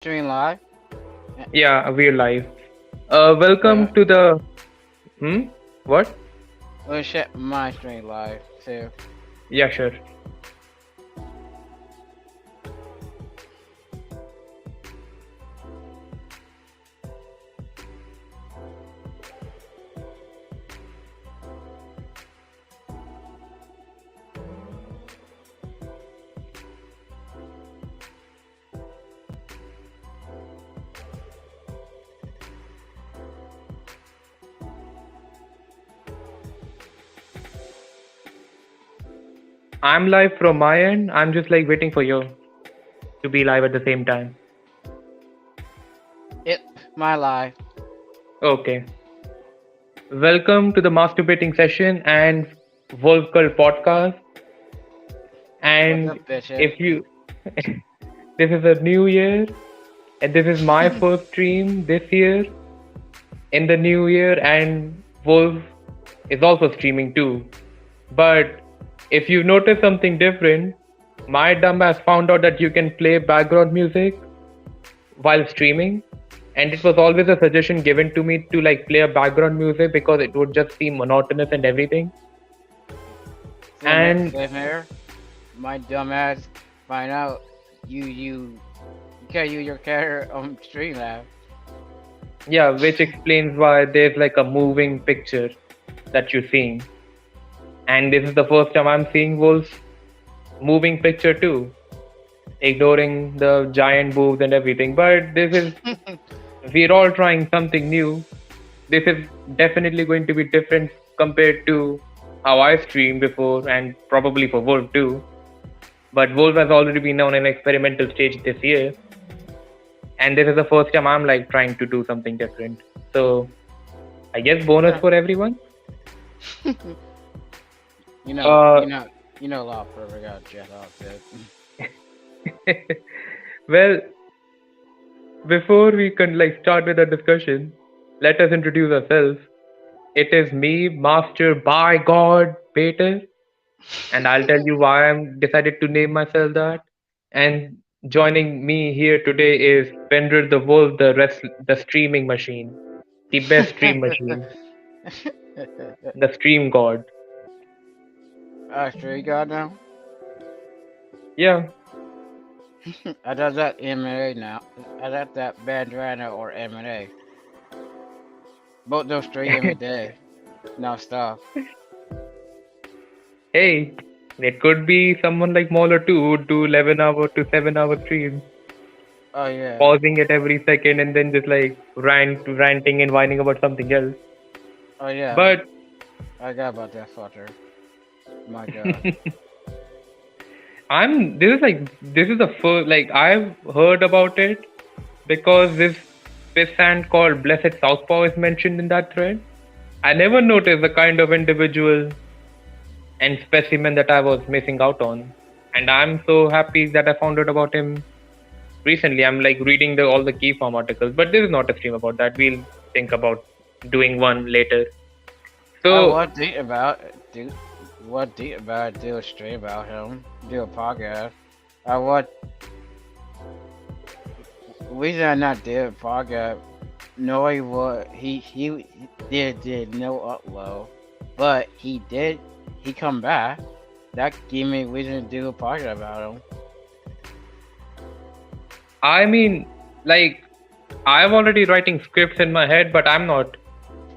Stream live? Yeah. Yeah, we're live. Uh, Welcome to the. Hmm? What? let's check my stream live too. Yeah, sure. I'm live from my end. I'm just like waiting for you to be live at the same time. Yep, my live. Okay. Welcome to the masturbating session and Wolf Cult podcast. What's And up, bitches? if you. This is a new year, and this is my first stream this year in the new year, and Wolf is also streaming too. But if you notice something different, my dumbass found out that you can play background music while streaming, and it was always a suggestion given to me to like play a background music because it would just seem monotonous and everything. And Same here. My dumbass find out you can't use your character on stream live. yeah, which explains why there's like a moving picture that you're seeing. And this is the first time I'm seeing Wolf's moving picture too, ignoring the giant boobs and everything. But this is we're all trying something new. This is definitely going to be different compared to how I streamed before, and probably for Wolf too. But Wolf has already been on an experimental stage this year, and this is the first time I'm like trying to do something different. So I guess bonus for everyone. you know, Uh, Law Forever got jet off well, before we can like start with the discussion, let us introduce ourselves. It is me, Master by God Peter, and I'll tell you why I'm decided to name myself that. And joining me here today is Fender the Wolf, the streaming machine, the best stream machine, the stream god. Sure you got now? Yeah, I does that M&A now. I got that Bandana or M&A. Both those three every day. No stop. hey, it could be someone like Mauler too who would do 11-hour to 7-hour streams, Oh yeah. pausing it every second and then just like ranting and whining about something else. Oh yeah. But I got about that fucker. My god. this is the first like I've heard about it because this pissant called Blessed Southpaw is mentioned in that thread. I never noticed the kind of individual and specimen that I was missing out on. And I'm so happy that I found out about him recently. I'm like reading all the key form articles, but this is not a stream about that. We'll think about doing one later. So what do about do what do about do a stream about him? Do a podcast. What reason I not did a podcast. No, he did no upload, but he come back. That gave me reason to do a podcast about him. I mean, like I'm already writing scripts in my head, but I'm not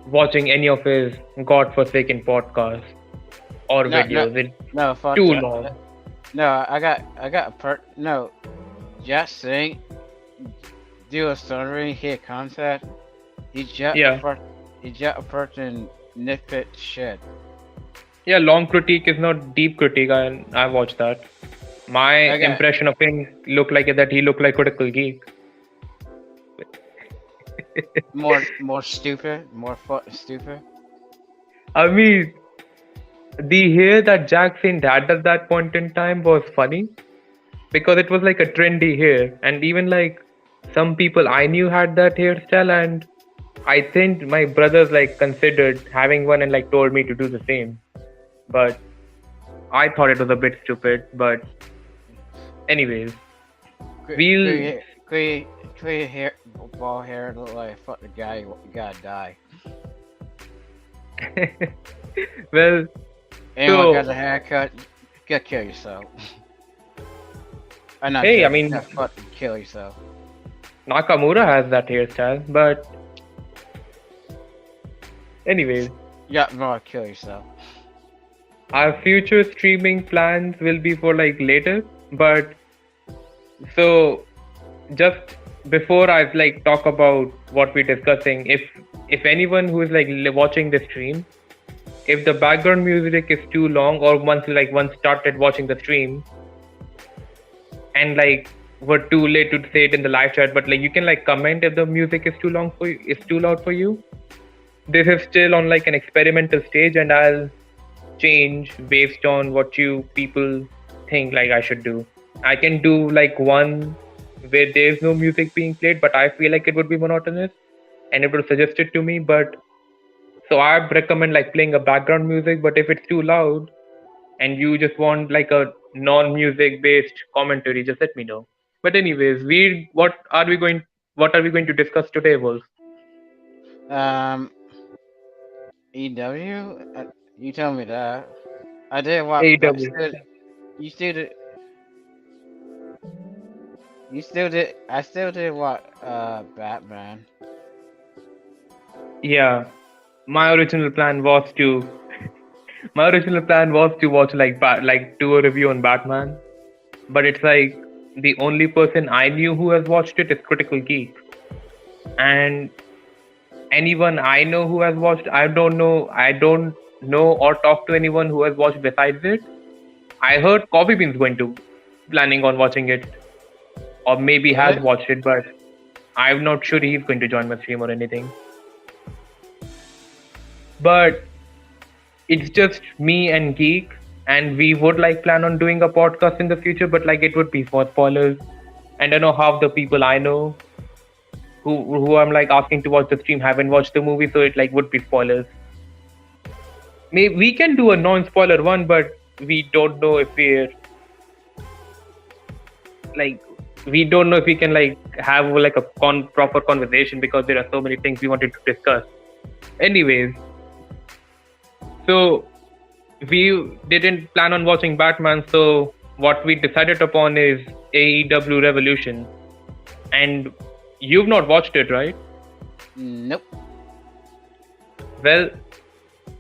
watching any of his godforsaken podcasts or No, videos. It's no, fuck too that. long. No, I got no. Just saying, do a stuttering hit concept. Yeah. He's just a person nitpick shit. Yeah, long critique is not deep critique. I watched that. My I got impression of him looked like that he looked like critical geek. more stupid, more fucking stupid. I mean, the hair that Jackson had at that point in time was funny because it was like a trendy hair, and even like some people I knew had that hairstyle, and I think my brothers like considered having one and like told me to do the same, but I thought it was a bit stupid. But anyways, Great, we'll great, Quit, quit hair, bald hair look like fuck the guy. You gotta die. Well, Anyone got a so haircut, you gotta kill yourself. I'm not hey, I joking. You mean gotta fucking kill yourself. Nakamura has that hairstyle, but anyways, You got more kill yourself. our future streaming plans will be for like later. But so just before I like talk about what we're discussing, if anyone who is like watching the stream, if the background music is too long, or once started watching the stream and like were too late to say it in the live chat, but like you can like comment if the music is too long for you, is too loud for you. This is still on like an experimental stage, and I'll change based on what you people think like I should do. I can do like one where there's no music being played, but I feel like it would be monotonous and it would suggest it to me. But so I recommend like playing a background music, but if it's too loud and you just want like a non-music based commentary, just let me know. But anyways, we what are we going to discuss today, Wolf? Um, EW? You tell me that. I did what, but AEW. still, you still did, I still did what, Batman. Yeah, my original plan was to watch like do a review on Batman, but it's like the only person I knew who has watched it is Critical Geek, and anyone I know who has watched, I don't know or talk to anyone who has watched besides it. I heard Coffee Bean's going to planning on watching it, or maybe has Really? watched it, but I'm not sure he's going to join my stream or anything. But it's just me and Geek, and we would like plan on doing a podcast in the future, but like it would be for spoilers. And I know half the people I know who I'm like asking to watch the stream haven't watched the movie, so it like would be spoilers. Maybe we can do a non-spoiler one, but we don't know if we're like we don't know if we can like have like a proper conversation because there are so many things we wanted to discuss. Anyways, so we didn't plan on watching Batman, so what we decided upon is AEW Revolution. And you've not watched it, right? Nope. Well,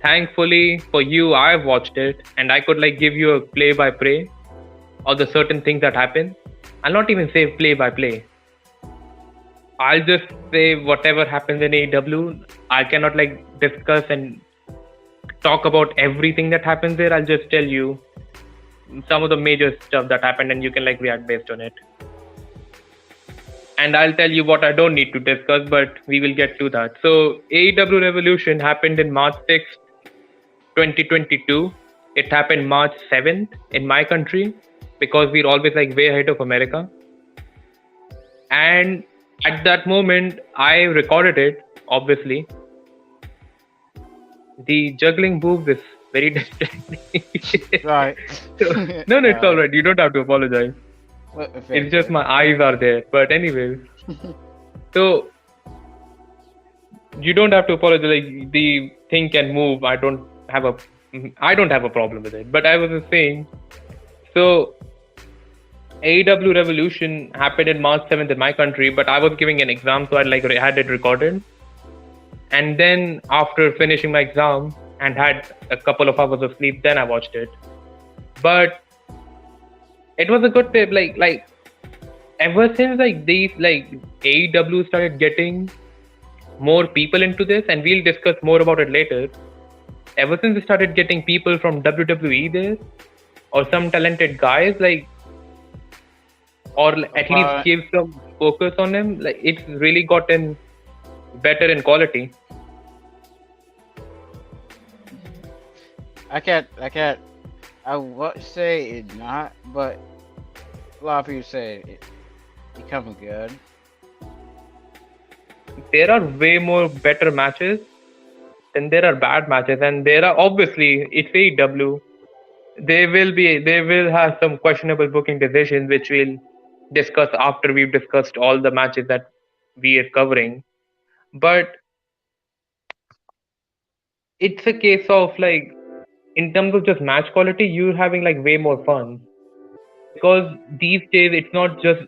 thankfully for you, I've watched it, and I could like give you a play-by-play of the certain things that happen. I'll not even say play-by-play. I'll just say whatever happens in AEW. I cannot like discuss and talk about everything that happens there. I'll just tell you some of the major stuff that happened, and you can like react based on it. And I'll tell you what I don't need to discuss, but we will get to that. So AEW Revolution happened in March 6th, 2022. It happened March 7th in my country because we're always like way ahead of America. And at that moment, I recorded it, obviously. The juggling move is very distracting. Right. No, it's all right. You don't have to apologize. It's just my eyes are there. But anyways, so you don't have to apologize. Like, the thing can move. I don't have a problem with it. But I was just saying. So AEW Revolution happened in March 7th in my country, but I was giving an exam, so I like had it recorded. And then after finishing my exam and had a couple of hours of sleep, then I watched it. But it was a good tip. Like ever since like these like AEW started getting more people into this, and we'll discuss more about it later. Ever since they started getting people from WWE there, or some talented guys, like, or at least give some focus on them, like it's really gotten better in quality. I would say it not, but a lot of people say it coming good. There are way more better matches than there are bad matches, and there are obviously it's AEW. They will have some questionable booking decisions which will discuss after we've discussed all the matches that we are covering. But it's a case of like, in terms of just match quality, you're having like way more fun because these days it's not just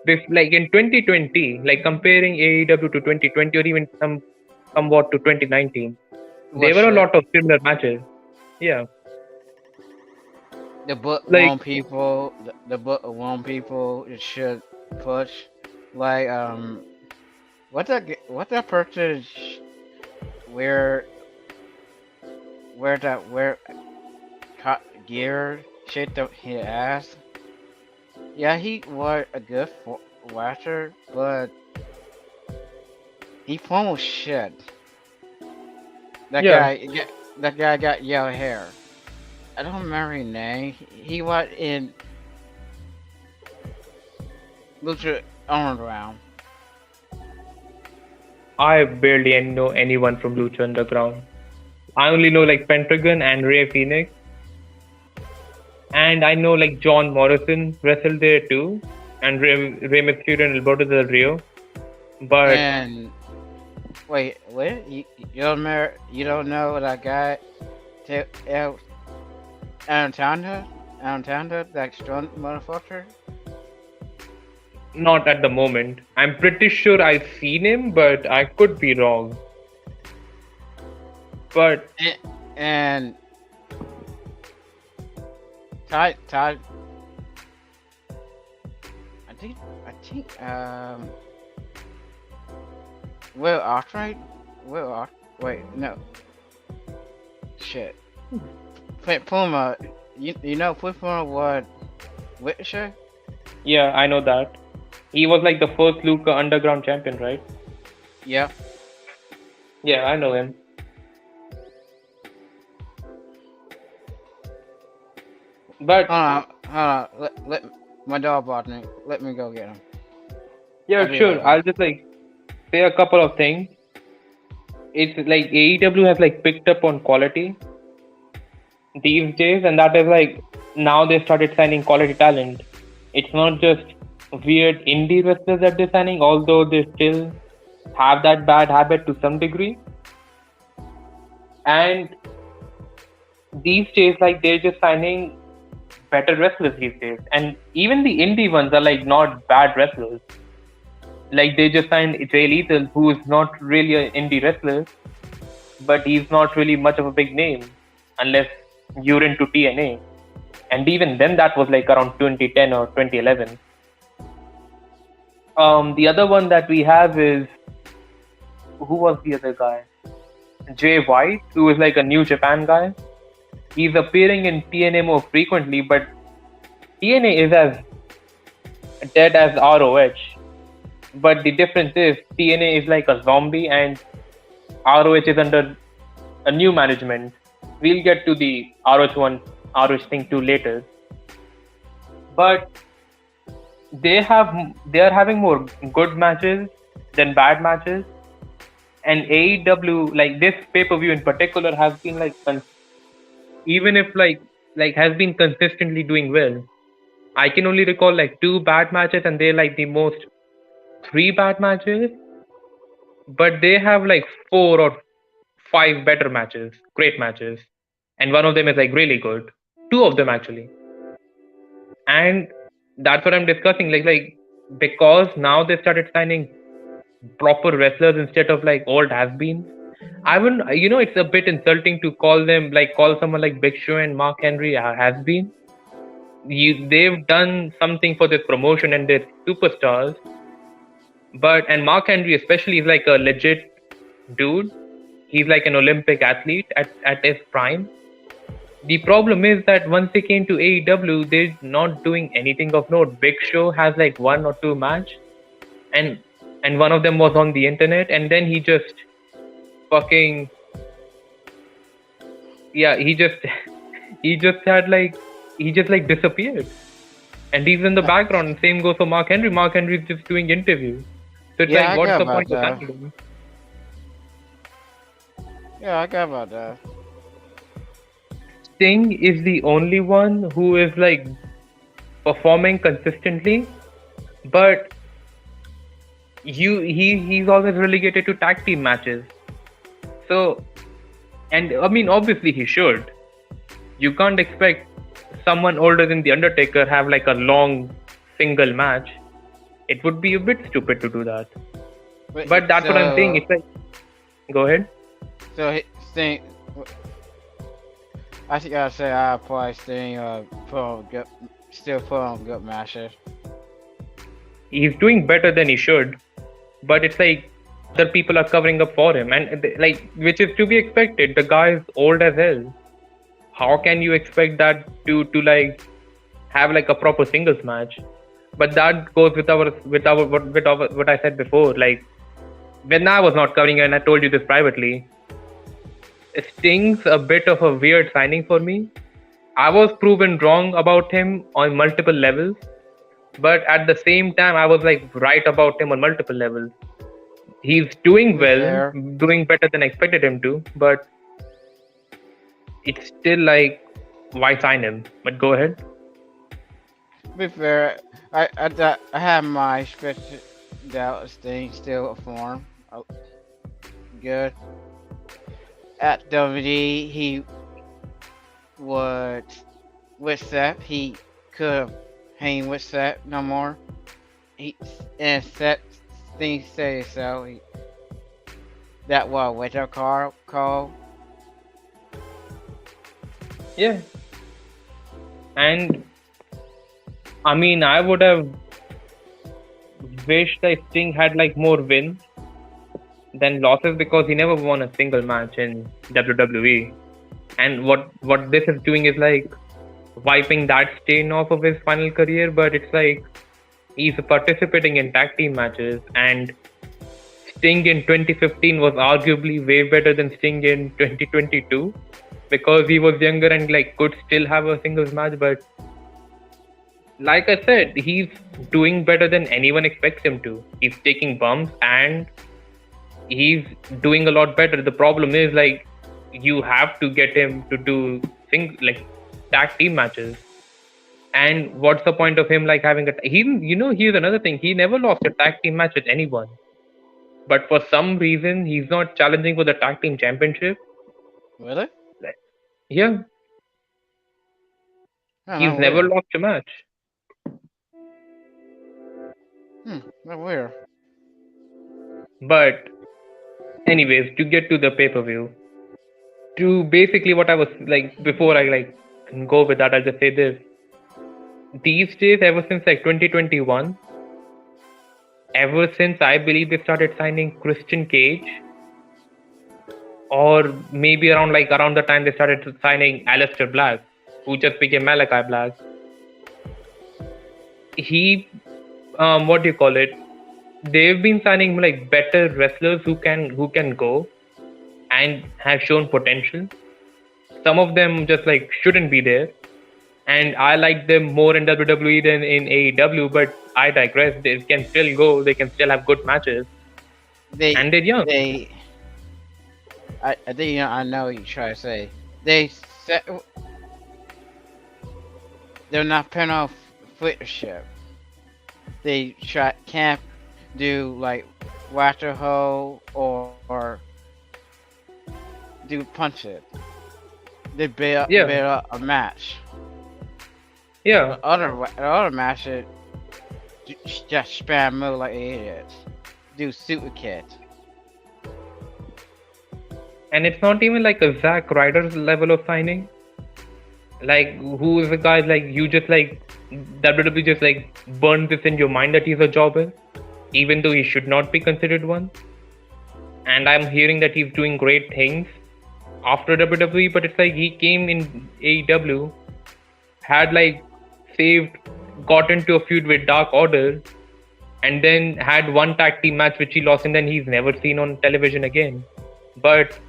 this, like in 2020, like comparing AEW to 2020 or even somewhat to 2019, Well, there were a shit. lot of similar matches. Yeah, The book like want people. The book want people. It should push. Like what that person wear wear gear shit that he ass. Yeah, he was a good watcher, but he almost shit. That yeah, guy, that guy got yellow hair. I don't remember his name. He was in Lucha Underground. I barely know anyone from Lucha Underground. I only know like Pentagon and Ray Phoenix, and I know like John Morrison wrestled there too, and Rey Mysterio and Alberto Del Rio. But And wait, you don't know that guy, El Antonda, that strong motherfucker. not at the moment. I'm pretty sure I've seen him, but I could be wrong. But And Todd, I think Will Arkwright, wait, no, shit, Puma, you know Puma was Witcher. yeah, I know that. He was like the first Lucha Underground champion, right? Yeah. Yeah, I know him. But Hold on. Let my dog barking. Let me go get him. yeah, I'll be sure. right I'll back. just like say a couple of things. It's like AEW has like picked up on quality these days, and that is like now they started signing quality talent. It's not just weird indie wrestlers that they're signing, although they still have that bad habit to some degree. And these days, like they're just signing better wrestlers these days, and even the indie ones are like not bad wrestlers. Like they just signed Jay Lethal, who is not really an indie wrestler, but he's not really much of a big name unless you're into TNA. And even then, that was like around 2010 or 2011. The other one that we have is, who was the other guy? Jay White, who is like a New Japan guy. He's appearing in TNA more frequently, but TNA is as dead as ROH. But the difference is TNA is like a zombie and ROH is under a new management. We'll get to the ROH thing too later. But they are having more good matches than bad matches. And AEW, like this pay-per-view in particular, has been like even if like has been consistently doing well. I can only recall like 2 bad matches, and they're like the most 3 bad matches. But they have like 4 or 5 better matches, great matches, and one of them is like really good. 2 of them actually, and that's what I'm discussing. Like because now they started signing proper wrestlers instead of like old has-beens. I wouldn't, it's a bit insulting to call someone like Big Show and Mark Henry a has-been. They've done something for this promotion and they're superstars. And Mark Henry especially is like a legit dude. He's like an Olympic athlete at his prime. The problem is that once they came to AEW, they're not doing anything of note. Big Show has like 1 or 2 match, and one of them was on the internet, and then he just fucking he just he just like disappeared, and he's in the background. And same goes for Mark Henry. Mark Henry is just doing interviews, so it's Yeah, like, I what's got the about point of that. signing? Yeah, I got about that. Sting is the only one who is like performing consistently, but he's always relegated to tag team matches. So, and I mean, obviously he should. You can't expect someone older than the Undertaker have like a long single match. It would be a bit stupid to do that. But that's what I'm saying. It's like, go ahead. So think I think I say I probably still put on good matches. He's doing better than he should, but it's like other people are covering up for him, and like, which is to be expected. The guy is old as hell. How can you expect that to like have like a proper singles match? But that goes with what I said before. Like, when I was not covering it, and I told you this privately, Sting's a bit of a weird signing for me. I was proven wrong about him on multiple levels, but at the same time, I was like right about him on multiple levels. He's doing well, doing better than I expected him to, but it's still like, why sign him? But go ahead. To be fair, I have my suspicion that Sting still perform good. At WWE, he would with Seth. He could hang with Seth no more. And Seth Sting said so. That was what your call. Yeah. And I mean, I would have wished that Sting had like more wins than losses, because he never won a single match in WWE. And what this is doing is like wiping that stain off of his final career. But it's like he's participating in tag team matches, and Sting in 2015 was arguably way better than Sting in 2022, because he was younger and like could still have a singles match. But like I said, he's doing better than anyone expects him to. He's taking bumps and he's doing a lot better. The problem is, like, you have to get him to do tag team matches. And what's the point of him like having here's another thing. He never lost a tag team match with anyone. But for some reason, he's not challenging for the tag team championship. Really? Yeah. He's never lost a match. That's weird. But anyways, to get to the pay-per-view, to basically what I was like, before I like go with that, I'll just say this. These days, ever since like 2021, ever since I believe they started signing Christian Cage, or maybe around the time they started signing Aleister Black, who just became Malachi Black, he what do you call it? They've been signing like better wrestlers who can go and have shown potential. Some of them just like shouldn't be there, and I like them more in WWE than in AEW. But I digress. They can still go. They can still have good matches. And they're young. I think I know what you try to say. They're not putting off leadership. They can't do like water hole or do punch it. They build up a match. Yeah. The other matches just spam move like idiots. Do super kit. And it's not even like a Zack Ryder's level of signing. Like, who is the guy like you just like WWE just like burns this in your mind that he's a jobber, even though he should not be considered one. And I'm hearing that he's doing great things after WWE, but it's like he came in AEW, had like got into a feud with Dark Order, and then had one tag team match which he lost, and then he's never seen on television again. But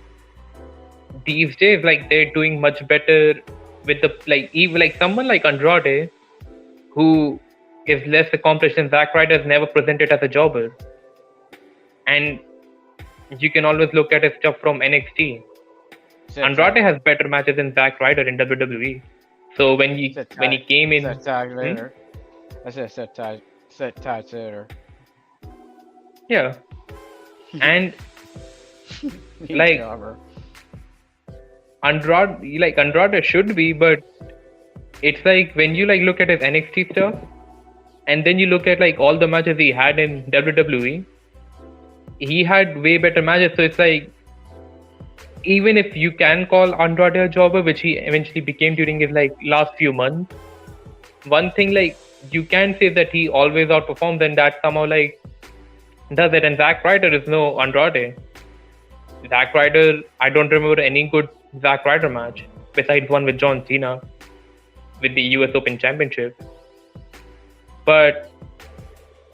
these days, like, they're doing much better with the even like someone like Andrade, who is less accomplished than Zack Ryder, has never presented as a jobber. And you can always look at his stuff from NXT. Andrade has better matches than Zack Ryder in WWE. So when he came in, I said set tighter. Yeah, and like Jobber. Andrade should be, but it's like when you like look at his NXT stuff, and then you look at like all the matches he had in WWE, he had way better matches. So it's like, even if you can call Andrade a jobber, which he eventually became during his like last few months, one thing like you can say that he always outperforms, and that somehow like does it. And Zack Ryder is no Andrade. Zack Ryder, I don't remember any good Zack Ryder match besides one with John Cena with the US Open Championship. But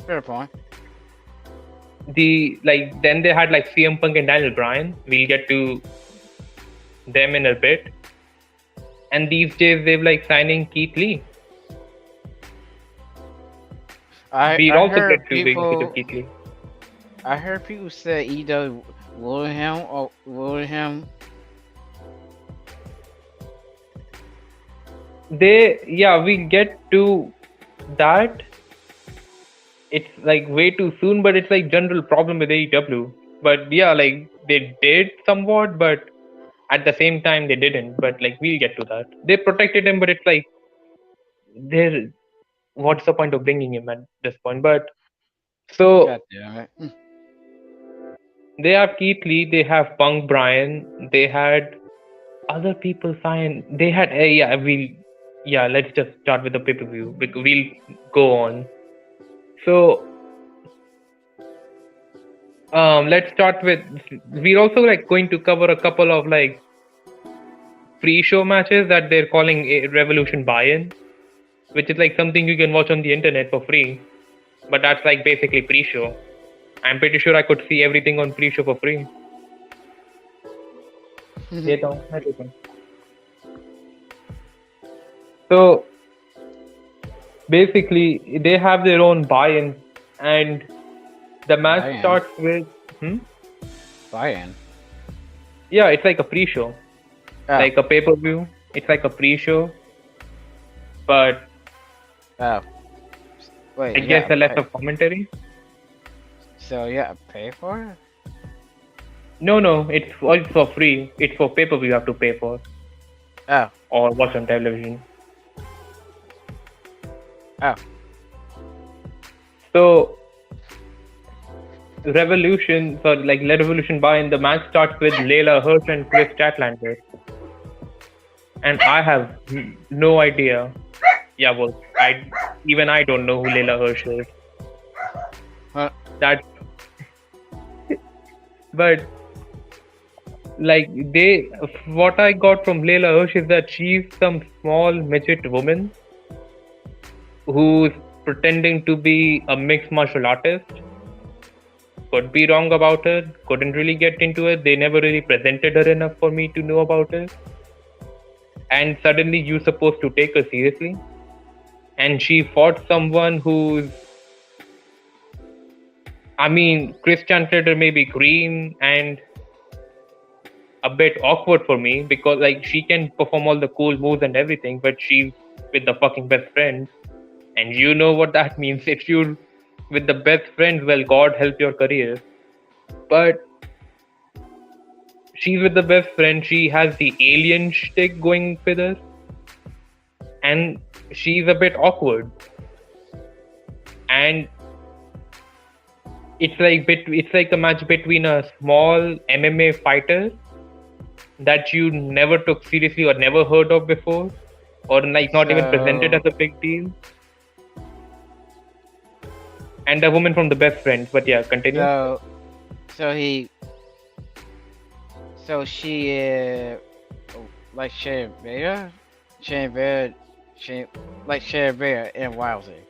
Fair point. then they had like CM Punk and Daniel Bryan. We'll get to them in a bit. And these days they've like signing Keith Lee. We'll I also heard get to the benefit of Keith Lee. I heard people say either Willingham or Willingham. We'll get to that. It's like way too soon, but it's like general problem with AEW. But yeah, like they did somewhat, but at the same time they didn't. But like we'll get to that. They protected him, but it's like what's the point of bringing him at this point? But so God damn it. they have Keith Lee, they have Punk Bryan, they had other people sign. They had let's just start with the pay-per-view because we'll go on. So let's start with, we're also like going to cover a couple of like pre-show matches that they're calling a Revolution Buy-in, which is like something you can watch on the internet for free, but that's like basically pre-show. I'm pretty sure I could see everything on pre-show for free. So basically they have their own buy-in, and the match Buy-in? starts with Buy-in. yeah, it's like a pre-show. Oh. Like a pay-per-view. It's like a pre-show, but Oh. Wait. I guess a less of commentary. So yeah, pay for it? No, it's all for free. It's for pay-per-view you have to pay for Oh. or watch on television. Oh. So Revolution buy-in, the match starts with Layla Hirsch and Chris Statlander. And I have no idea. Yeah, well, I don't know who Layla Hirsch is. Huh. But like what I got from Layla Hirsch is that she's some small midget woman who's pretending to be a mixed martial artist. Could be wrong about her. Couldn't really get into it. They never really presented her enough for me to know about it. And suddenly you're supposed to take her seriously. And she fought someone who's, Chris Statlander may be green and a bit awkward for me because like she can perform all the cool moves and everything, but she's with the fucking best friend. And you know what that means. If you're with the best friends, well, God help your career. But she's with the best friend. She has the alien shtick going with her. And she's a bit awkward. And it's like a match between a small MMA fighter that you never took seriously or never heard of before, or like not even presented as a big deal, and a woman from the best friends. But yeah, continue. So she is like Shane Bear and Wowsy.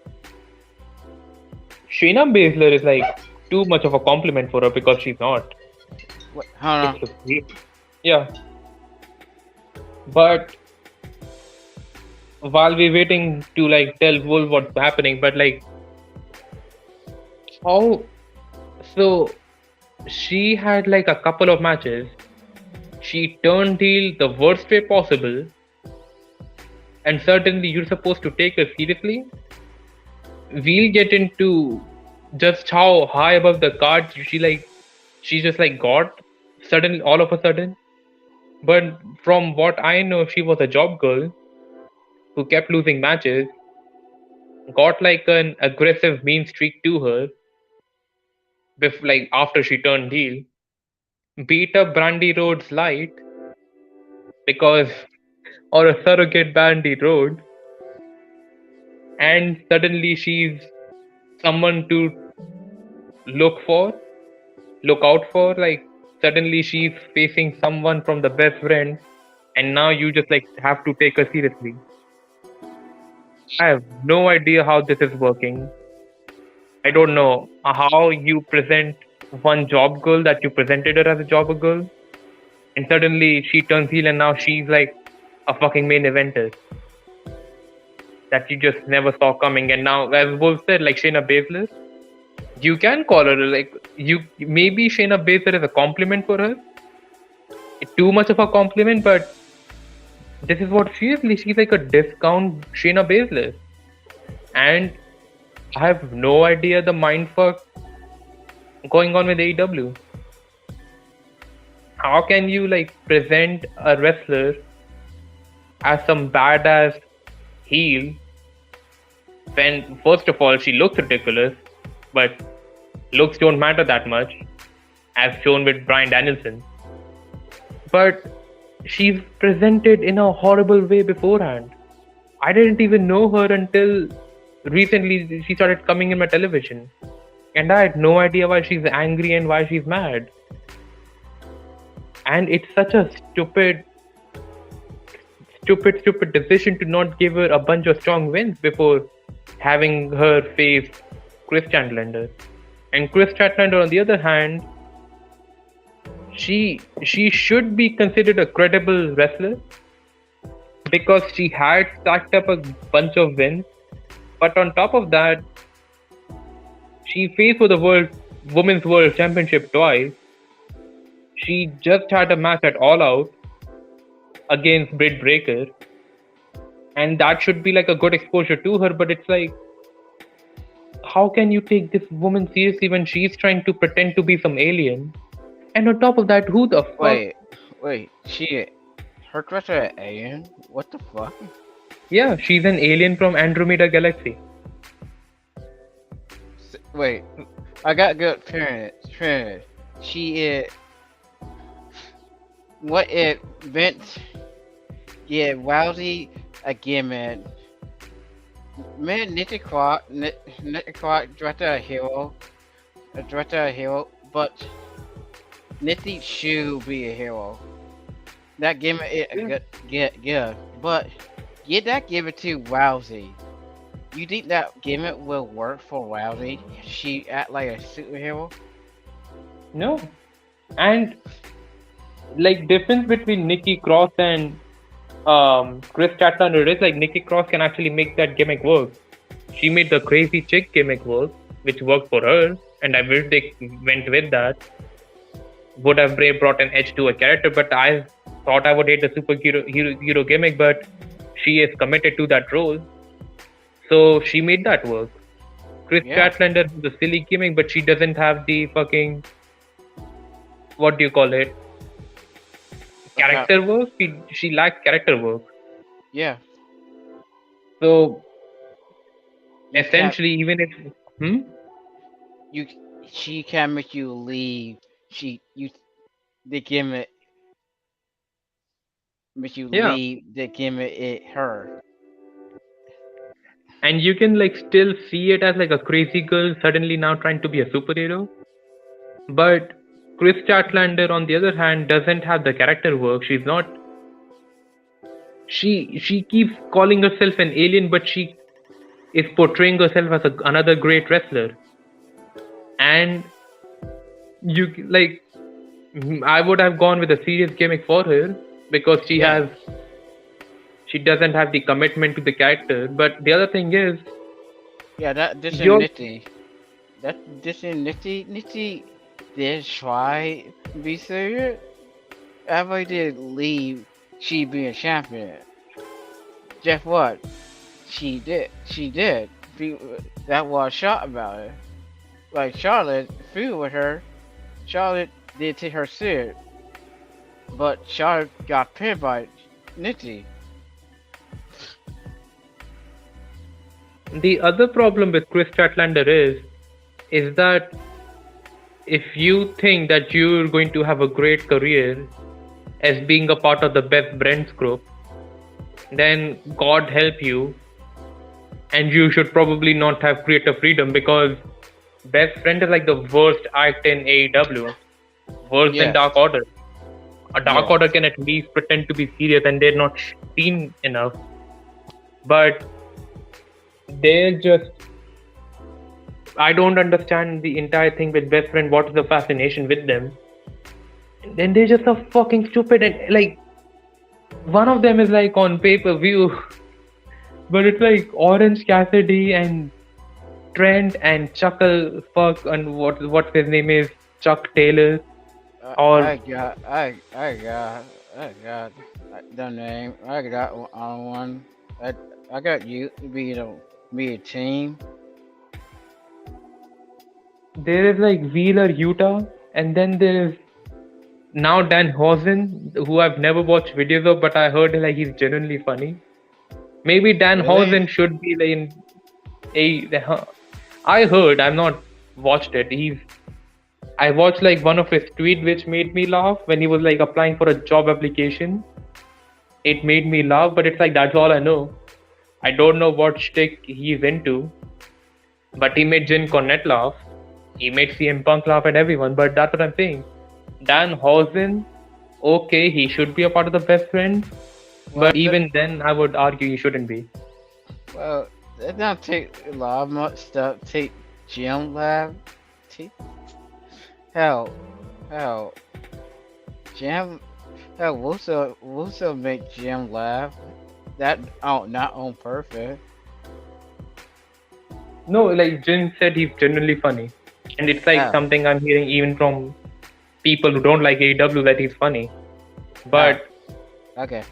Shayna Baszler is like too much of a compliment for her because she's not. What? Hold on. Yeah. But while we're waiting to like tell Wolf what's happening, but like so she had like a couple of matches. She turned heel the worst way possible, and certainly you're supposed to take her seriously. we'll get into just how high above the card she just like got suddenly all of a sudden. But from what I know, she was a job girl who kept losing matches, got like an aggressive mean streak to her, like after she turned heel, beat up Brandy Rhodes light because or a surrogate Brandy Rhodes, and suddenly she's someone to look for, look out for. Like suddenly she's facing someone from the best friend, and now you just like have to take her seriously. I have no idea how this is working. I don't know how you present one job girl that you presented her as a job girl, and suddenly she turns heel and now she's like a fucking main eventer that you just never saw coming. And now, as Wolf said, like Shayna Baszler, you can call her like you maybe Shayna Baszler is a compliment for her, too much of a compliment, but this is what she is. She's like a discount Shayna Baszler, and I have no idea the mindfuck going on with AEW. How can you like present a wrestler as some badass heel when first of all she looks ridiculous, but looks don't matter that much, as shown with Bryan Danielson. But she's presented in a horrible way beforehand. I didn't even know her until recently she started coming in my television. And I had no idea why she's angry and why she's mad. And it's such a stupid decision to not give her a bunch of strong wins before having her face Chris Statlander. And Chris Statlander, on the other hand, she should be considered a credible wrestler because she had stacked up a bunch of wins. But on top of that, she faced for the Women's World Championship twice. She just had a match at All Out against Britt Baker, and that should be like a good exposure to her. But it's like, how can you take this woman seriously when she's trying to pretend to be some alien? And on top of that, who the fuck? Wait, her dress are an alien? What the fuck? Yeah, she's an alien from Andromeda Galaxy. Wait, I got good parents. She is. What if Vince give Rousey a gimmick? Man, Nikki Clark directed a hero, but Nikki should be a hero. That gimmick is good, but give it to Rousey. You think that gimmick will work for Rousey? She act like a superhero? No. And like difference between Nikki Cross and Chris Statlander is like Nikki Cross can actually make that gimmick work. She made the crazy chick gimmick work, which worked for her, and I wish they went with that. Would have brought an edge to a character, but I thought I would hate the superhero gimmick, but she is committed to that role. So she made that work. Chris Statlander has a silly gimmick, but she doesn't have the fucking, what do you call it? Character work? She lacks character work. Yeah. So essentially, even if she can make you leave. The gimmick make you leave. The gimmick her. And you can like still see it as like a crazy girl suddenly now trying to be a superhero. But Chris Statlander, on the other hand, doesn't have the character work. She's not. She keeps calling herself an alien, but she is portraying herself as another great wrestler. And you like, I would have gone with a serious gimmick for her because she doesn't have the commitment to the character. But the other thing is, this is Nitty. Nitty did try to be serious. Everybody did leave. She being champion. Guess what? She did. people that was shot about it. Like Charlotte feud with her. Charlotte did take her serious, but Charlotte got pinned by Nikki. The other problem with Chris Statlander is that if you think that you're going to have a great career as being a part of the Best Friends group, then God help you, and you should probably not have creative freedom, because Best Friend is like the worst act in AEW, worse than Yes. Dark Order. A Dark Yes. Order can at least pretend to be serious and they're not seen enough. But they're just. I don't understand the entire thing with Best Friend. What is the fascination with them? And then they're just so fucking stupid. And like, one of them is like on pay per view, but it's like Orange Cassidy and Trent and Chuckle fuck and what his name is, Chuck Taylor. Or I got the name. I got one. I got you be a team. there is like Wheeler Utah, and then there's now Dan Housen, who I've never watched videos of, but I heard like he's genuinely funny. Maybe Dan Really? Housen should be like in a. I heard, I've not watched it. I watched like one of his tweet which made me laugh when he was like applying for a job application. It made me laugh, but it's like that's all I know. I don't know what shtick he's into, but he made Jin Cornette laugh. He made CM Punk laugh at everyone, but that's what I'm saying. Dan Housen, okay, he should be a part of the Best Friends, Well, but even then, I would argue he shouldn't be. well, it don't take a lot of much stuff. Take gym lab. Take, hell, gym. Hell, Wuso make gym laugh. That not on purpose. No, like Jin said, he's genuinely funny, and it's like Yeah. something I'm hearing even from people who don't like AEW that he's funny. But Okay.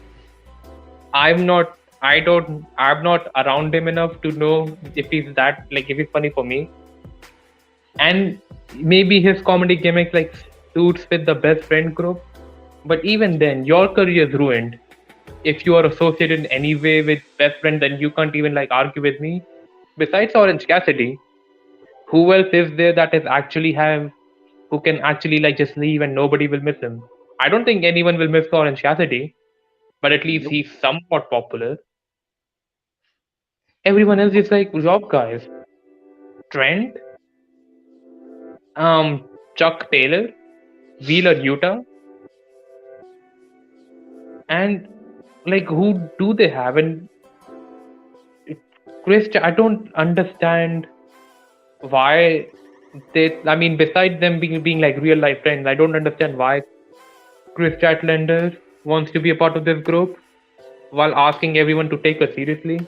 I'm not around him enough to know if he's funny for me. And maybe his comedy gimmicks like suits with the Best Friend group. But even then, your career is ruined. If you are associated in any way with Best Friend, then you can't even like argue with me. Besides Orange Cassidy, who else is there that is who can actually like just leave and nobody will miss him? I don't think anyone will miss Orange Cassidy, but at least he's somewhat popular. Everyone else is like job guys. Trent, Chuck Taylor, Wheeler Utah, and like who do they have? And Chris, I don't understand why besides them being like real life friends, I don't understand why Chris Statlander wants to be a part of this group while asking everyone to take her seriously,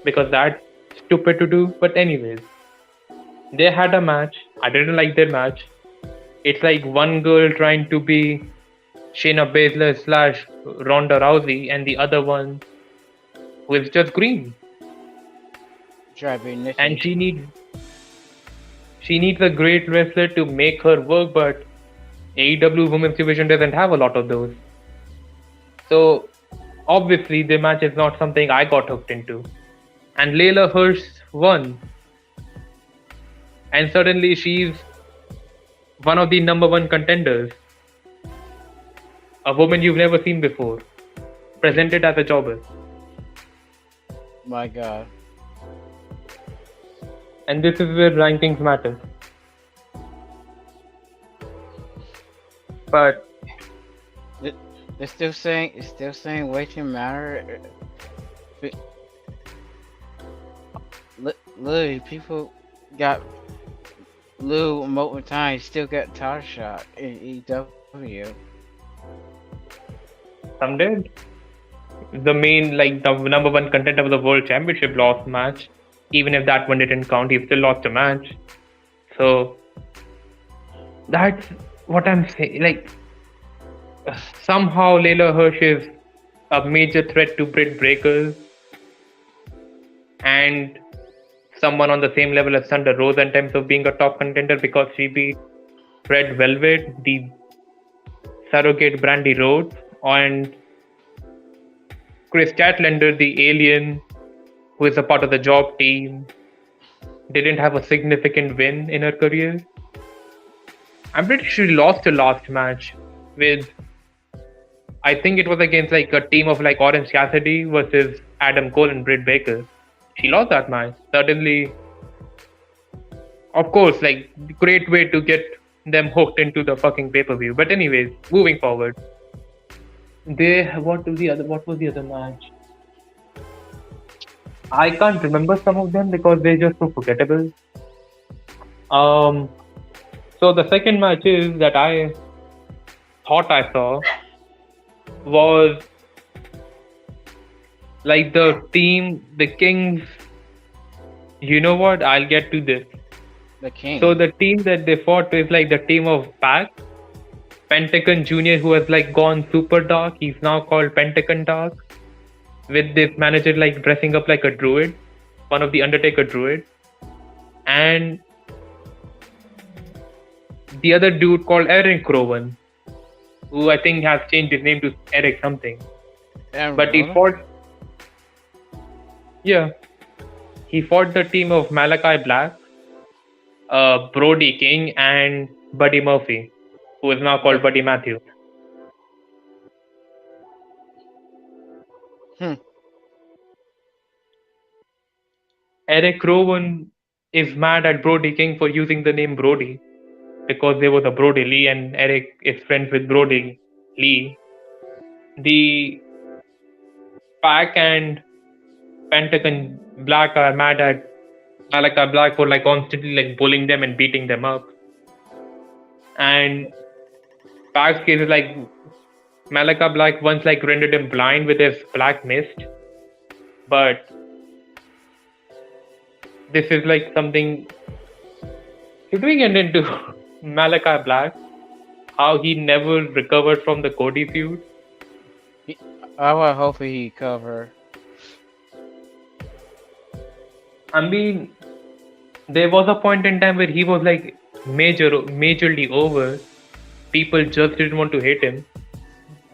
because that's stupid to do. But anyways, they had a match. I didn't like their match. It's like one girl trying to be Shayna Baszler / Ronda Rousey, and the other one who is just green. And she needs a great wrestler to make her work, but AEW Women's Division doesn't have a lot of those. So obviously the match is not something I got hooked into. And Layla Hirsch won. And suddenly she's one of the number one contenders. A woman you've never seen before, presented as a jobber. My God. And this is where rankings matter. But It's still saying waiting matter. Literally, people got Lou multiple times still got title shot in EW. some did. The main, like the number one contender of the World Championship lost match. Even if that one didn't count, he still lost a match. So that's what I'm saying. Like somehow Layla Hirsch is a major threat to Britt Breakers, and someone on the same level as Thunder Rosa in terms of being a top contender because she beat Red Velvet, the surrogate Brandy Rhodes, and Chris Statlander, the alien who is a part of the job team, didn't have a significant win in her career. I'm pretty sure she lost her last match with, I think it was against like a team of like Orange Cassidy versus Adam Cole and Britt Baker. She lost that match. Certainly, of course, like great way to get them hooked into the fucking pay-per-view. But anyways, moving forward. What was the other match? I can't remember some of them because they're just so forgettable. So the second match is that I thought I saw was like the team, the Kings. You know what? I'll get to this. The King. So the team that they fought is like the team of Pac, Pentagon Jr., who has like gone super dark. He's now called Pentagon Dark, with this manager like dressing up like a druid, one of the Undertaker druid, and the other dude called Eric Rowan, who I think has changed his name to Eric something. But he fought. Yeah, he fought the team of Malachi Black, Brody King, and Buddy Murphy, who is now called Buddy Matthews. Eric Rowan is mad at Brody King for using the name Brody because there was a Brody Lee and Eric is friends with Brody Lee. The Pac and Pentagon Black are mad at Malachi Black for like constantly like bullying them and beating them up. And Pac's case is like Malachi Black once like rendered him blind with his black mist, but this is like something. Should we get into Malachi Black? How he never recovered from the Cody feud? I would hope he cover. I mean, there was a point in time where he was like majorly over. People just didn't want to hate him.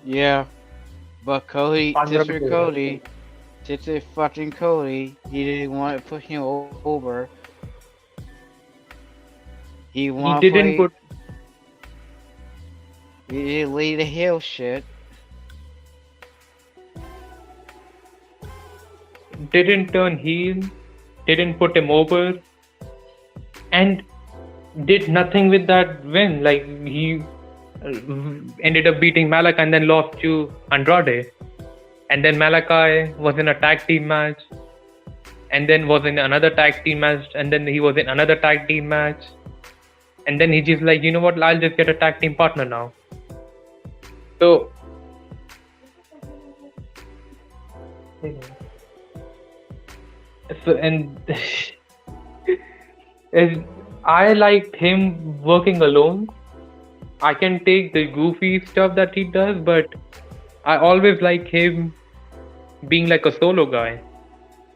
Yeah, but Cody, just fucking Cody, he didn't want to put him over. He didn't lead the heel shit. Didn't turn heel, didn't put him over, and did nothing with that win. Like he ended up beating Malachi and then lost to Andrade. And then Malachi was in a tag team match, and then was in another tag team match, and then he was in another tag team match. And then he just like, you know what, I'll just get a tag team partner now. So and I liked him working alone. I can take the goofy stuff that he does, but I always like him being like a solo guy,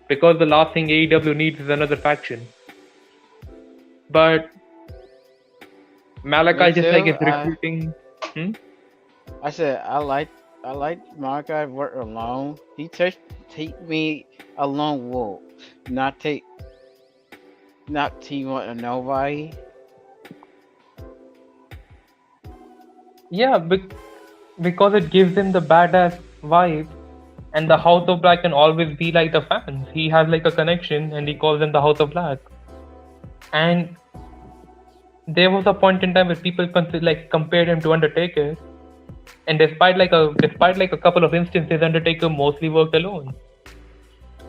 because the last thing AEW needs is another faction. But Malachi just like is recruiting. I said I like Malachi work alone. He take me alone, wolf, not team with nobody. Yeah, because it gives him the badass vibe, and the House of Black can always be like the fans. He has like a connection, and he calls them the House of Black. And there was a point in time where people compared him to Undertaker, and despite a couple of instances, Undertaker mostly worked alone,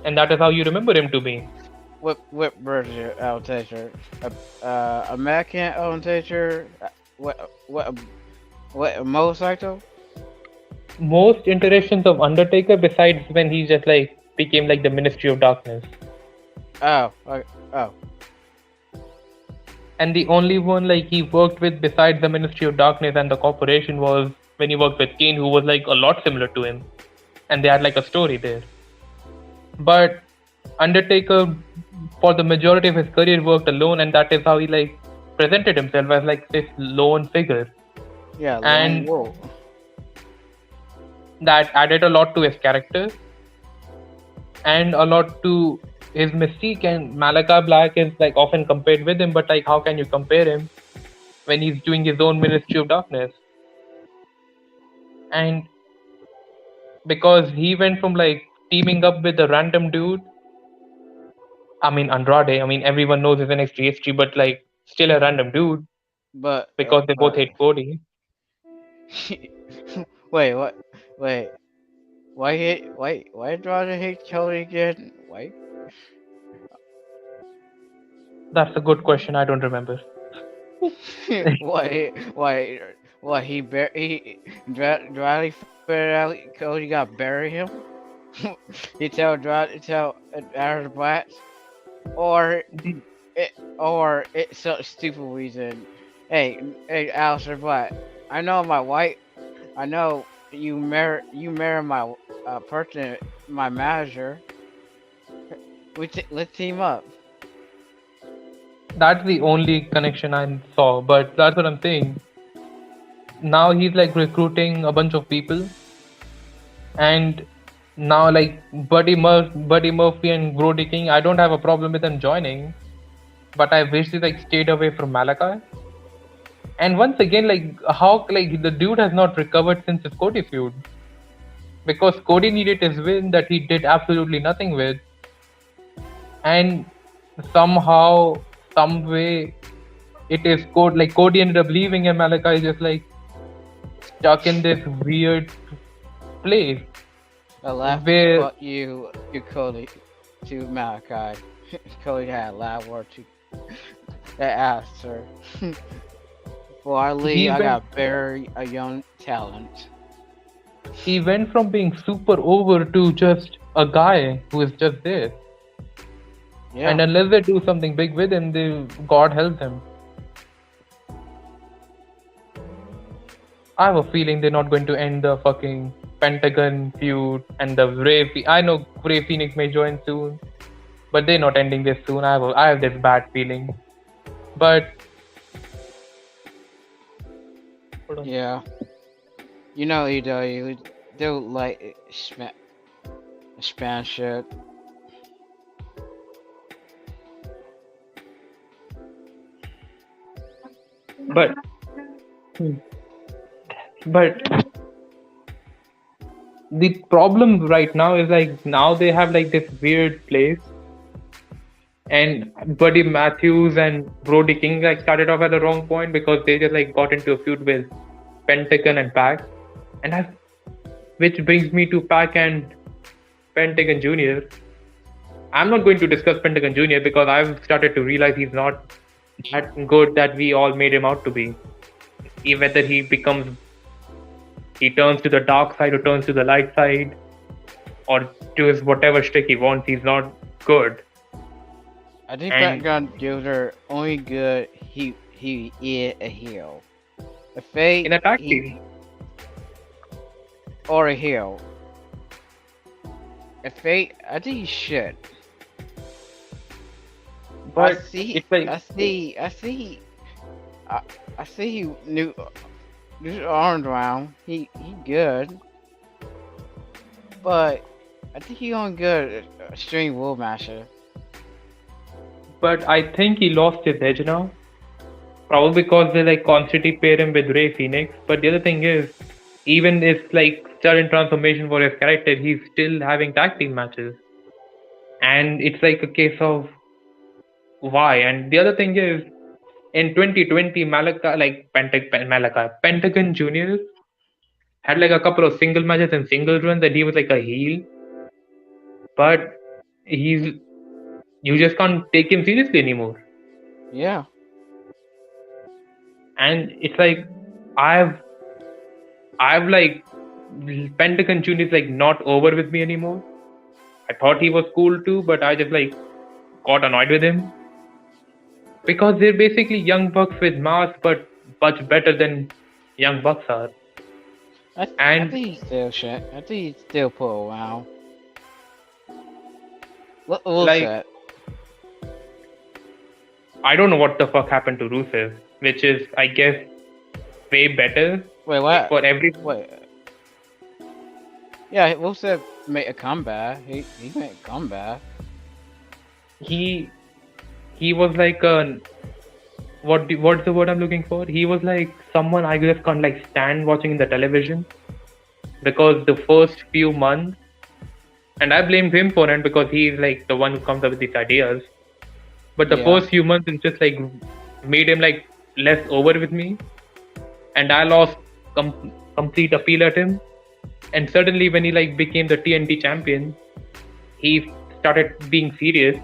and that is how you remember him to be. What version of Undertaker? American Undertaker? What motorcycle? Most iterations of Undertaker, besides when he just like became like the Ministry of Darkness. Oh. And the only one like he worked with besides the Ministry of Darkness and the Corporation was when he worked with Kane, who was like a lot similar to him, and they had like a story there. But Undertaker, for the majority of his career, worked alone, and that is how he like presented himself as like this lone figure, Yeah, Lone and Wolf. that added a lot to his character and a lot to his mystique. And Malachi Black is like often compared with him, but like how can you compare him when he's doing his own Ministry of Darkness? And because he went from like teaming up with a random dude, I mean Andrade, I mean everyone knows his NXT history, but like still a random dude But because they both hate Cody. wait, what? Wait, why Andrade hate Cody again? Why? That's a good question. I don't remember. Why Andrade figured out Cody got bury him? You tell Andrade, tell Aaron Black, or The- it's some stupid reason. Hey, Alistair Black. I know my wife. I know you marry my person, my manager. Let's team up. That's the only connection I saw, but that's what I'm saying. Now he's like recruiting a bunch of people, and now like Buddy Murphy and Brody King, I don't have a problem with them joining, but I wish they like stayed away from Malachi. And once again, like how like the dude has not recovered since his Cody feud because Cody needed his win that he did absolutely nothing with, and somehow, some way, it is Cody ended up leaving and Malachi is just like stuck in this weird place I laughed where but you Cody to Malachi. Cody had a loud word to that asked her. Before I leave, he I went got bury a young talent. he went from being super over to just a guy who is just there. Yeah. And unless they do something big with him, God help them. I have a feeling they're not going to end the fucking Pentagon feud and the I know Ray Phoenix may join soon, but they're not ending this soon. I have this bad feeling. But hold on. Yeah. You know AEW, they'll like expand shit. But but the problem right now is like now they have like this weird place, and Buddy Matthews and Brody King like started off at the wrong point because they just like got into a feud with Pentagon and Pac, and which brings me to Pac and Pentagon Jr. I'm not going to discuss Pentagon Jr. because I've started to realize he's not that good that we all made him out to be. Whether he turns to the dark side or turns to the light side, or does whatever shtick he wants, he's not good. I think And- Pentagon Jr. only good. He is a heel. A fake In a tag team, or a heel. A fake. I think he should. but I see. it's like I see. He new arms round. He good. But I think he only good at Extreme World Master. but I think he lost his edge now. Probably because they like constantly pair him with Ray Phoenix. But the other thing is, even if like sudden transformation for his character, he's still having tag team matches. And it's like a case of why. And the other thing is, in 2020, Pentagon Jr. had like a couple of single matches and single runs, and he was like a heel. But you just can't take him seriously anymore. Yeah. And it's like I've like Pentagon Jr. is like not over with me anymore. I thought he was cool too, but I just like got annoyed with him because they're basically young bucks with mass, but much better than young bucks are. I And think he's still shit. I think he's still put around. What was Like, that? I don't know what the fuck happened to Rusev, which is, I guess, way better Wait, what? for every. Wait. Yeah, Rusev made a comeback. He made a comeback. He he was like a what's the word I'm looking for? He was like someone I just can't like stand watching in the television because the first few months, and I blame him for it because he's like the one who comes up with these ideas. But the Yeah. first few months it just like made him like less over with me, and I lost complete appeal at him. And suddenly when he like became the TNT champion, he started being serious,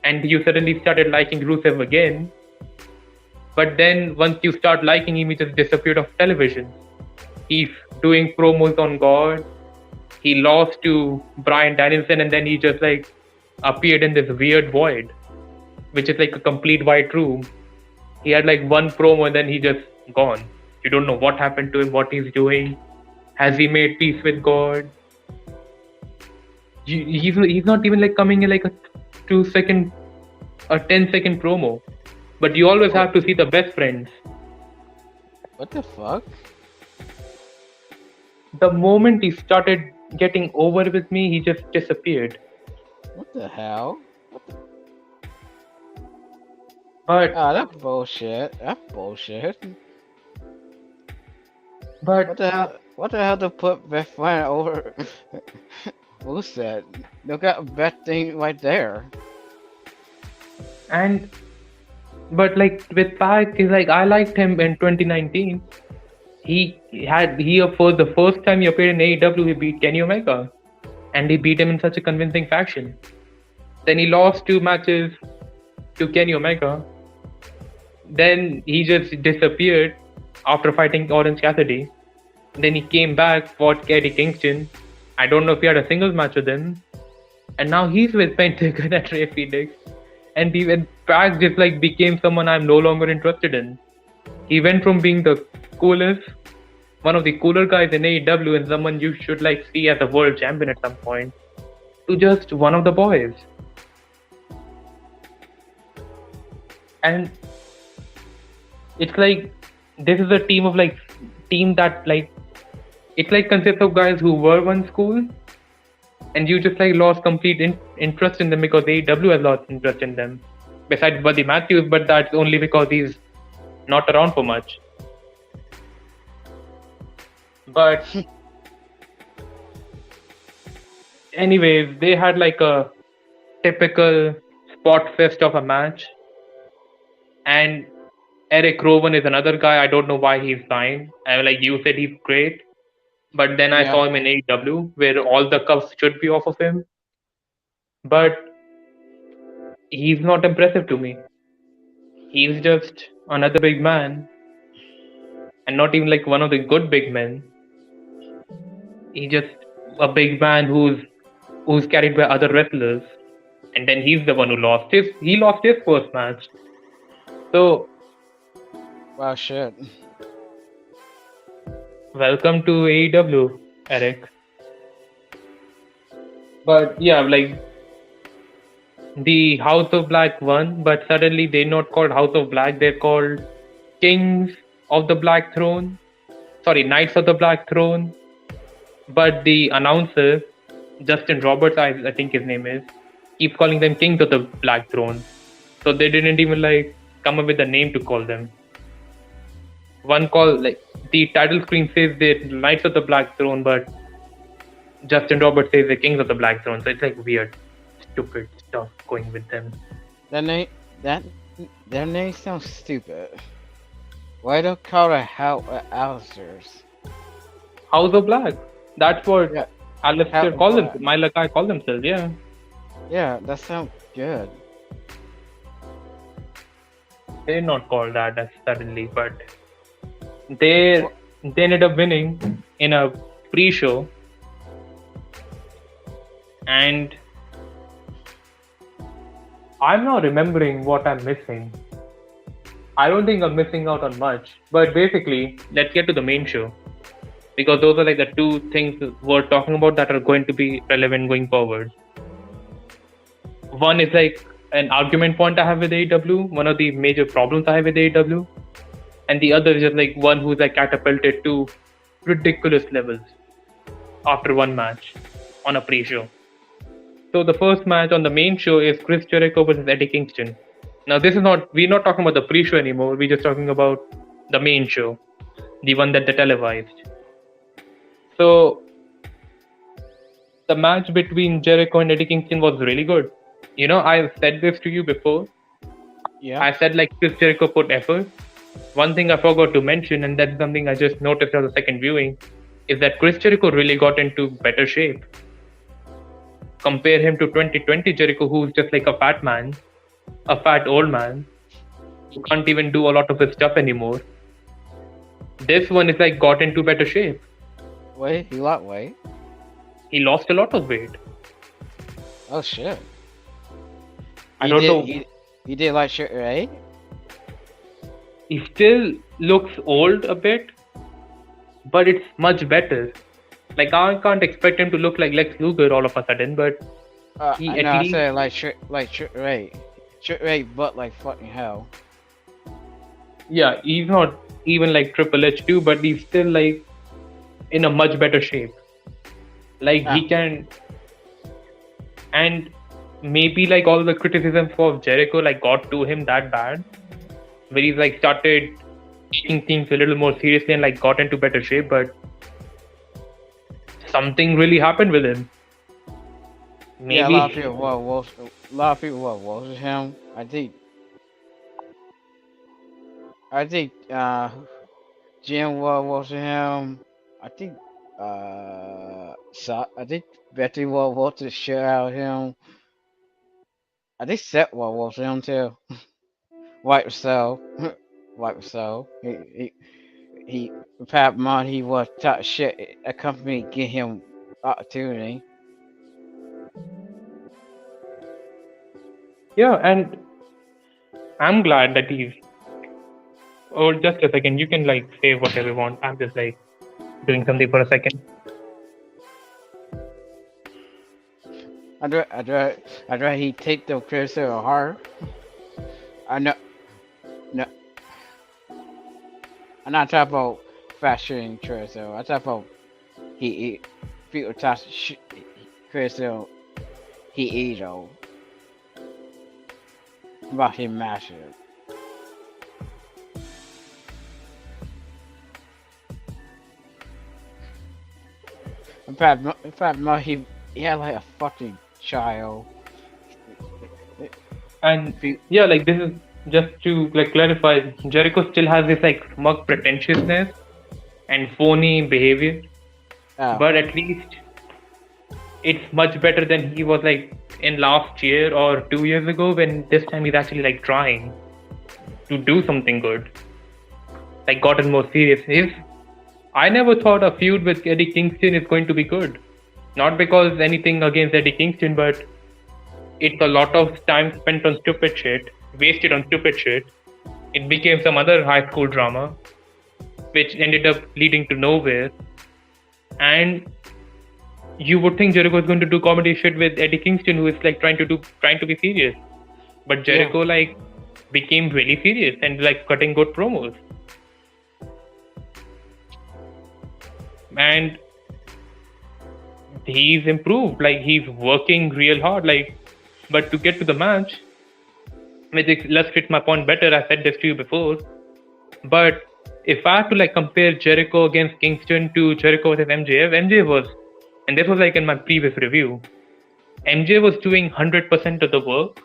and you suddenly started liking Rusev again. But then once you start liking him, he just disappeared off television. He's doing promos on God. He lost to Bryan Danielson, and then he just like appeared in this weird void, which is like a complete white room. He had like one promo and then he just gone. You don't know what happened to him, what he's doing. Has he made peace with God? He's not even like coming in like a 2 second or 10-second promo. But you always have to see the best friends. What the fuck? The moment he started getting over with me, he just disappeared. What the hell? But That's bullshit. That's bullshit. but What the hell? What the hell to put best friend over? Who's that? They got a best thing right there. and but like with Pac is like I liked him in 2019. He for the first time he appeared in AEW, he beat Kenny Omega, and he beat him in such a convincing fashion. Then he lost 2 matches to Kenny Omega. Then he just disappeared after fighting Orange Cassidy. Then he came back, fought Eddie Kingston. I don't know if he had a singles match with him. And now he's with Pentagon and Ray Phoenix. And even Pac just like became someone I'm no longer interested in. He went from being the coolest, one of the cooler guys in AEW and someone you should like see as a world champion at some point, to just one of the boys. And it's like this is a team that like it like consists of guys who were once cool, and you just like lost complete interest in them because AEW has lost interest in them. Besides Buddy Matthews, but that's only because he's not around for much. But anyways, they had like a typical spot fest of a match. And Eric Rowan is another guy. I don't know why he's signed. And like you said, he's great. But then I saw him in AEW, where all the cuffs should be off of him. But he's not impressive to me. He's just another big man. And not even like one of the good big men. He's just a big man who's carried by other wrestlers. And then he's the one who lost his first match. So Wow, shit. welcome to AEW, Eric. But yeah, like the House of Black won, but suddenly they're not called House of Black, they're called Kings of the Black Throne. Sorry, Knights of the Black Throne. But the announcer, Justin Roberts, I think his name is, keeps calling them Kings of the Black Throne. So they didn't even like come up with a name to call them. One call, like the title screen says they're Knights of the Black Throne, but Justin Roberts says they're Kings of the Black Throne. So it's like weird, stupid stuff going with them. Their name sounds stupid. Why don't call it Alistairs? House of Black. That's what Alistair calls them. Black. Malachi call themselves. Yeah. Yeah, that sounds good. They're not called that suddenly, but they ended up winning in a pre-show, and I'm not remembering what I'm missing. I don't think I'm missing out on much, but basically, let's get to the main show, because those are like the two things we're talking about that are going to be relevant going forward. One is like an argument point I have with AEW, one of the major problems I have with AEW, and the other is just like one who's like catapulted to ridiculous levels after one match on a pre-show. So the first match on the main show is Chris Jericho versus Eddie Kingston. Now we're not talking about the pre-show anymore. We're just talking about the main show, the one that they televised. So the match between Jericho and Eddie Kingston was really good. I've said this to you before. Yeah. I said like Chris Jericho put effort. One thing I forgot to mention, and that's something I just noticed on the second viewing, is that Chris Jericho really got into better shape. Compare him to 2020 Jericho, who's just like a fat man, a fat old man, who can't even do a lot of his stuff anymore. This one is like got into better shape. Wait, he lost weight? He lost a lot of weight. Oh shit. I don't know. He did like shit, right? He still looks old a bit, but it's much better. Like I can't expect him to look like Lex Luger all of a sudden, but he at I least said like shit rate. Shit rate, but like fucking hell. yeah, he's not even like Triple H too, but he's still like in a much better shape. Like he can, and maybe like all the criticism for Jericho like got to him that bad, where he's like started taking things a little more seriously and like got into better shape, but something really happened with him. Maybe Yeah, a lot of people was him. I think Jim was him. I think Betty was the shit out of him. I think Seth was him too. White so. He Pat Mon, he was top shit. A company give him opportunity. yeah, and I'm glad that he's. Oh, just a second. You can like say whatever you want. I'm just like doing something for a second. I'd rather he take the criticism of her. I know. No. I'm not talking about fashion criticism. I talk about he people talk criticism he ego about him matchup. In fact, he had like a fucking child. And yeah, like this is just to like clarify, Jericho still has this like smug pretentiousness and phony behavior, but at least it's much better than he was like in last year or 2 years ago, when this time he's actually like trying to do something good, like gotten more serious. I never thought a feud with Eddie Kingston is going to be good. Not because anything against Eddie Kingston, but it's a lot of time spent on stupid shit, wasted on stupid shit. It became some other high school drama, which ended up leading to nowhere. And you would think Jericho is going to do comedy shit with Eddie Kingston, who is like trying to be serious. But Jericho like became really serious and like cutting good promos. And he's improved, like he's working real hard, like. But to get to the match, which illustrates my point better, I said this to you before, but if I have to like compare Jericho against Kingston to Jericho versus MJ was, and this was like in my previous review, MJ was doing 100% of the work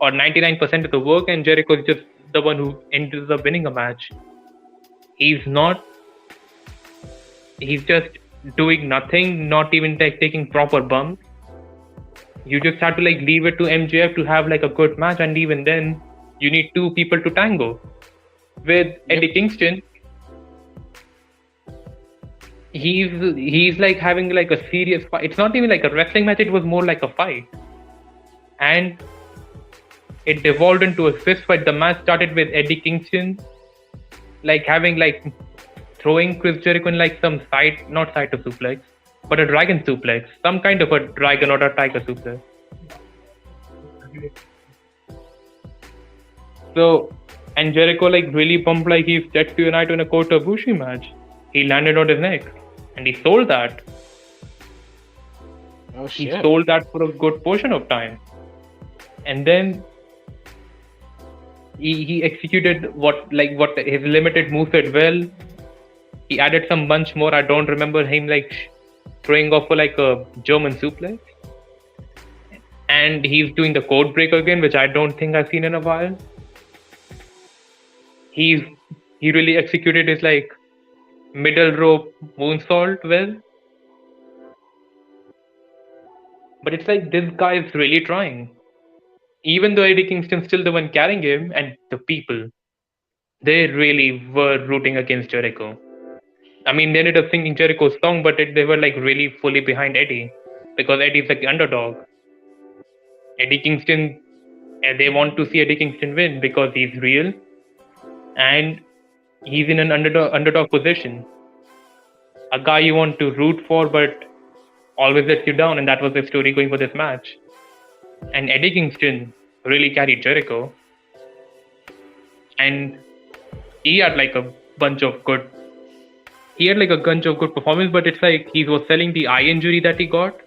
or 99% of the work, and Jericho is just the one who ended up winning a match. He's just doing nothing, not even like taking proper bumps. You just have to like leave it to MJF to have like a good match, and even then you need two people to tango. With Eddie Kingston, he's like having like a serious fight. It's not even like a wrestling match, it was more like a fight. And it devolved into a fist fight. The match started with Eddie Kingston like having like throwing Chris Jericho in like some not Saito suplex, but a dragon suplex, some kind of a dragon or a tiger suplex. So, and Jericho like really pumped like he's set to unite in a Kota Ibushi match. He landed on his neck, and he sold that. Oh He shit. sold that for a good portion of time, and then he executed what his limited moveset well. He added some bunch more. I don't remember him like throwing off for like a German suplex, and he's doing the code break again, which I don't think I've seen in a while. He really executed his like middle rope moonsault well. But it's like this guy is really trying. Even though Eddie Kingston's still the one carrying him, and the people, they really were rooting against Jericho. I mean, they ended up singing Jericho's song, but they were like really fully behind Eddie because Eddie's like the underdog. Eddie Kingston, and they want to see Eddie Kingston win because he's real and he's in an underdog position. A guy you want to root for, but always lets you down, and that was the story going for this match. And Eddie Kingston really carried Jericho, and he had like a bunch of good. He had like a bunch of good performance, but it's like he was selling the eye injury that he got.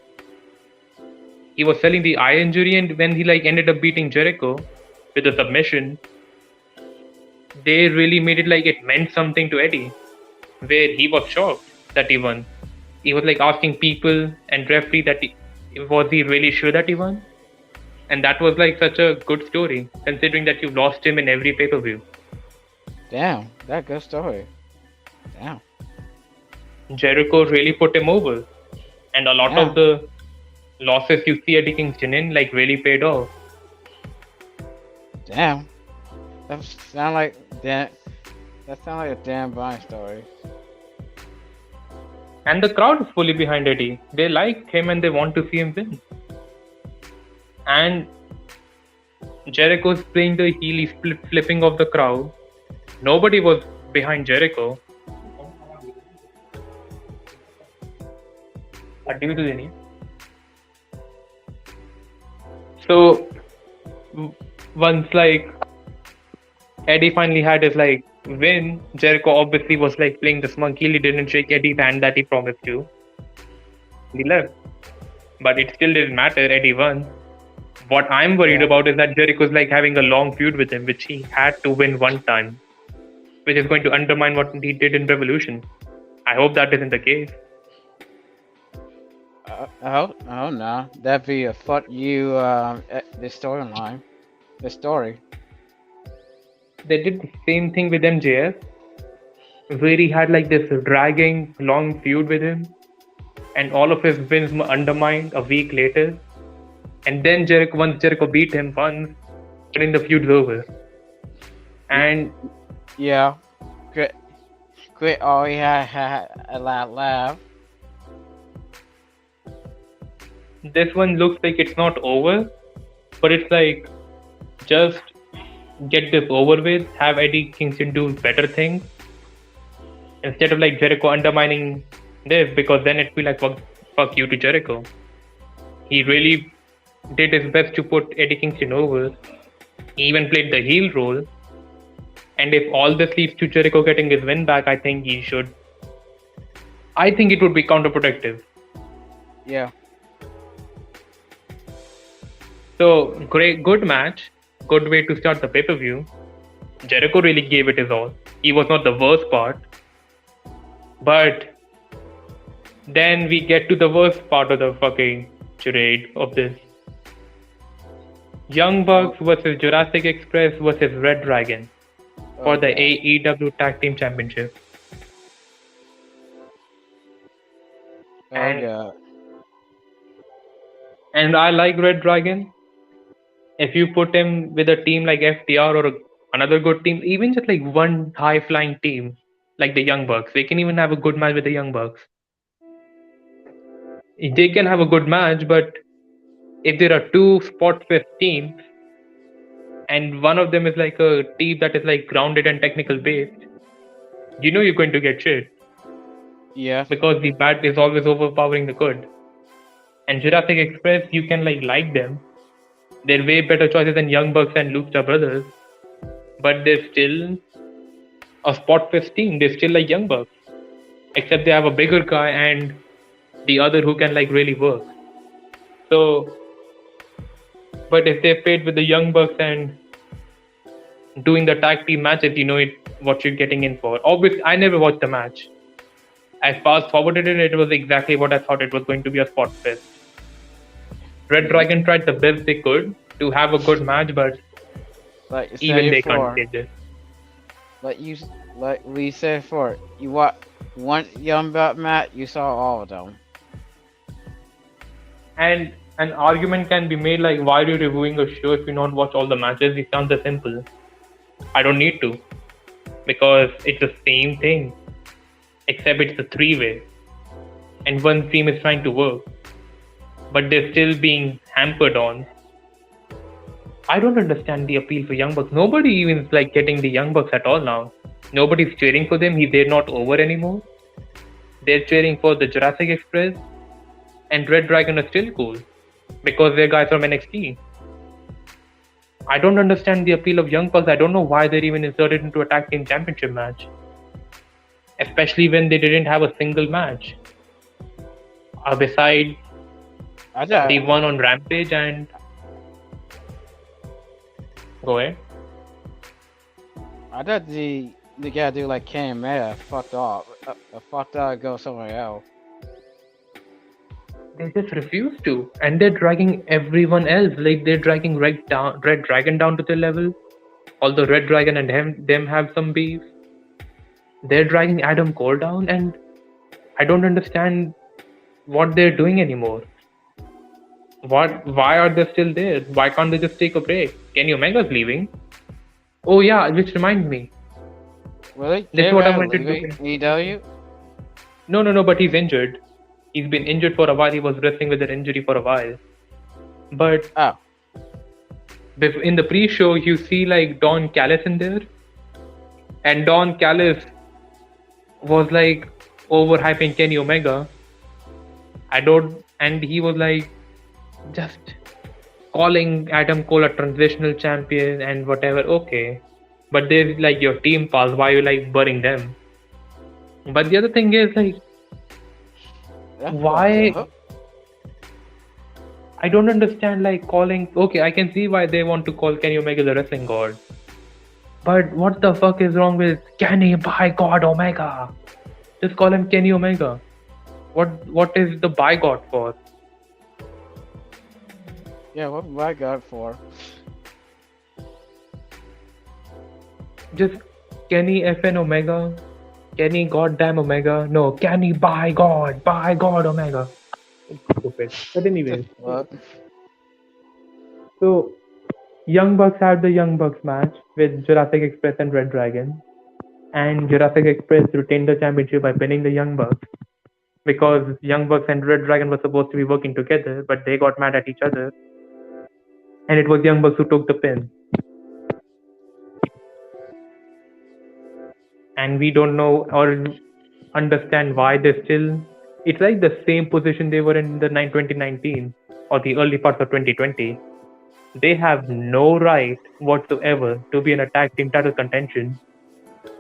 He was selling the eye injury, and when he like ended up beating Jericho with a submission, they really made it like it meant something to Eddie, where he was shocked that he won. He was like asking people and referee that was he really sure that he won, and that was like such a good story considering that you lost him in every pay-per-view. Damn, that good story. Damn. Jericho really put him over, and a lot Yeah. of the losses you see Eddie Kingston in like really paid off. Damn. That sound like a damn Vine story. And the crowd is fully behind Eddie. They like him and they want to see him win. And Jericho's playing the heel, he's flipping off the crowd. Nobody was behind Jericho. So once like Eddie finally had his like win, Jericho obviously was like playing the smug heel. He didn't shake Eddie's hand that he promised to. He left. But it still didn't matter. Eddie won. What I'm worried about is that Jericho's like having a long feud with him, which he had to win one time, which is going to undermine what he did in Revolution. I hope that isn't the case. Oh no, that'd be a fuck you. The storyline, the story. They did the same thing with MJF, where he had like this dragging long feud with him, and all of his wins were undermined a week later. And then once Jericho beat him once, then the feud's over. And yeah, quit all he had a laugh. This one looks like it's not over, but it's like just get this over with, have Eddie Kingston do better things instead of like Jericho undermining this, because then it'd be like fuck you to Jericho. He really did his best to put Eddie Kingston over. He even played the heel role. And if all this leads to Jericho getting his win back, I think he should. I think it would be counterproductive. Yeah. So good match, good way to start the pay-per-view. Jericho really gave it his all. He was not the worst part. But then we get to the worst part of the fucking charade of this. Young Bucks versus Jurassic Express versus Red Dragon for the AEW Tag Team Championship. And I like Red Dragon. If you put him with a team like FTR or another good team, even just like one high-flying team like the Young Bucks, they can even have a good match with the Young Bucks. They can have a good match, but if there are two spot fifth teams and one of them is like a team that is like grounded and technical based, you know you're going to get shit. Yeah. Because the bad is always overpowering the good. And Jurassic Express, you can like them, They're way better choices than Young Bucks and Lucha Brothers, but they're still a spot fest team. They're still like Young Bucks, except they have a bigger guy and the other who can like really work. So, but if they paired with the Young Bucks and doing the tag team matches, you know what you're getting in for. Obviously, I never watched the match. I fast forwarded it. It was exactly what I thought it was going to be, a spot fest. Red Dragon tried the best they could to have a good match, but Like you even said they before, can't take it. like we said before, you watch one Young Buck match, you saw all of them. And an argument can be made like, why are you reviewing a show if you don't watch all the matches? It sounds as simple. I don't need to, because it's the same thing, except it's a three-way, and one team is trying to work, but they're still being hampered on. I don't understand the appeal for Young Bucks. Nobody even is like getting the Young Bucks at all now. Nobody's cheering for them. They're not over anymore. They're cheering for the Jurassic Express, and Red Dragon are still cool because they're guys from NXT. I don't understand the appeal of Young Bucks. I don't know why they're even inserted into a tag team championship match, especially when they didn't have a single match besides the one on Rampage and. Go ahead. I thought the guy do like Kenny Omega fucked off, fucked out, go somewhere else. They just refuse to, and they're dragging everyone else. Like they're dragging Red Dragon down to their level. Although Red Dragon and them have some beef, they're dragging Adam Cole down, and I don't understand what they're doing anymore. Why are they still there? Why can't they just take a break? Kenny Omega's leaving. Oh yeah, which reminds me. Really? This is what I wanted to do. AEW? No, but he's injured. He's been injured for a while. He was wrestling with an injury for a while. But in the pre-show, you see like Don Callis in there. And Don Callis was like overhyping Kenny Omega. And he was like just calling Adam Cole a transitional champion and whatever. Okay. But there's like your team pals. Why are you like burning them? But the other thing is like, why? I don't understand like calling. Okay, I can see why they want to call Kenny Omega the wrestling god. But what the fuck is wrong with Kenny by God Omega? Just call him Kenny Omega. What is the by God for? Yeah, what by God for? Just Kenny FN Omega. Kenny goddamn Omega. No, Kenny by God Omega. It's stupid. But anyway. So, Young Bucks had the Young Bucks match with Jurassic Express and Red Dragon. And Jurassic Express retained the championship by pinning the Young Bucks. Because Young Bucks and Red Dragon were supposed to be working together, but they got mad at each other. And it was Young Bucks who took the pin. And we don't know or understand why they're still. It's like the same position they were in the 2019 or the early parts of 2020. They have no right whatsoever to be in a tag team title contention.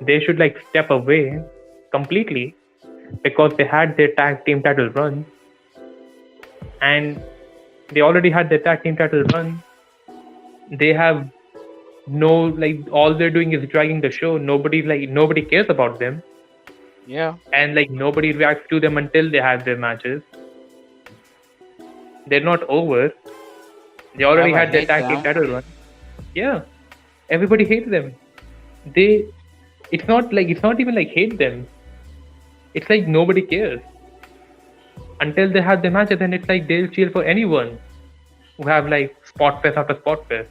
They should like step away completely because they had their tag team title run. And they already had their tag team title run. They have no, like, all they're doing is dragging the show. Nobody cares about them. Yeah. And like nobody reacts to them until they have their matches. They're not over. They already had their tag team title run. Yeah. Everybody hates them. It's not even like hate them. It's like nobody cares. Until they have their matches, and it's like they'll cheer for anyone who have like spot fest after spot fest.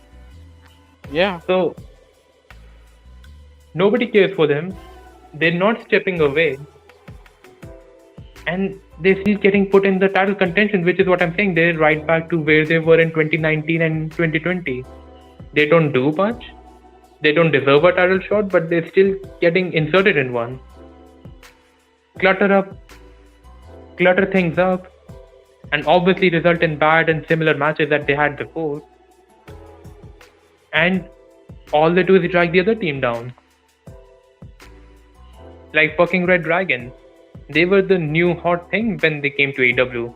Yeah. So nobody cares for them. They're not stepping away. And they're still getting put in the title contention, which is what I'm saying. They're right back to where they were in 2019 and 2020. They don't do much. They don't deserve a title shot, but they're still getting inserted in one. Clutter things up, and obviously result in bad and similar matches that they had before. and all they do is drag the other team down. Like fucking Red Dragon. They were the new hot thing when they came to AEW.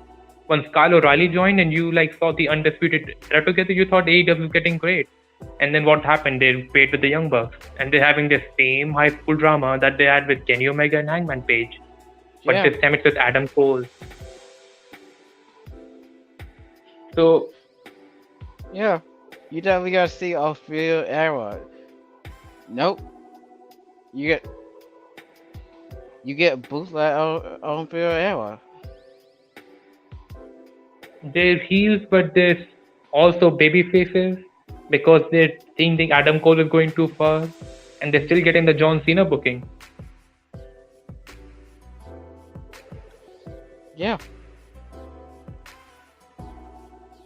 Once Kyle O'Reilly joined and you like saw the Undisputed Era together, you thought AEW was getting great. And then what happened? They paired with the Young Bucks, and they're having the same high school drama that they had with Kenny Omega and Hangman Page. But Yeah. this time it's with Adam Cole. So Yeah. You definitely gotta see Australia era. Nope. You get bootleg Australia era. there's heels, but there's also baby faces because they're seeing Adam Cole is going too far, and they're still getting the John Cena booking. Yeah.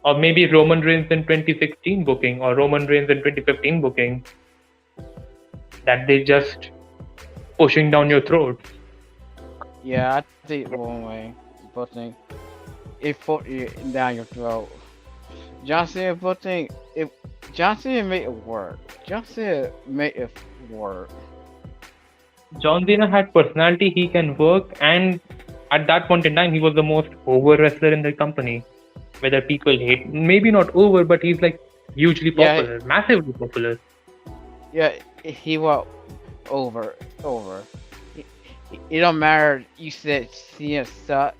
Or maybe Roman Reigns in 2016 booking or Roman Reigns in 2015 booking that they just pushing down your throat. Yeah, I think one way. Putting it put you down your throat. John Cena putting if John Cena made it work. John Cena made it work. John Cena had personality, he can work, and at that point in time, he was the most over wrestler in the company. Whether people hate, maybe not over, but he's like hugely Yeah. popular, massively popular. Yeah, he was over. It don't matter. You said Cena sucked.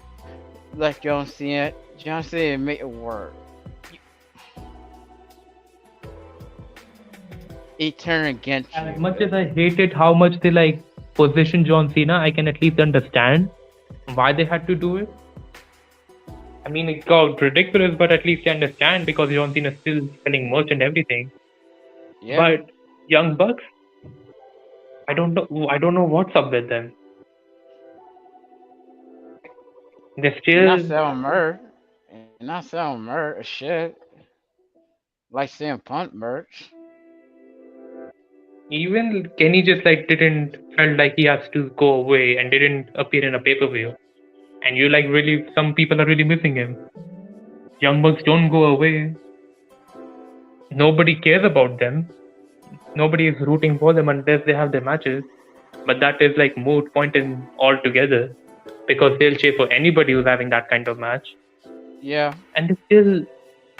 Like John Cena. John Cena made it work. It turned against As you. much as I hated how much they like position John Cena, I can at least understand why they had to do it. I mean, it got ridiculous, but at least I understand because John Cena is still selling merch and everything. Yeah. But Young Bucks, I don't know what's up with them. They're You're not still selling merch. You're not selling merch. Shit. Like CM Punk merch. even Kenny just like didn't felt like he has to go away and didn't appear in a pay-per-view. And you like really some people are really missing him. Young Bucks don't go away. Nobody cares about them. Nobody is rooting for them unless they have their matches. But that is like moot point in altogether because they'll cheer for anybody who's having that kind of match. Yeah. And they're still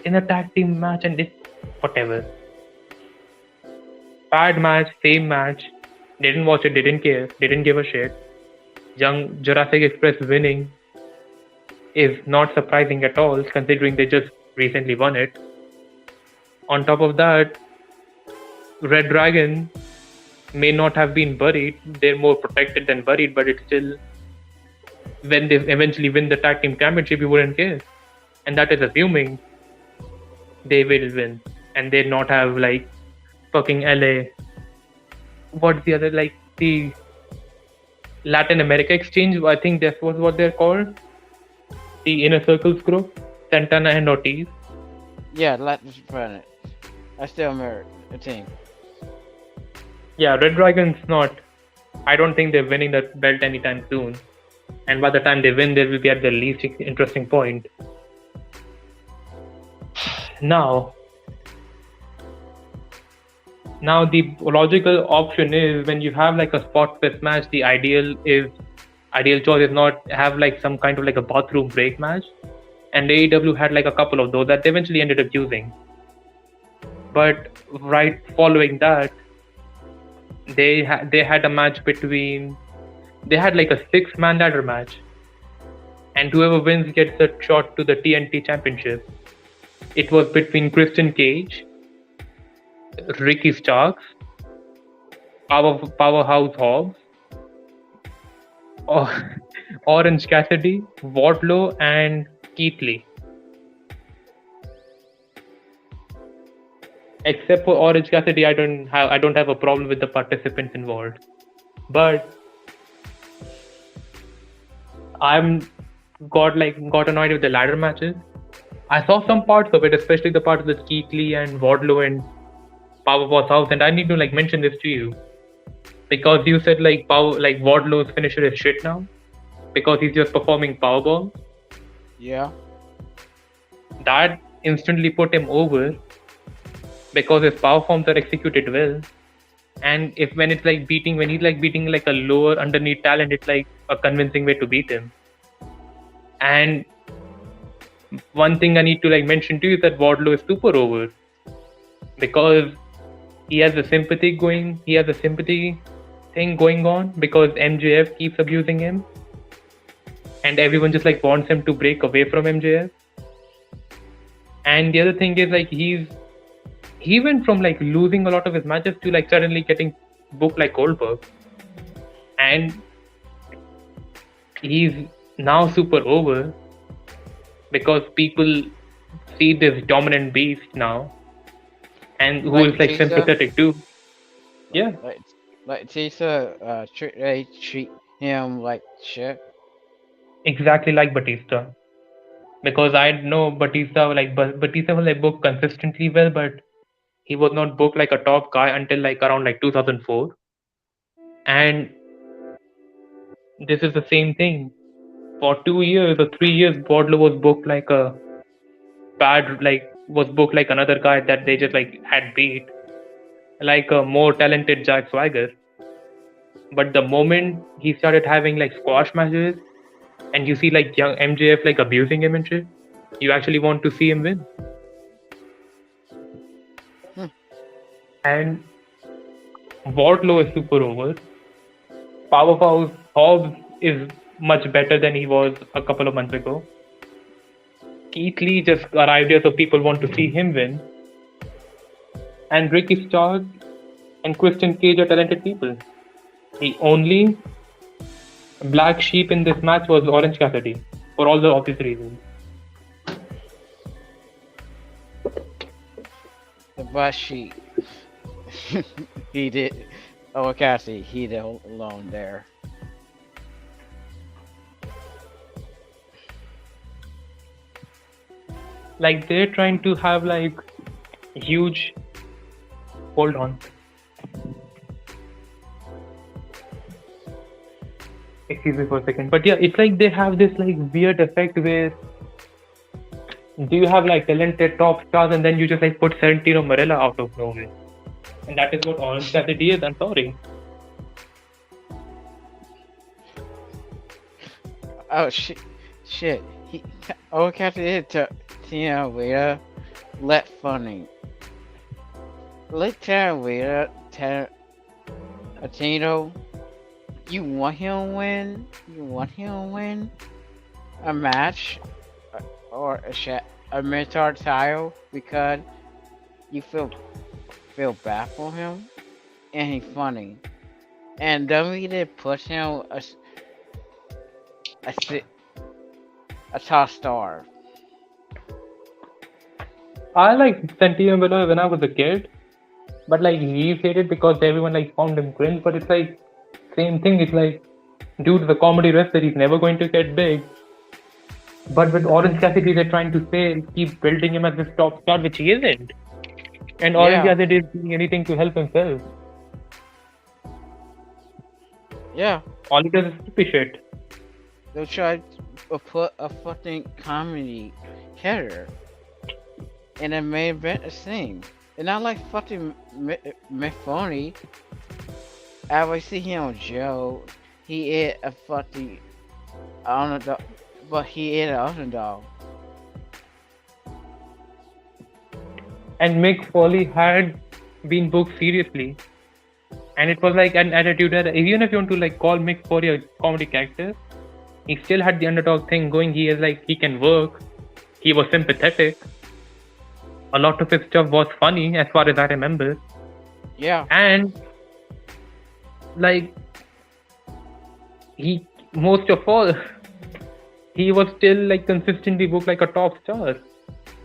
in a tag team match and it's whatever. Bad match, same match. They didn't watch it, they didn't care, they didn't give a shit. Young Jurassic Express winning is not surprising at all considering they just recently won it. On top of that, Red Dragon may not have been buried. They're more protected than buried, but it's still when they eventually win the tag team championship, you wouldn't care. And that is assuming they will win and they not have like fucking LA. What's the other like the Latin America exchange? I think that's what they're called. The Inner Circles group, Santana and Ortiz. Yeah, Latin Planet. I still married a team. Yeah, Red Dragon's not. I don't think they're winning the belt anytime soon. And by the time they win, they will be at the least interesting point. Now the logical option is when you have like a spot fest match, the ideal choice is not have like some kind of like a bathroom break match. And AEW had like a couple of those that they eventually ended up using. But right following that, they had a match between. They had like a 6-man ladder match, and whoever wins gets a shot to the TNT Championship. It was between Christian Cage, Ricky Starks, Powerhouse Hobbs, Orange Cassidy, Wardlow, and Keith Lee. Except for Orange Cassidy, I don't have a problem with the participants involved. But I'm got annoyed with the ladder matches. I saw some parts of it, especially the parts with Keith Lee and Wardlow and Powerhouse House, and I need to like mention this to you because you said like Wardlow's finisher is shit now because he's just performing powerbomb. Yeah. That instantly put him over. because his power forms are executed well. And if when he's like beating like a lower underneath talent, it's like a convincing way to beat him. And one thing I need to like mention to you is that Wardlow is super over because he has a sympathy thing going on because MJF keeps abusing him and everyone just like wants him to break away from MJF. And the other thing is like he went from like losing a lot of his matches to like suddenly getting booked like Goldberg. And he's now super over because people see this dominant beast now and who Like is like Tisa, sympathetic too. Yeah, like like Tisa, they treat him like shit. exactly like Batista. Because I know Batista Batista was like booked consistently well, but he was not booked like a top guy until like around like 2004. And this is the same thing. For 2 years or 3 years, Wardlow was booked like a was booked like another guy that they just like had beat, like a more talented Jack Swagger. But the moment he started having like squash matches, and you see like young MJF like abusing him and shit, you actually want to see him win. Hmm. And Wardlow is super over. Powerhouse Hobbs is much better than he was a couple of months ago. Keith Lee just arrived here, so people want to see him win. And Ricky Stark and Christian Cage are talented people. The only black sheep in this match was Orange Cassidy, for all the obvious reasons. The bus sheet. He did. Oh, Cassie, he did alone there. Like they're trying to have like huge. Hold on. Excuse me for a second. But yeah, it's like they have this like weird effect where do you have like talented top stars and then you just like put Santino Marella out of nowhere. And that is what Orange Cassidy is, I'm sorry. Oh shit. He. Oh, Cassie did to Tina Wada. Let funny. Let Tina Wada. Tino. You want him to win? You want him to win a match or a mid-card title because you feel bad for him and he's funny. And WWE did push him a, a top star. I like Santino Marella when I was a kid. But like he hated because everyone like found him cringe. But it's like same thing. It's like, dude, the comedy wrestler, he's never going to get big. But with Orange Cassidy, they're trying to say keep building him as this top star, which he isn't. And Orange Yeah. Cassidy is doing anything to help himself. Yeah. All he does is stupid shit. They'll try to put a fucking comedy header in a main event scene. And not like fucking Mick I always see him on Joe. He ate a fucking underdog, but he ate an underdog. And Mick Foley had been booked seriously. And it was like an attitude that even if you want to like call Mick Foley a comedy character, he still had the underdog thing going. He is like he can work. He was sympathetic. A lot of his stuff was funny as far as I remember. Yeah. And like he most of all he was still like consistently booked like a top star.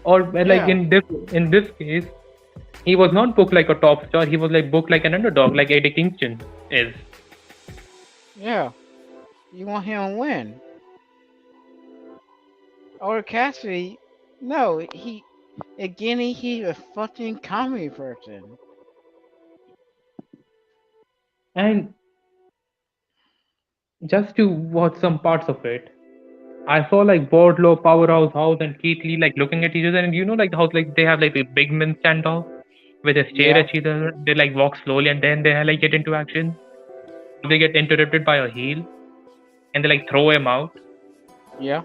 Or like Yeah. in this case, he was not booked like a top star, he was like booked like an underdog, like Eddie Kingston is. Yeah. You want him to win. Or Cassidy, no, he's a fucking comedy person. And just to watch some parts of it, I saw like Wardlow, Powerhouse House, and Keith Lee like looking at each other, and you know like how like they have like a big men standoff with a stare Yeah. at each other. They like walk slowly and then they like get into action. They get interrupted by a heel and they like throw him out. Yeah.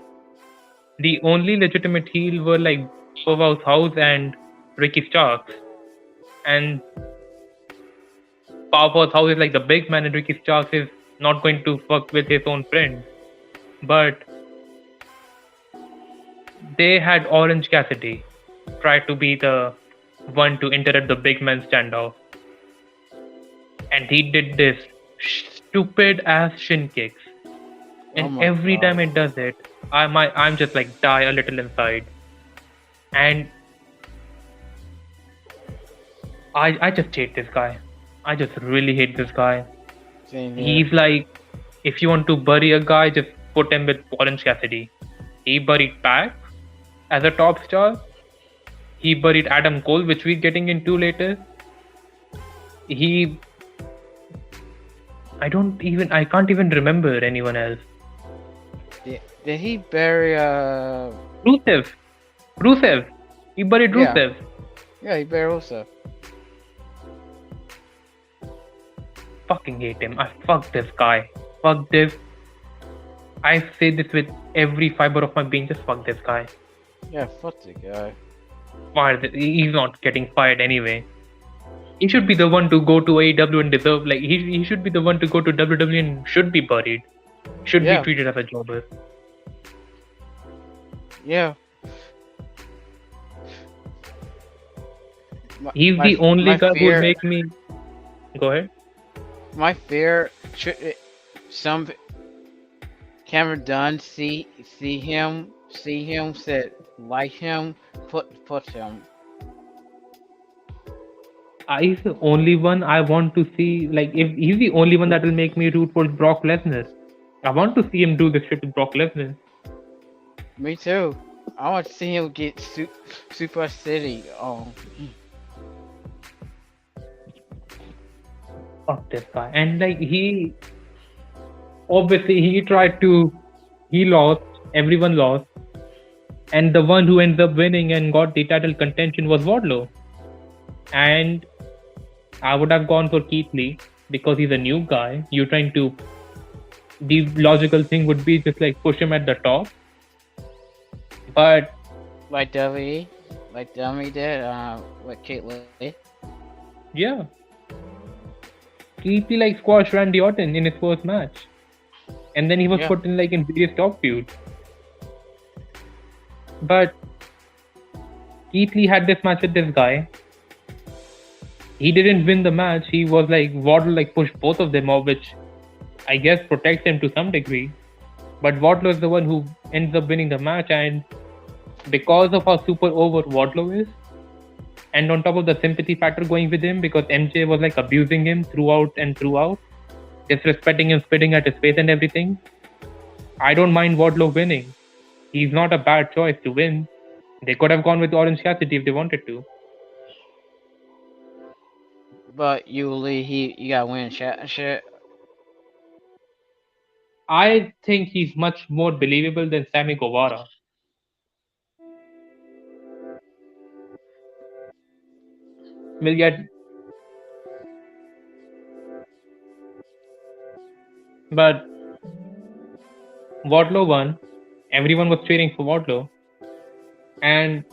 The only legitimate heel were like Powerhouse House and Ricky Starks. And Powerhouse House is like the big man and Ricky Starks is not going to fuck with his own friend. But they had Orange Cassidy try to be the one to interrupt the big man standoff. And he did this stupid ass shin kicks. Oh And my every god. time it does it, I'm just like die a little inside. And I just hate this guy. I just really hate this guy. Same here. He's like, if you want to bury a guy, just put him with Orange Cassidy. He buried Pac as a top star. He buried Adam Cole, which we're getting into later. I can't even remember anyone else. Did he bury Rusev. He buried Yeah. Rusev. Yeah, he buried also. Fucking hate him. I fuck this guy. Fuck this. I say this with every fiber of my being. Just fuck this guy. Yeah, fuck the guy. He's not getting fired anyway. He should be the one to go to AEW and deserve, like, he should be the one to go to WWE and should be buried. Should Yeah. be treated as a jobber. Yeah. He's My- the only my guy who fear- would make me. Go ahead. My fear should some Cameron Dunn see him, said like him, put him. He's the only one I want to see. Like, if he's the only one that will make me root for Brock Lesnar. I want to see him do this shit to Brock Lesnar. Me too. I want to see him get Super City on. Fuck this guy. And like he lost, everyone lost. And the one who ends up winning and got the title contention was Wardlow. And I would have gone for Keith Lee because he's a new guy. You're trying to, the logical thing would be just like push him at the top. But Like WWE did, with Caitlyn. yeah, Keith Lee like squashed Randy Orton in his first match. And then he was Yeah. put in like in various top feuds. But Keith Lee had this match with this guy. He didn't win the match. He was like Wardlow like pushed both of them off, which I guess protects him to some degree. But Wardlow is the one who ends up winning the match, and because of how super over Wardlow is, and on top of the sympathy factor going with him, because MJ was like abusing him throughout, disrespecting him, spitting at his face and everything, I don't mind Wardlow winning. He's not a bad choice to win. They could have gone with Orange Cassidy if they wanted to. But usually you gotta win shit. I think he's much more believable than Sammy Guevara. We'll get, but Wardlow won. Everyone was cheering for Wardlow, and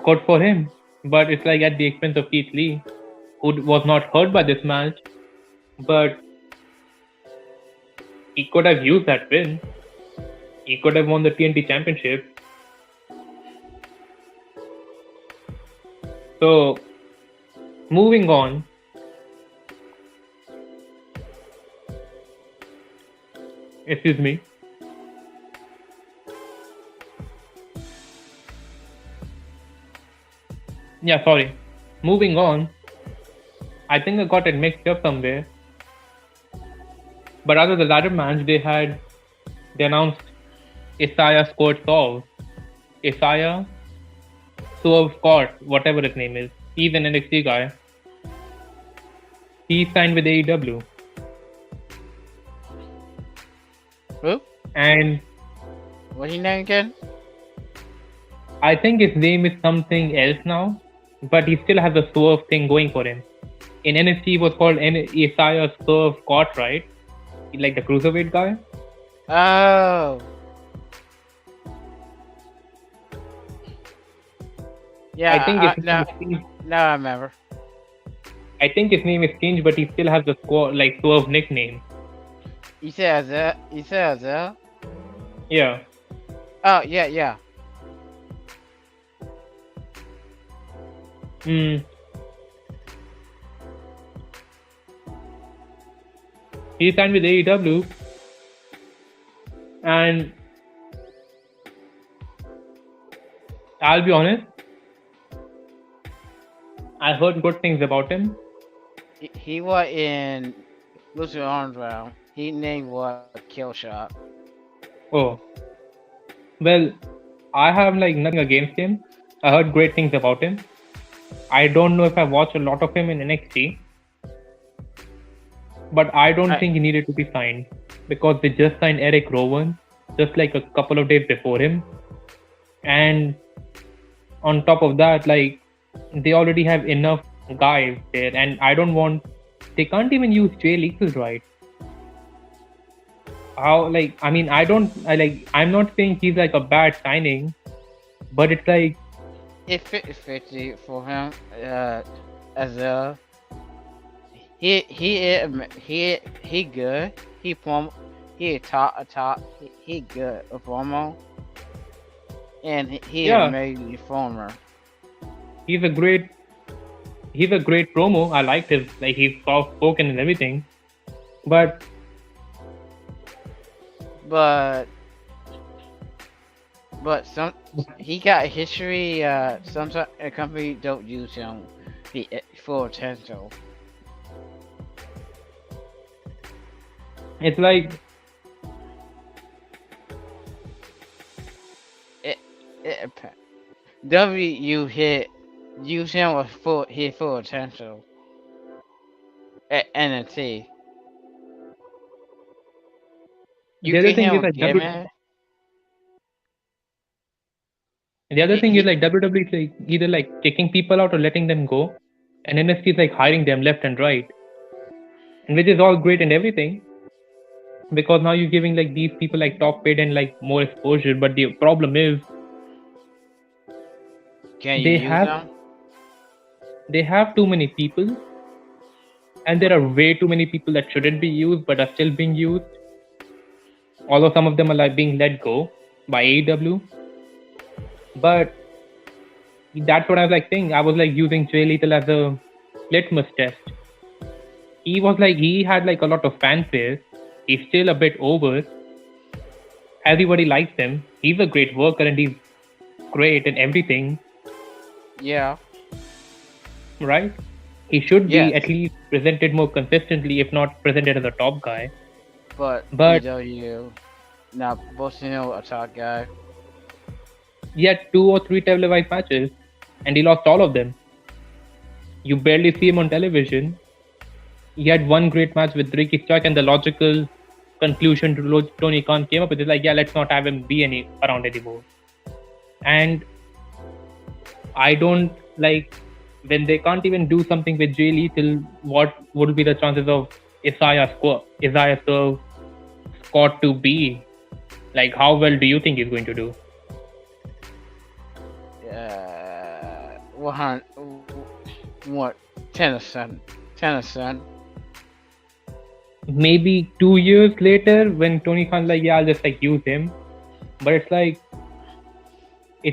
good for him. But it's like at the expense of Keith Lee, who was not hurt by this match, but he could have used that win. He could have won the TNT Championship. So, moving on. Excuse me. Yeah, sorry. Moving on. I think I got it mixed up somewhere. But after the ladder match, they announced Isaiah Scott. Isaiah Scott, whatever his name is. He's an NXT guy. He signed with AEW. Who? And What he name again? I think his name is something else now, but he still has the Swerve thing going for him. In NXT, he was called Isaiah Swerve Scott, right? Like the cruiserweight guy. Oh, I yeah. think his name No, is changed. now I remember. I think his name is changed, but he still has the like Swerve nickname. You said that. You said that. Yeah. Oh, yeah, yeah. Mm. He signed with AEW, and I'll be honest, I heard good things about him. He was in Lucian Arms Round. He named what Kill Shot. Oh, well, I have like nothing against him. I heard great things about him. I don't know if I watched a lot of him in NXT, but I don't Right. think he needed to be signed because they just signed Eric Rowan just like a couple of days before him. And on top of that, like they already have enough guys there, and I don't want. They can't even use Jay Lethal, right? How like I mean I don't I like I'm not saying he's like a bad signing, but it's like It 50 for him. As a he good. He form. He a top. He good a former, and he a yeah, maybe former. he's a great he's a great promo. I liked his like he's soft spoken and everything. But But some he got history. Sometimes a company don't use him. He full potential. it's like It, it W hit use him with full potential. At NXT. You the other get thing is him like W gimmick. the other He, thing is he like WWE is like either like kicking people out or letting them go. And NXT is like hiring them left and right. And which is all great and everything. Because now you're giving like these people like top paid and like more exposure. But the problem is can you they use have him? they have too many people, and there are way too many people that shouldn't be used but are still being used. Although some of them are like being let go by AEW. But that's what I was like saying. I was like using Jay Lethal as a litmus test. He was like he had like a lot of fanfare. He's still a bit over. Everybody likes him. He's a great worker and he's great and everything, Yeah. right? He should be at Yes. least presented more consistently, if not presented as a top guy. But But EW now Bolsonaro a top guy. he had 2 or 3 televised matches and he lost all of them. You barely see him on television. He had one great match with Ricky Stark, and the logical conclusion to Tony Khan came up with is like, yeah, let's not have him be around anymore. And I don't like when they can't even do something with Jay Lethal. What would be the chances of Isaiah Scott to be? Like, how well do you think he's going to do? What what Tennyson. Tennyson. Maybe 2 years later, when Tony Khan's like, yeah, I'll just like use him. But it's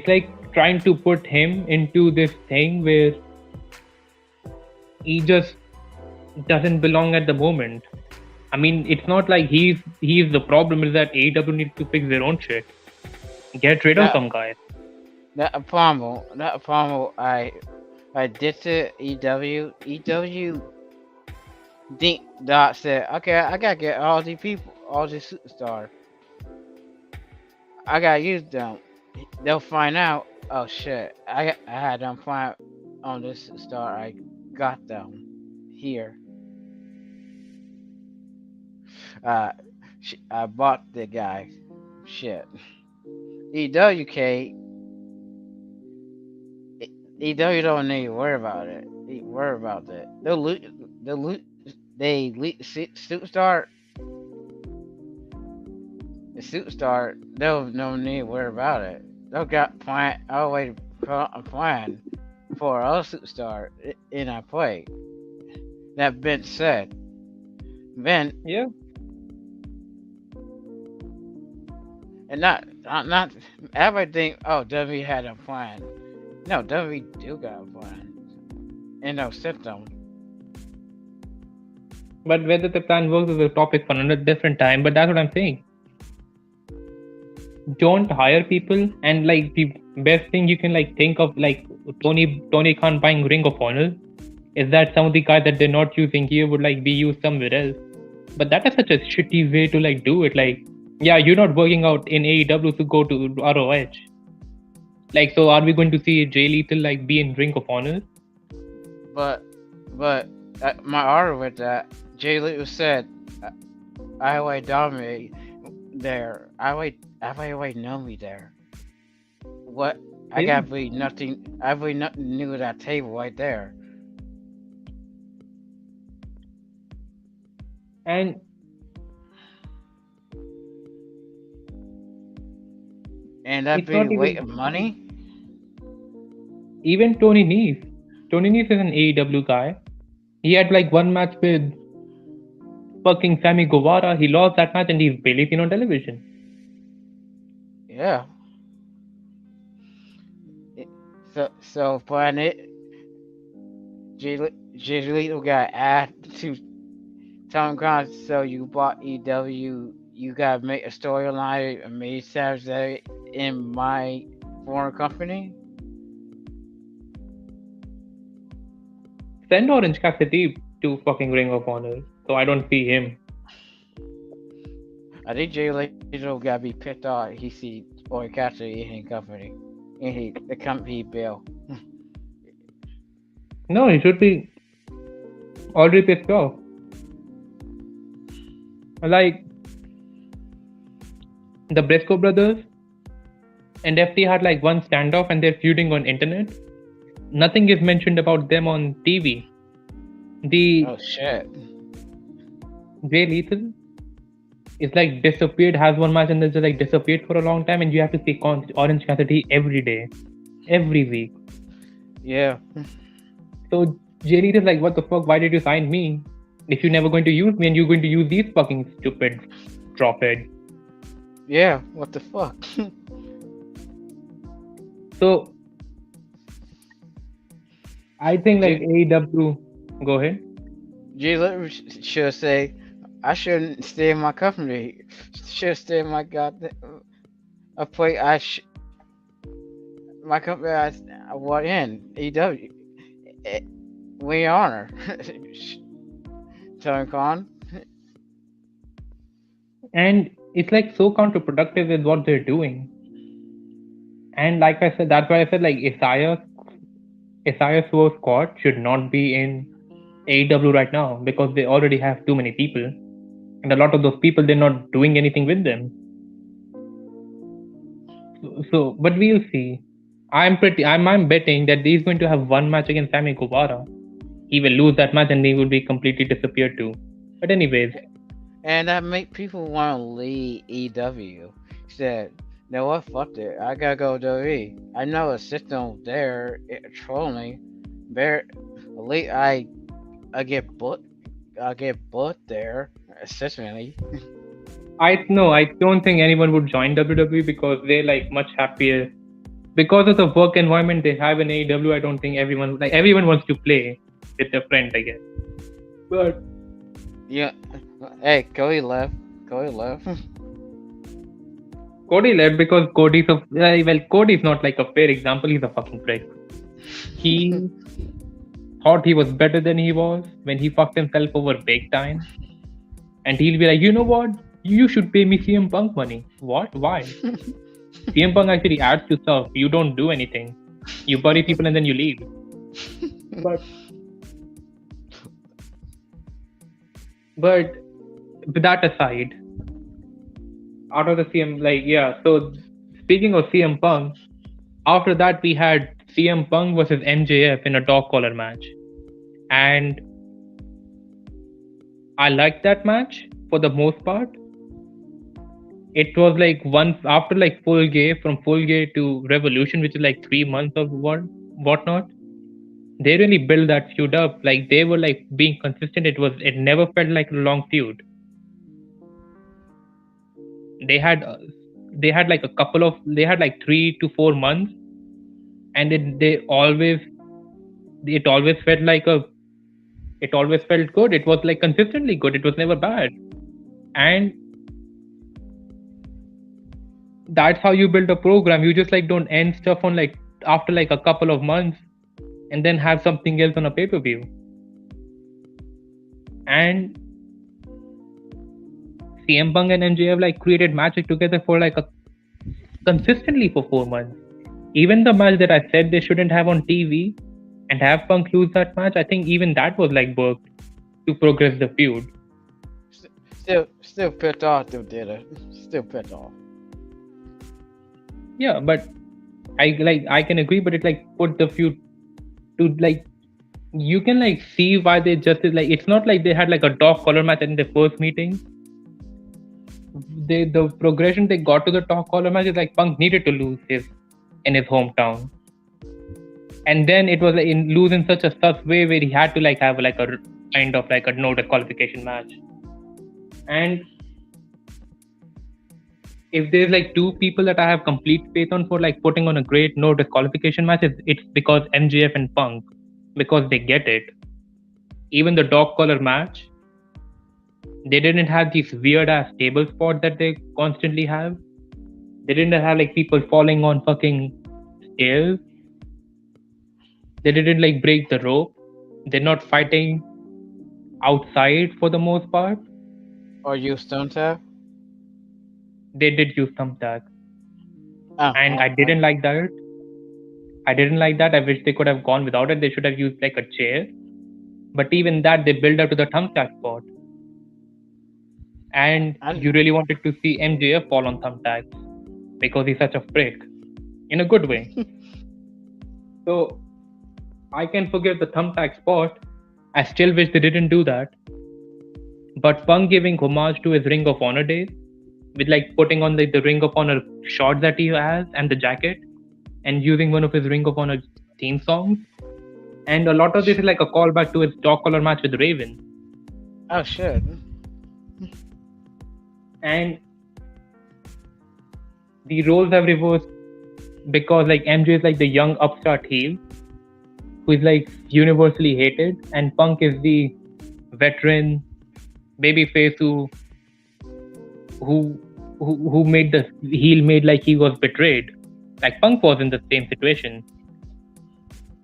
like trying to put him into this thing where he just doesn't belong at the moment. I mean, it's not like he's the problem. Is that AEW needs to fix their own shit. Get rid of That some guy. that promo I did to EW. EW Dink Dot said, okay, I gotta get all these people, all these superstars. I gotta use them. They'll find out. Oh shit! I had them find on this star. I got them here. Uh, I bought the guy. Shit. EWK EW don't need to worry about it. Worry about that. They suit start the suit start. They'll no need to worry about it. They'll got plan always a plan for a suit start in a play. That Vince said. Vince Yeah. and not everybody think W had a plan. No, W do got a plan. And no system. But whether the plan works is a topic for another different time. But that's what I'm saying. Don't hire people, and like the best thing you can like think of, like Tony Khan buying Ring of Honor, is that some of the guys that they're not using here would like be used somewhere else. But that is such a shitty way to like do it. Like, yeah, you're not working out in AEW to go to ROH. Like, so are we going to see Jay Lethal like be in Ring of Honor? But my argument with that, Jay Lethal said, I would dominate there. I would know me there. What? I Yeah. gotta be nothing. I be nothing new at that table right there. And And that it's be not weight even of money. even Tony Nese. Tony Nese is an AEW guy. He had like one match with fucking Sammy Guevara. He lost that match and he's barely seen on television. Yeah. So for it, Jay Lethal got add to Tom Khan. So you bought EW. You gotta make a storyline and made Saturday in my foreign company. Send Orange Cassidy to fucking Ring of Honor. So I don't see him. I think Jay Lethal gotta be pissed off. He see Orange Cassidy in his company, in the company bill. No, he should be already pissed off. Like the Briscoe brothers and FT had like one standoff and they're feuding on internet. Nothing is mentioned about them on TV. The Oh shit. Jay Lethal is like disappeared, has one match and then just like disappeared for a long time, and you have to see Orange Cassidy every day, every week. Yeah. So Jay Lethal is like, what the fuck? Why did you sign me if you're never going to use me and you're going to use these fucking stupid drophead? Yeah. What the fuck? So I think like AEW. Go ahead. Jay Lethal should say, I shouldn't stay in my company. Should stay in my goddamn a place. My company. I want in EW. We honor. Tony Khan. And it's like so counterproductive with what they're doing. And like I said, that's why I said like Isaiah Swerve Scott should not be in AEW right now because they already have too many people, and a lot of those people they're not doing anything with them. So but we'll see. I'm betting that he's going to have one match against Sammy Guevara. He will lose that match and he will be completely disappeared too. But anyways, And that make people want to leave EW. Said, no, what? Fuck it. I gotta go to WWE. I know a system there trolling. There, elite. I get booked. I get booked there. Essentially. I don't think anyone would join WWE because they're like much happier because of the work environment they have in AEW. I don't think everyone wants to play with their friend, I guess. But Yeah. Hey, Cody left. Cody left. Cody left because Cody's not like a fair example. He's a fucking prick. He thought he was better than he was when he fucked himself over big time. And he'll be like, you know what? You should pay me CM Punk money. What? Why? CM Punk actually adds to stuff. You don't do anything. You bury people and then you leave. But with that aside, out of the CM, so speaking of CM Punk, after that we had CM Punk versus MJF in a dog collar match, and I liked that match for the most part. It was like once after like Full Gear, from Full Gear to Revolution, which is like 3 months of whatnot. They really built that feud up. Like they were like being consistent. It never felt like a long feud. They had they had like a couple of they had like 3 to 4 months, and it always felt like a it always felt good. It was like consistently good. It was never bad, and that's how you build a program. You just like don't end stuff on like after like a couple of months and then have something else on a pay-per-view. And CM Punk and MJF like created magic together for like a consistently for 4 months. Even the match that I said they shouldn't have on TV and have Punk lose that match, I think even that was like worked to progress the feud. Still pissed off, though, did it? Still pissed off. Yeah, but I can agree, but it like put the feud to like you can like see why they just like it's not like they had like a dog collar match in the first meeting. The progression they got to the dog collar match is like Punk needed to lose his in his hometown, and then it was like lose in such a tough way where he had to like have like a kind of like a no disqualification match. And if there's like two people that I have complete faith on for like putting on a great no disqualification match, it's because MJF and Punk, because they get it. Even the dog collar match, they didn't have these weird ass table spots that they constantly have. They didn't have like people falling on fucking stairs. They didn't like break the rope. They're not fighting outside for the most part. Or you stone tap? They did use thumbtack. Oh, And I didn't like that. I didn't like that. I wish they could have gone without it. They should have used like a chair. But even that, they built up to the thumbtack spot. And you really wanted to see MJF fall on thumbtacks because he's such a prick in a good way. So I can forgive the thumbtack spot. I still wish they didn't do that. But Punk giving homage to his Ring of Honor days, with like putting on like the Ring of Honor shorts that he has and the jacket, and using one of his Ring of Honor theme songs. And a lot of this is like a callback to his dog collar match with Raven. Oh shit. And the roles have reversed because like MJ is like the young upstart heel who is like universally hated, and Punk is the veteran babyface who made the heel made like he was betrayed. Like Punk was in the same situation.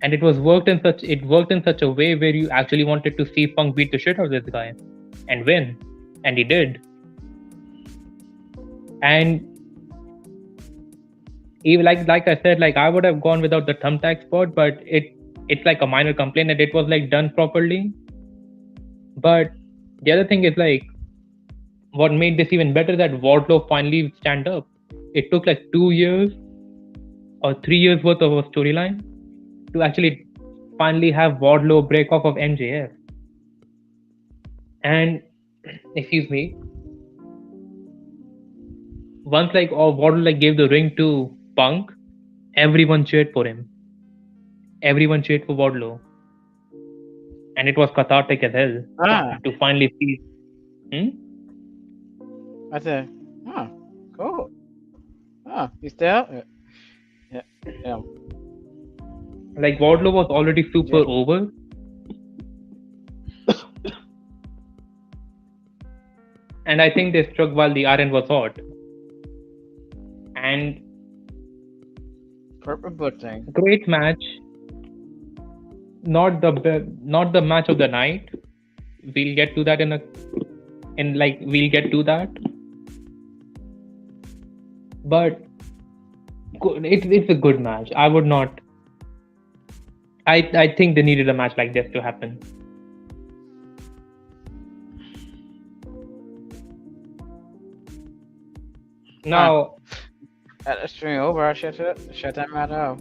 And it worked in such a way where you actually wanted to see Punk beat the shit out of this guy and win. And he did. And even like I said, like I would have gone without the thumbtack spot, but it's like a minor complaint that it was like done properly. But the other thing is like what made this even better, that Wardlow finally stand up. It took like 2 years or 3 years worth of a storyline to actually finally have Wardlow break off of MJF. And excuse me, once like Wardlow like gave the ring to Punk, everyone cheered for him. Everyone cheered for Wardlow, and it was cathartic as hell to finally see. I said, oh, cool. Oh, you still? Yeah. Like Wardlow was already super over. And I think they struck while the iron was hot. And great match. Not the match of the night. We'll get to that we'll get to that. But it's a good match. I would not. I think they needed a match like this to happen. Now, at the stream over, I shut that match off.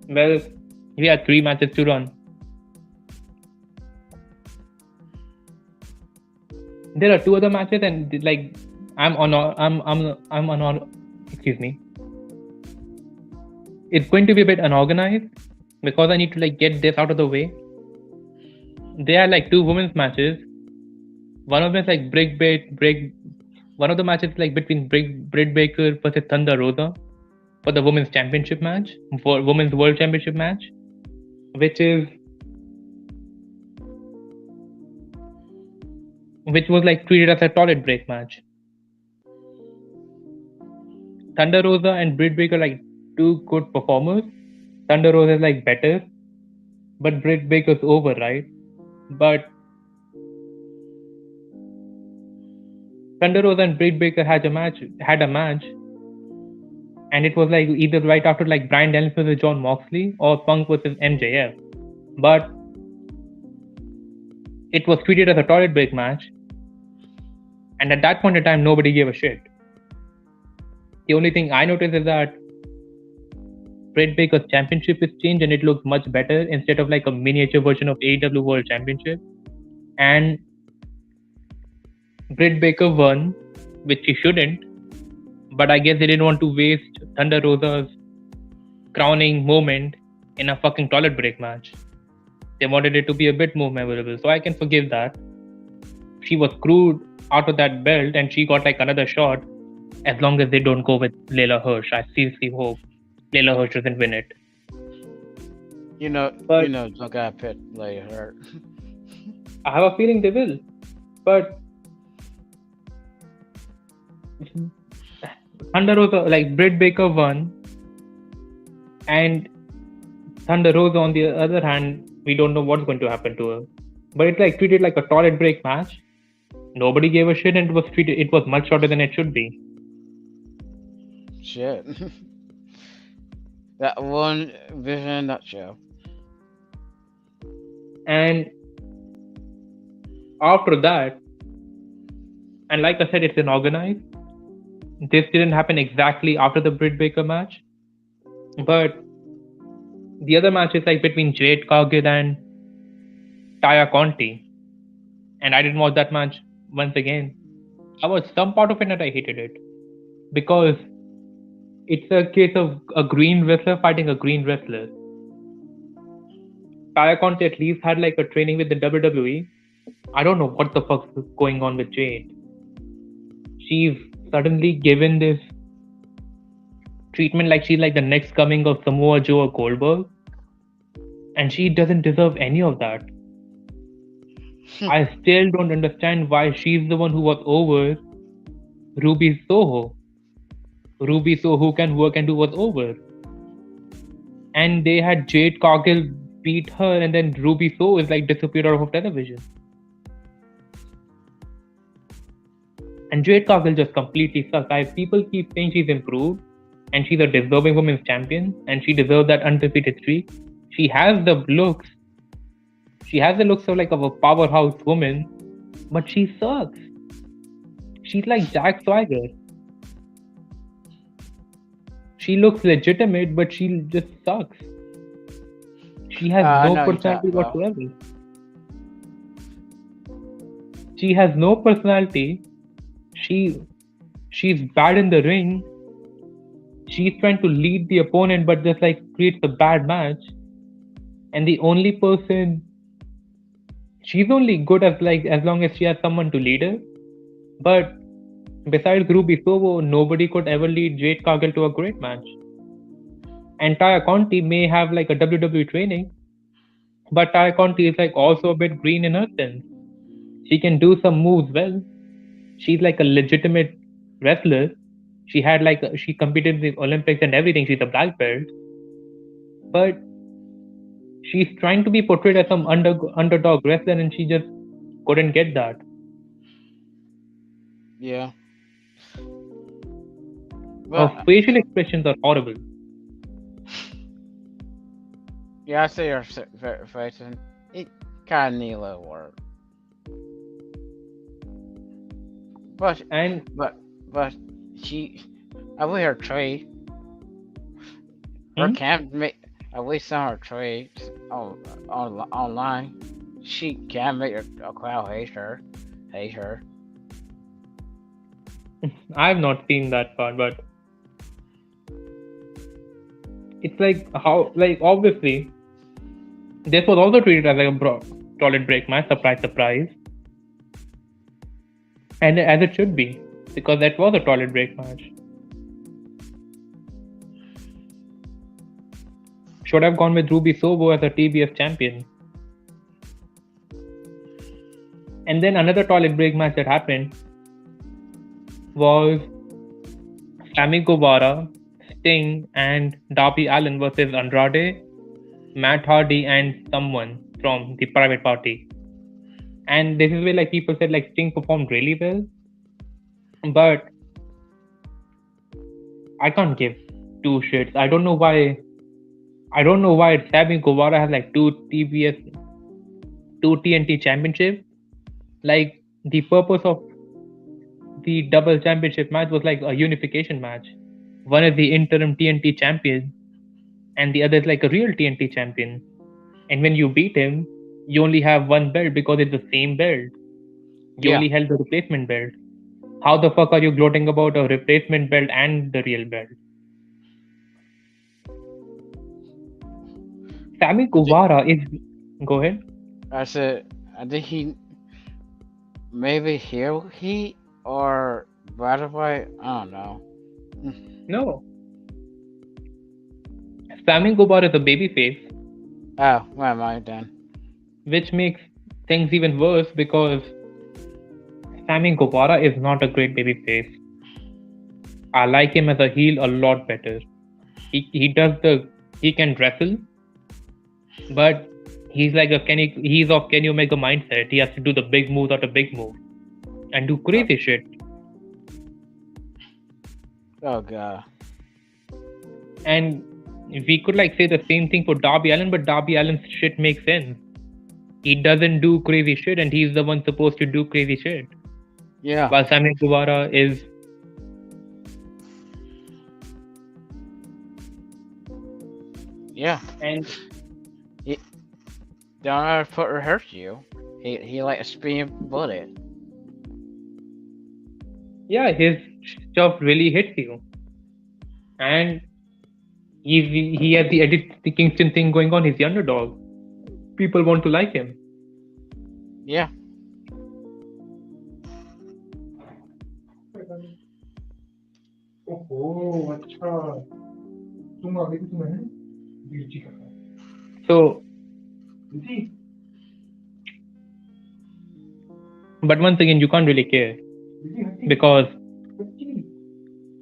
Well, we had 3 matches to run. There are 2 other matches, and like I'm on. Excuse me. It's going to be a bit unorganized because I need to like get this out of the way. There are like 2 women's matches. One of them is like Brick. One of the matches is like between Britt Baker versus Thunder Rosa for the women's championship match, for women's world championship match, which is which was like treated as a toilet break match. Thunder Rosa and Britt Baker like 2 good performers. Thunder Rosa is like better, but Britt Baker's over, right? But Thunder Rosa and Britt Baker had a match, and it was like either right after like Bryan Danielson versus John Moxley or Punk versus MJF. But it was treated as a toilet break match, and at that point in time, nobody gave a shit. The only thing I noticed is that Britt Baker's championship is changed and it looks much better instead of like a miniature version of AEW World Championship. And Britt Baker won, which she shouldn't, but I guess they didn't want to waste Thunder Rosa's crowning moment in a fucking toilet break match. They wanted it to be a bit more memorable, so I can forgive that. She was screwed out of that belt and she got like another shot as long as they don't go with Layla Hirsch. I seriously hope Layla Hirsch doesn't win it. But don't got pit like her. I have a feeling they will. But Thunder Rosa, like Britt Baker won, and Thunder Rosa, on the other hand, we don't know what's going to happen to her. But it's like treated like a toilet break match. Nobody gave a shit, and it was much shorter than it should be. Shit. That one vision in a nutshell. And after that, and like I said, it's unorganized. This didn't happen exactly after the Britt Baker match, but the other match is like between Jade Cargill and Taya Conti, and I didn't watch that match once again. I watched some part of it and I hated it because it's a case of a green wrestler fighting a green wrestler. Taya Conti at least had like a training with the WWE. I don't know what the fuck's going on with Jade. She's suddenly given this treatment like she's like the next coming of Samoa Joe or Goldberg, and she doesn't deserve any of that. I still don't understand why she's the one who was over Ruby Soho. Ruby Soho, who can work and do, was over. And they had Jade Cargill beat her, and then Ruby Soho is like disappeared out of television. And Jade Cargill just completely sucks. People keep saying she's improved and she's a deserving women's champion and she deserves that undefeated streak. She has the looks. She has the looks of like of a powerhouse woman, but she sucks. She's like Jack Swagger. She looks legitimate, but she just sucks. She has no personality whatsoever. She has no personality. She's bad in the ring. She's trying to lead the opponent, but just like creates a bad match. And the only person, she's only good as long as she has someone to lead her. But besides Ruby Soho, nobody could ever lead Jade Cargill to a great match. And Taya Conti may have like a WWE training, but Taya Conti is like also a bit green in her sense. She can do some moves well. She's like a legitimate wrestler. She competed in the Olympics and everything. She's a black belt, but she's trying to be portrayed as some underdog wrestler, and she just couldn't get that. Yeah. Her facial expressions are horrible. Yeah, I see her facing. It kind of need a little work. But she, I with her trade. Her camp, at least on her trades online, she can make a crowd hate her. Hate her. I have not seen that part, but it's like how, like, obviously, this was also treated as like a toilet break match, surprise, surprise, and as it should be, because that was a toilet break match. Should have gone with Ruby Soho as a TBS champion. And then another toilet break match that happened was Sammy Guevara, Sting, and Darby Allin versus Andrade, Matt Hardy, and someone from the Private Party. And this is where like people said like Sting performed really well, but I can't give two shits. I don't know why. I don't know why Sammy Guevara has like two TNT championship. Like the purpose of the double championship match was like a unification match. One is the interim TNT champion, and the other is like a real TNT champion. And when you beat him, you only have one belt because it's the same belt. You Yeah. only held the replacement belt. How the fuck are you gloating about a replacement belt and the real belt? Sammy Guevara is. Go ahead. I said, I think he maybe heel heat or butterfly. I don't know. No. Sammy Guevara is a babyface, Oh, what am I then? which makes things even worse because Sammy Guevara is not a great babyface. I like him as a heel a lot better. He can wrestle, but he's like he's of Kenny Omega mindset. He has to do the big moves after big move and do crazy shit. Oh god. And we could like say the same thing for Darby Allin, but Darby Allin's shit makes sense. He doesn't do crazy shit, and he's the one supposed to do crazy shit. Yeah. While Sammy Guevara is. Yeah. And don't ever put or hurt you. He like a spinning bullet. yeah, his stuff really hits you. And he has the Eddie Kingston thing going on. He's the underdog. People want to like him. Yeah. So, but once again, you can't really care because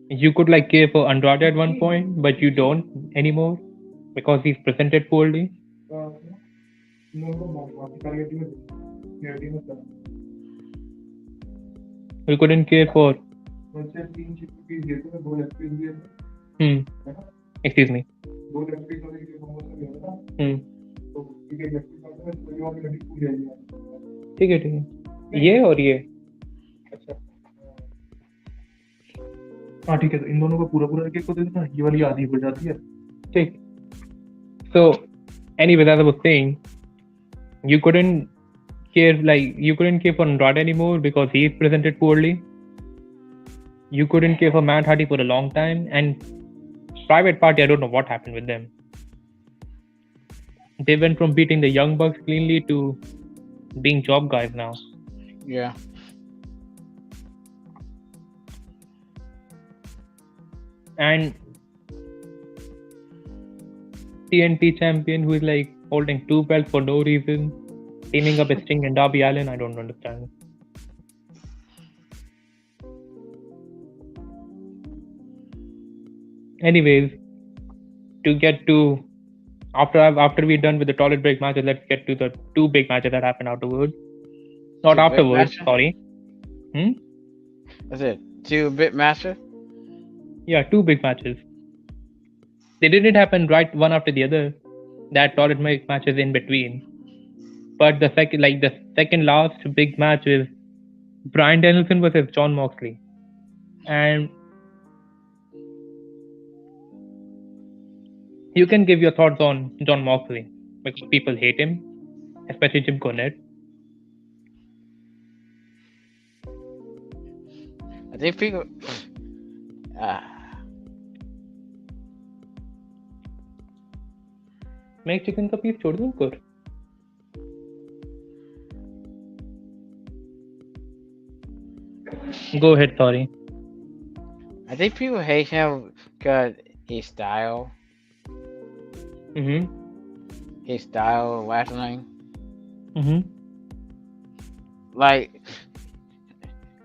you could like care for Andrade at one point, but you don't anymore because he's presented poorly. You couldn't care for. Excuse me. ठीक है ये और ये हाँ ठीक है तो इन दोनों का पूरा पूरा एक एक को दे देना ये वाली आधी हो जाती है ठीक so anyway as I was saying you couldn't care for Andrade anymore because he is presented poorly. You couldn't care for Matt Hardy for a long time, and Private Party, I don't know what happened with them. They went from beating the Young Bucks cleanly to being job guys now. Yeah. And TNT champion who is like holding two belts for no reason, teaming up with Sting and Darby Allin, I don't understand. Anyways, to get to after we're done with the toilet break matches, let's get to the two big matches that happened afterwards. Not Two big afterwards, matches? sorry. That's it. 2 bit master? Yeah, two big matches. They didn't happen right one after the other. That toilet break matches in between. But the second last big match is Bryan Danielson versus Jon Moxley. And You can give your thoughts on John Moxley because people hate him, especially Jim Cornette. I think people. Uh, मैं एक chicken का piece छोड़ दूं उनको? Go ahead, sorry. I think people hate him because his style. Mm-hmm. His style of wrestling. Mm-hmm. Like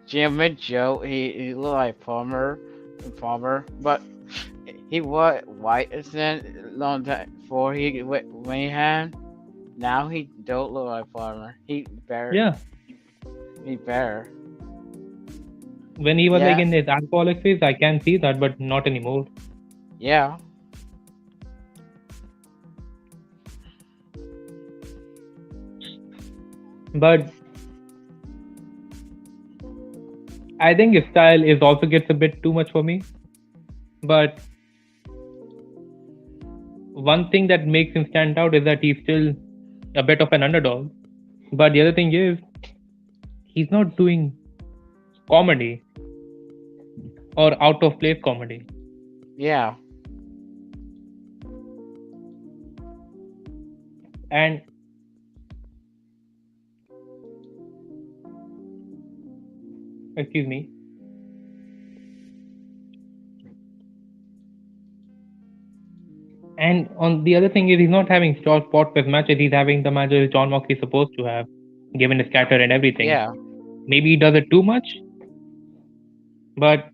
Jim and Joe, he looked like Palmer, but he was white then long time before when he had. Now he don't look like Palmer. He better. Yeah. He better. When he was like Yeah. in his alcoholic phase, I can see that, but not anymore. Yeah. But I think his style is also gets a bit too much for me. But one thing that makes him stand out is that he's still a bit of an underdog. But the other thing is, he's not doing comedy or out of place comedy. Yeah. And excuse me. And on the other thing is, he's not having short spot with matches. He's having the matches John Moxley is supposed to have, given his scatter and everything. Yeah. Maybe he does it too much, but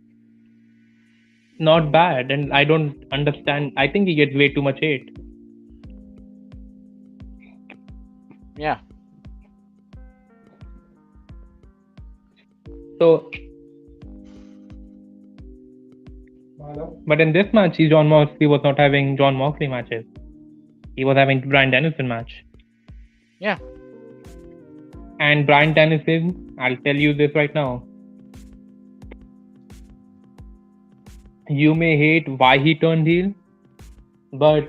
not bad. And I don't understand. I think he gets way too much hate. Yeah. So, but in this match, John Moxley was not having John Moxley matches. He was having Bryan Danielson match. Yeah. And Bryan Danielson, I'll tell you this right now. You may hate why he turned heel, but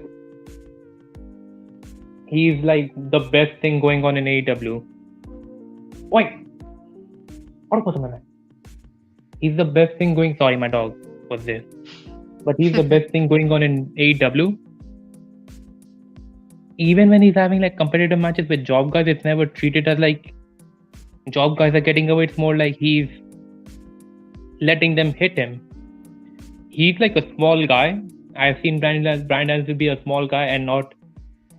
he's like the best thing going on in AEW. Wait. He's the best thing going. Sorry, my dog was there. But he's the best thing going on in AEW. Even when he's having like competitive matches with job guys, it's never treated as like job guys are getting away. It's more like he's letting them hit him. He's like a small guy. I've seen Bryan Danielson be a small guy and not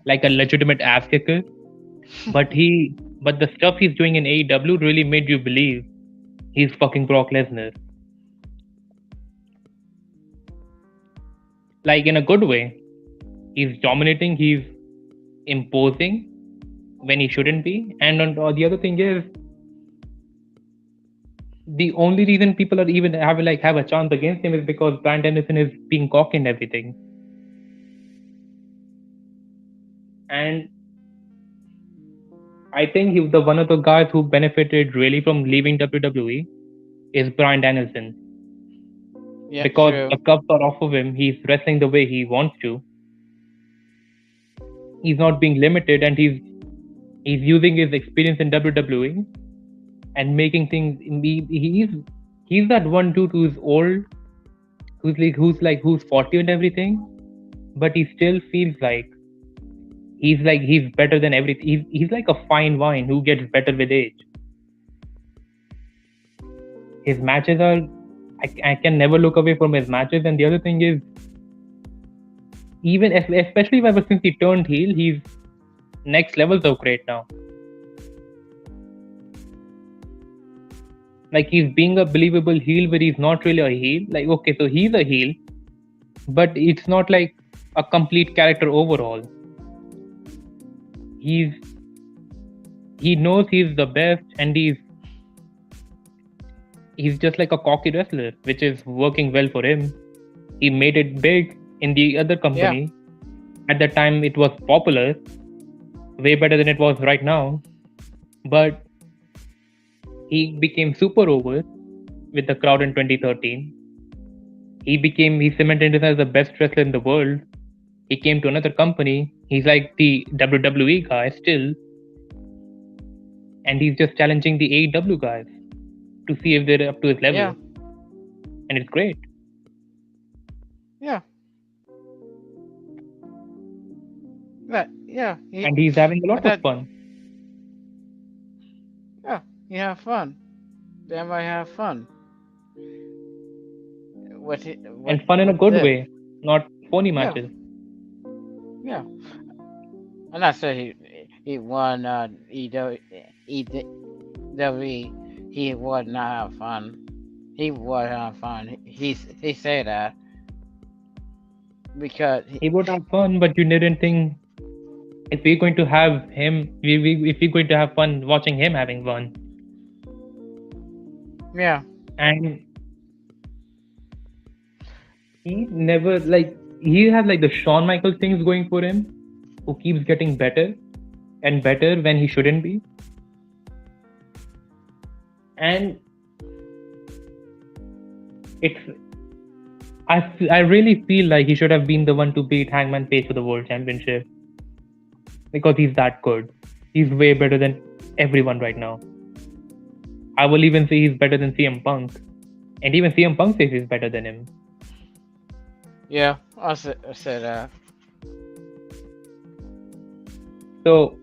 like a legitimate ass kicker. But the stuff he's doing in AEW really made you believe he's fucking Brock Lesnar. Like in a good way. He's dominating, he's imposing when he shouldn't be. And the other thing is, the only reason people are even have a chance against him is because Bryan Danielson is being cocky and everything. And I think he was one of the guys who benefited really from leaving WWE is Bryan Danielson. Yeah, because true. the cups are off of him, he's wrestling the way he wants to. He's not being limited, and he's using his experience in WWE and making things. He's that one dude who's old, who's 40 and everything, but he still feels like he's better than everything. He's like a fine wine who gets better with age. His matches are, I can never look away from his matches. And the other thing is, even especially ever since he turned heel, he's next levels of great now. Like, he's being a believable heel where he's not really a heel. Like, okay, so he's a heel, but it's not like a complete character overall. He knows he's the best, and he's just like a cocky wrestler, which is working well for him. He made it big in the other company. Yeah. At the time, it was popular, way better than it was right now. But he became super over with the crowd in 2013. He cemented himself as the best wrestler in the world. He came to another company. He's like the WWE guy still, and he's just challenging the AEW guys to see if they're up to his level, Yeah. and it's great. Yeah. Yeah. And he's having a lot of fun. Yeah. He have fun. They might have fun. And fun in a good way, not phony Yeah. matches. Yeah. I'm not saying he won EW. He would not have fun. He would have fun. He said that because He would have fun, but you didn't think if we're going to have him, if we're going to have fun watching him having fun. yeah. And he never he has like the Shawn Michaels things going for him, who keeps getting better and better when he shouldn't be. And I really feel like he should have been the one to beat Hangman Page for the World Championship, because he's that good. He's way better than everyone right now. I will even say he's better than CM Punk, and even CM Punk says he's better than him. Yeah, I said that. So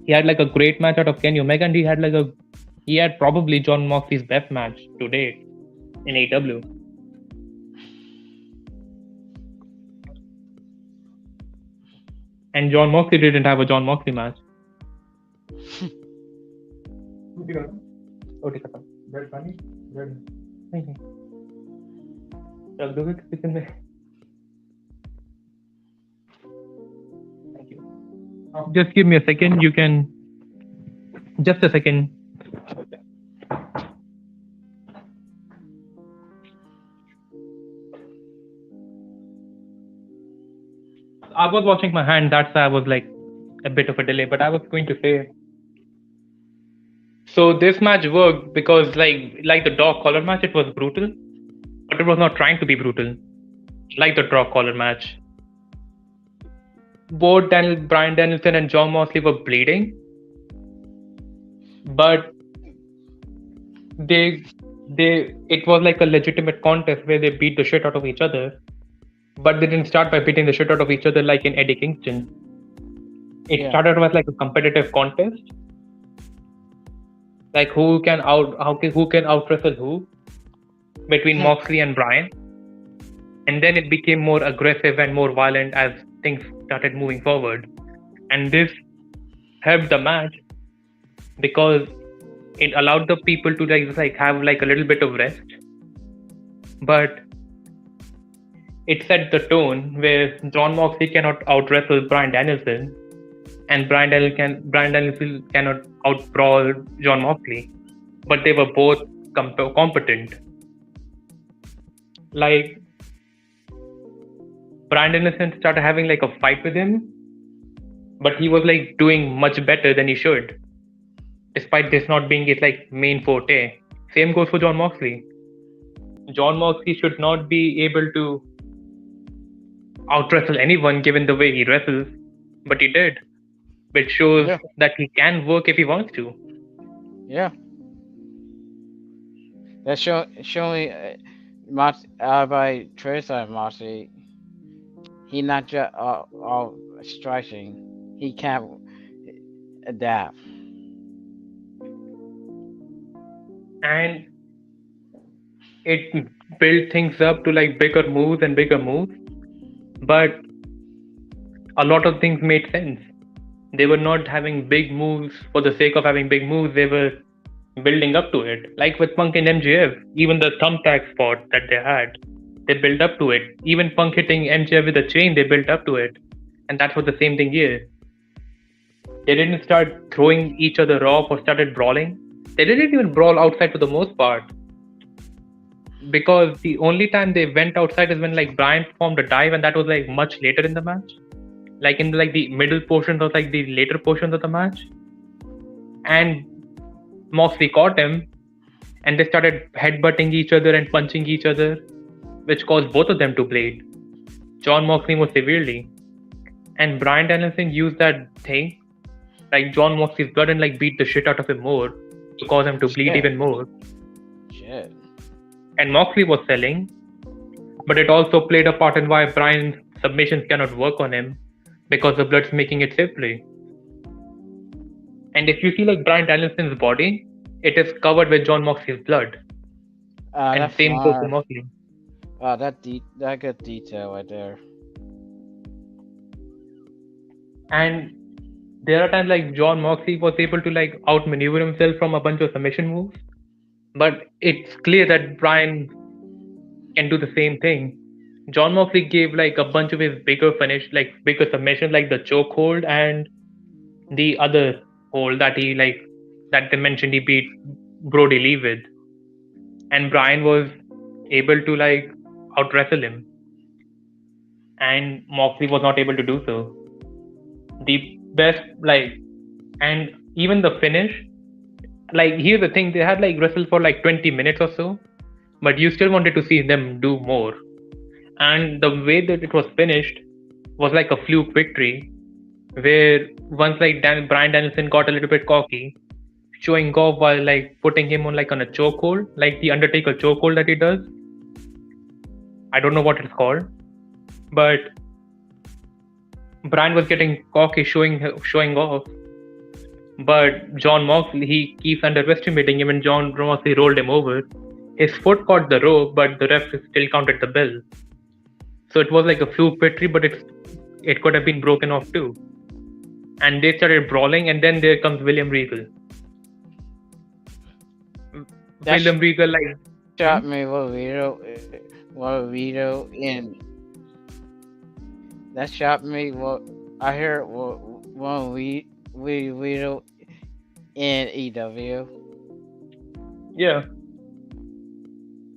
he had like a great match out of Kenny Omega, and he had probably Jon Moxley's best match to date in AEW. And Jon Moxley didn't have a Jon Moxley match. रख दोगे kitchen में? Thank you. Just give me a second. You can. Just a second. I was washing my hand. That's why I was like a bit of a delay. But I was going to say. So this match worked because like the dog collar match, it was brutal, but it was not trying to be brutal, like the dog collar match. Both Bryan Danielson and Jon Moxley were bleeding, but it was like a legitimate contest where they beat the shit out of each other, but they didn't start by beating the shit out of each other like in Eddie Kingston. It started with like a competitive contest, like who can out wrestle who between Moxley and Bryan, and then it became more aggressive and more violent as things started moving forward, and this helped the match because it allowed the people to have like a little bit of rest, but it set the tone where Jon Moxley cannot out wrestle Bryan Danielson, and Bryan Danielson cannot out brawl Jon Moxley, but they were both competent. Like Bryan Danielson started having like a fight with him, but he was like doing much better than he should, despite this not being his like main forte. Same goes for Jon Moxley. Jon Moxley should not be able to out wrestle anyone given the way he wrestles, but he did, which shows that he can work if he wants to. Yeah. That's showing by Teresa Moxley. He not just all striking. He can adapt. And it built things up to like bigger moves, but a lot of things made sense. They were not having big moves for the sake of having big moves. They were building up to it. Like with Punk and MJF, even the thumbtack spot that they had, they built up to it. Even Punk hitting MJF with a chain, they built up to it. And that was the same thing here. They didn't start throwing each other off or started brawling. They didn't even brawl outside for the most part, because the only time they went outside is when like Bryan performed a dive, and that was like much later in the match, like in like the middle portions or like the later portions of the match. And Moxley caught him, and they started headbutting each other and punching each other. which caused both of them to bleed. John Moxley more severely. And Bryan Danielson used that thing, like John Moxley's blood, and like beat the shit out of him more to cause him to bleed Shit. even more. Shit. And Moxley was selling, but it also played a part in why Bryan's submissions cannot work on him, because the blood's making it slippery. And if you see like Bryan Danielson's body, it is covered with John Moxley's blood. And That's same goes for fine. Moxley. That good detail right there. And there are times like John Moxley was able to like outmaneuver himself from a bunch of submission moves. But it's clear that Bryan can do the same thing. John Moxley gave like a bunch of his bigger submissions, like the choke hold and the other hold that they mentioned he beat Brody Lee with. And Bryan was able to like out wrestle him. And Moxley was not able to do so. The best, and even the finish, here's the thing, they had wrestled for 20 minutes or so, but you still wanted to see them do more. And the way that it was finished was like a fluke victory, where once Bryan Danielson got a little bit cocky, showing off while putting him on on a chokehold, like the Undertaker chokehold that he does. I don't know what it's called, but Bryan was getting cocky, showing off. But John Moxley, he keeps underestimating him, and John Moxley rolled him over. His foot caught the rope, but the ref still counted the bell. So it was like a fluke victory, but it could have been broken off too. And they started brawling, and then there comes William Regal. William Regal shot me Vito in. That shot me. I heard Vito in EW. Yeah.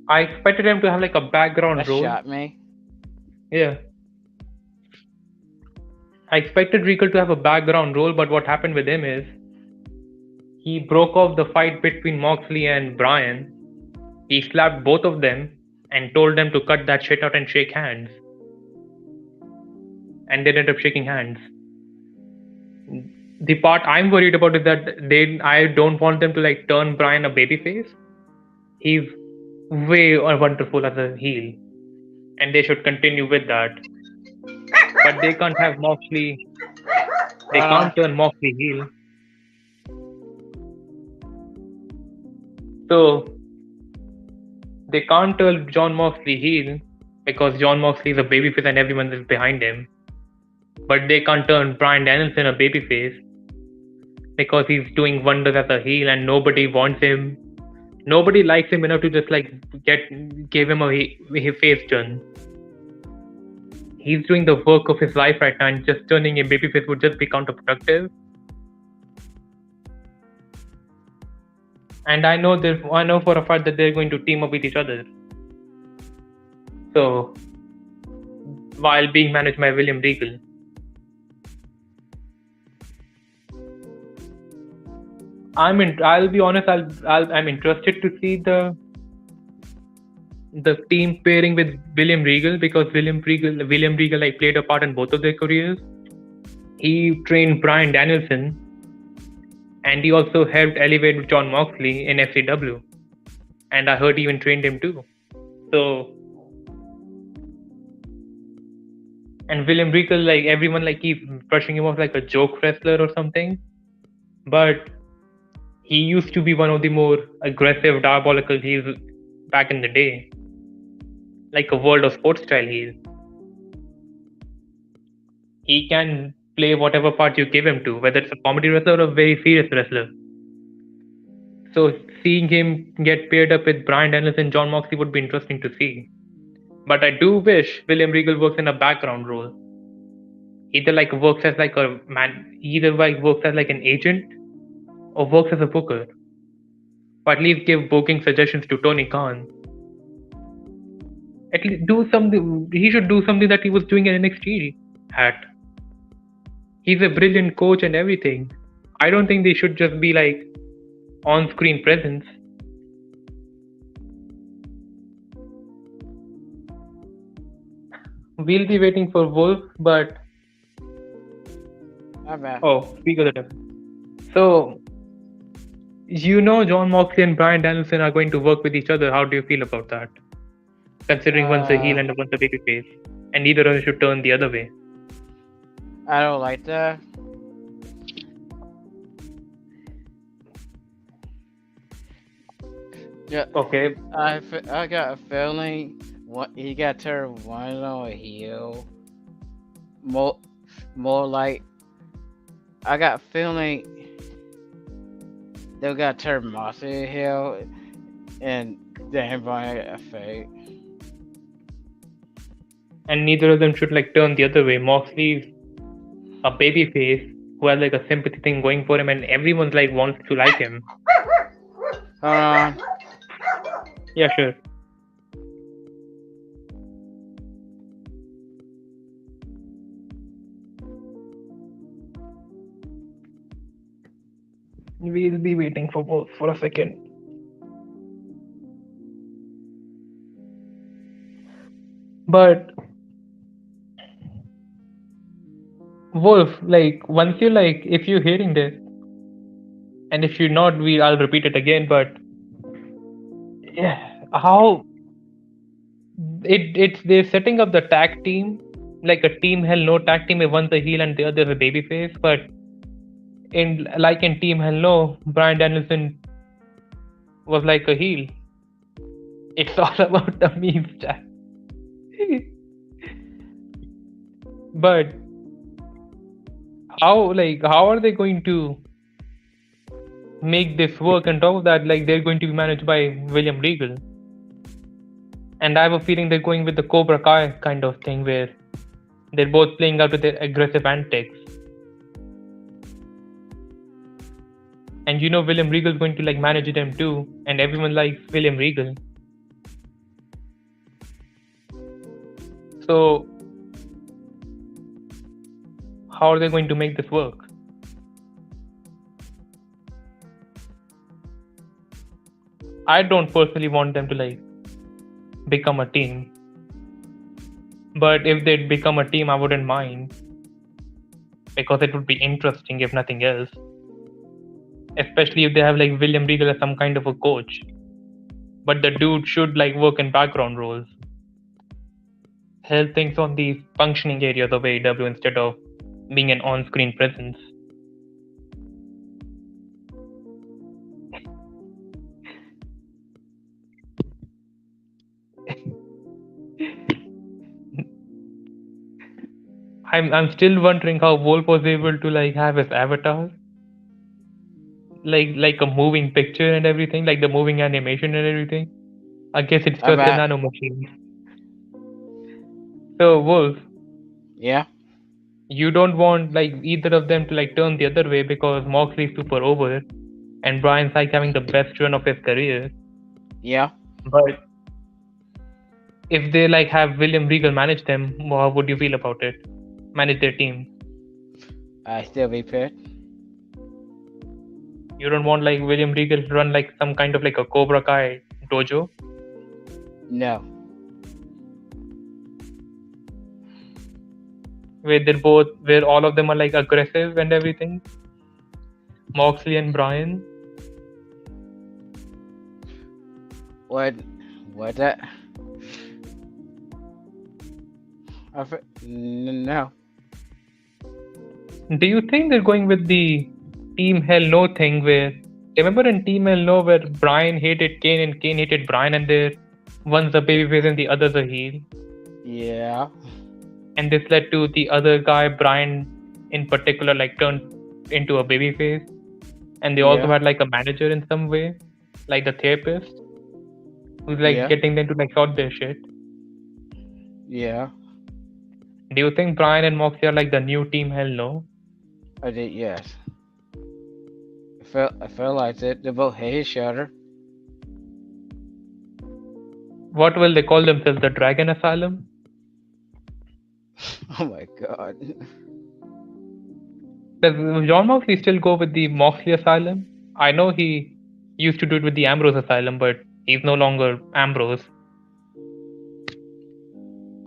I expected him to have a background role. That shot me. Yeah. I expected Regal to have a background role, but what happened with him is he broke off the fight between Moxley and Bryan. He slapped both of them and told them to cut that shit out and shake hands. And they ended up shaking hands. The part I'm worried about is that I don't want them to turn Bryan a babyface. He's way wonderful as a heel, and they should continue with that. But they can't have Moxley. They can't turn Moxley heel. So they can't turn John Moxley heel because John Moxley is a babyface and everyone is behind him. But they can't turn Bryan Danielson a babyface because he's doing wonders as a heel and nobody wants him. Nobody likes him enough to just give him a face turn. He's doing the work of his life right now, and just turning him babyface would just be counterproductive. And I know for a fact that they're going to team up with each other. So, while being managed by William Regal. I'll be honest. I'm interested to see the team pairing with William Regal, because William Regal played a part in both of their careers. He trained Bryan Danielson, and he also helped elevate John Moxley in FCW. And I heard he even trained him too. So, and William Regal, everyone keeps brushing him off like a joke wrestler or something, but he used to be one of the more aggressive, diabolical heels back in the day. Like a World of Sports style heel. He can play whatever part you give him to, whether it's a comedy wrestler or a very serious wrestler. So seeing him get paired up with Bryan Danielson and John Moxley would be interesting to see. But I do wish William Regal works in a background role. Either works as a man, either works as an agent, or works as a booker. Or at least give booking suggestions to Tony Khan. At least do something. He should do something that he was doing at NXT at. He's a brilliant coach and everything. I don't think they should just be on-screen presence. we'll be waiting for Wolf, but My bad. speak of the devil. So John Moxley and Bryan Danielson are going to work with each other. How do you feel about that? Considering one's a heel Uh, and one's a babyface, and neither of them should turn the other way. I don't like that. Yeah, Okay, I got a feeling what he got turned one on a heel. More, more like I got a feeling they got turned Moxley a heel, and then Brian a fake. and neither of them should like turn the other way. Moxley's a babyface who has like a sympathy thing going for him, and everyone's like wants to like him. Hold on. Yeah, sure. We'll be waiting for Wolf for a second. But Wolf, like once you like, if you're hearing this, and if you're not, I'll repeat it again. But yeah, how it's they're setting up the tag team like a team hell no tag team if one's a heel and the other's a babyface, but in Team Hell No, Bryan Danielson was like a heel. It's all about the memes, chat. But how are they going to make this work? On top of that, like they're going to be managed by William Regal, and I have a feeling they're going with the Cobra Kai kind of thing where they're both playing out with their aggressive antics. And William Regal's going to like manage them too, and everyone likes William Regal. So how are they going to make this work? I don't personally want them to like become a team, but if they'd become a team, I wouldn't mind, because it would be interesting if nothing else. Especially if they have like William Regal as some kind of a coach, but the dude should like work in background roles, help things on the functioning areas of AEW instead of being an on-screen presence. I'm still wondering how Wolf was able to like have his avatar like a moving picture and everything, like the moving animation and everything. I guess it's My just a bad. nano machine. So Wolf, Yeah. you don't want like either of them to like turn the other way because Moxley's super over and Bryan's like having the best run of his career. Yeah. But if they like have William Regal manage them, how would you feel about it? Manage their team. I still be pissed. You don't want like William Regal to run like some kind of like a Cobra Kai dojo? No. Where all of them are like aggressive and everything. Moxley and Bryan. What that? No. Do you think they're going with the Team Hell No thing where remember in Team Hell No where Bryan hated Kane and Kane hated Bryan and one's a babyface and the other's a heel? Yeah. And this led to the other guy, Bryan in particular, like turned into a babyface. And they also had like a manager in some way, like the therapist, who's like getting them to like sort their shit. Yeah. Do you think Bryan and Moxley are like the new Team Hell No? I did, yes. I felt like it. They both hate each other. What will they call themselves? The Dragon Asylum? Oh my god. Does John Moxley still go with the Moxley Asylum? I know he used to do it with the Ambrose Asylum, but he's no longer Ambrose.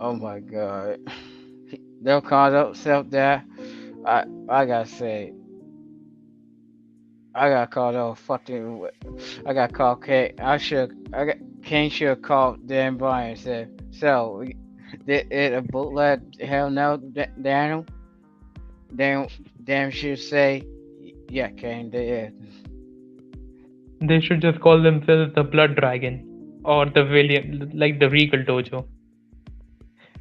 Oh my god. They'll call themselves that. I gotta say, I got called out fucking. I got called Kane. I got Kane should have called Dan Bryan and said, "So, did it a bootleg? Hell no, Daniel." Dan Dan should say, "Yeah, Kane did." They should just call themselves the Blood Dragon or the William, like the Regal Dojo,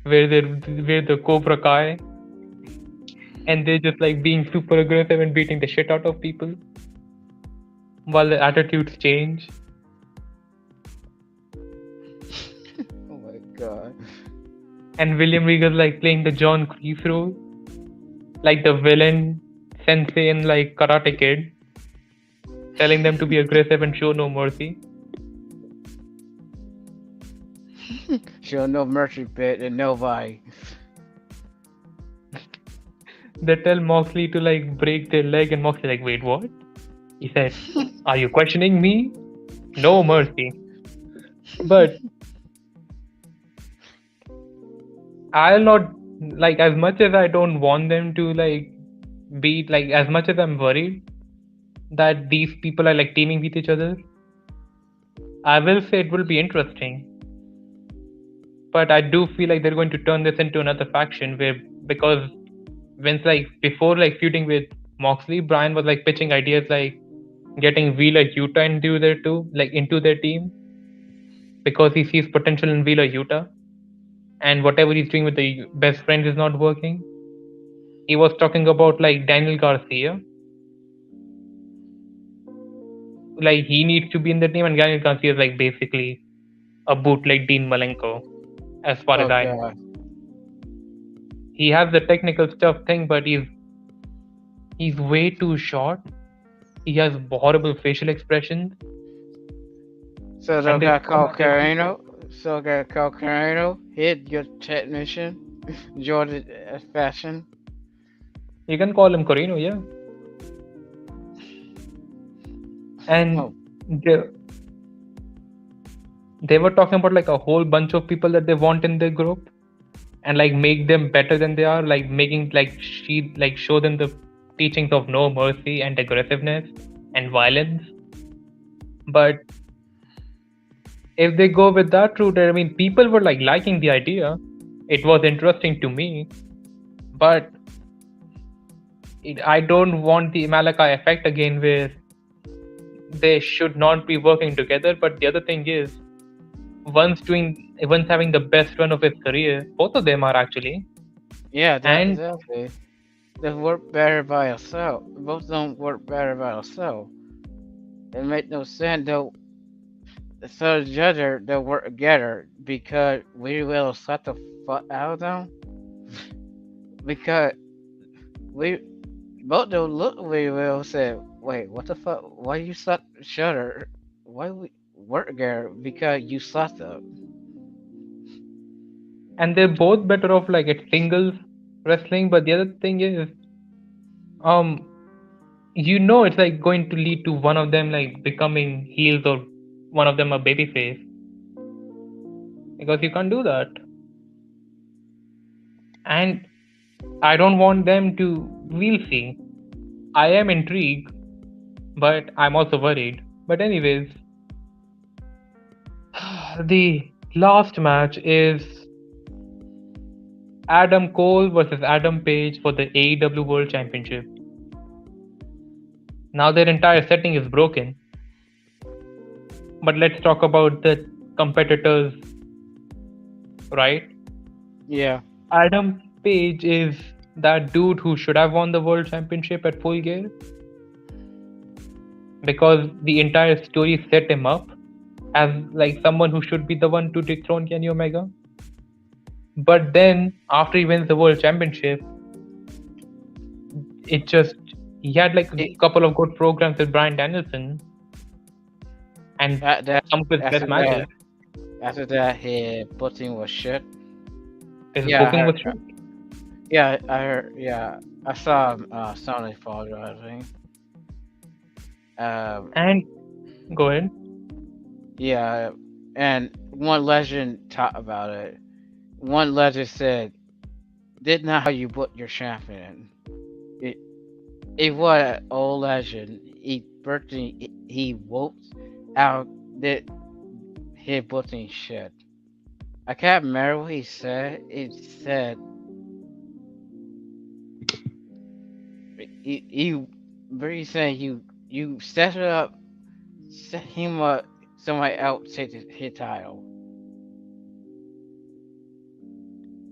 where the Cobra Kai, and they're just like being super aggressive and beating the shit out of people while the attitudes change. Oh my god. And William Regal like playing the John Kreese role, like the villain sensei in like Karate Kid, telling them to be aggressive and show no mercy. Show no mercy bit and nobody. They tell Moxley to like break their leg, and Moxley like, wait, what? He said, "Are you questioning me? No mercy." But I'll not, like, as much as I don't want them to like be like, as much as I'm worried that these people are like teaming with each other, I will say it will be interesting. But I do feel like they're going to turn this into another faction where, because Vince, like before like feuding with Moxley, Brian was like pitching ideas like getting Wheeler Utah into there too, like into their team, because he sees potential in Wheeler Utah, and whatever he's doing with the best friends is not working. He was talking about like Daniel Garcia, like he needs to be in the team, and Daniel Garcia is like basically a bootleg Dean Malenko, as far as Oh I know. god. He has the technical stuff thing, but he's way too short. He has horrible facial expressions, So they and they got come called out every. Carino. So got called Carino. Hit your technician. Jordan fashion. You can call him Corino, yeah. And Oh, they, they were talking about like a whole bunch of people that they want in their group, and like make them better than they are, like making like she like show them the teachings of no mercy and aggressiveness and violence. But if they go with that route, I mean, people were like liking the idea. It was interesting to me, but I don't want the Malachi effect again, where they should not be working together. But the other thing is, one's having the best run of his career. Both of them are actually, yeah, and exactly. They work better by yourself. Both of them work better by yourself. It make no sense though. So together they work together because we will shut the fuck out of them. Because we both don't look we will say, wait, what the fuck? Why you shut her? Why we work together? Because you shut them. they're both better off like at singles wrestling. But the other thing is, um, it's like going to lead to one of them like becoming heels or one of them a babyface, because you can't do that. And I don't want them to. We'll see. I am intrigued, but I'm also worried. But anyways, the last match is Adam Cole versus Adam Page for the AEW World Championship. Now their entire setting is broken. But let's talk about the competitors, right? Yeah. Adam Page is that dude who should have won the World Championship at Full Gear, because the entire story set him up as like someone who should be the one to dethrone Kenny Omega. But then after he wins the World Championship, it just he had like a couple of good programs with Bryan Danielson, and some of his best matches. After that, his booking was shit. His Yeah, booking was shit. Yeah, I heard. Yeah, I saw Sony apologizing. And go ahead. Yeah, and one legend talked about it. one legend said, "Did not how you put your champion." It it was an old legend. He whooped out the his booking shit. I can't remember what he said. It said you very saying you set it up, set him up, somebody else take his title.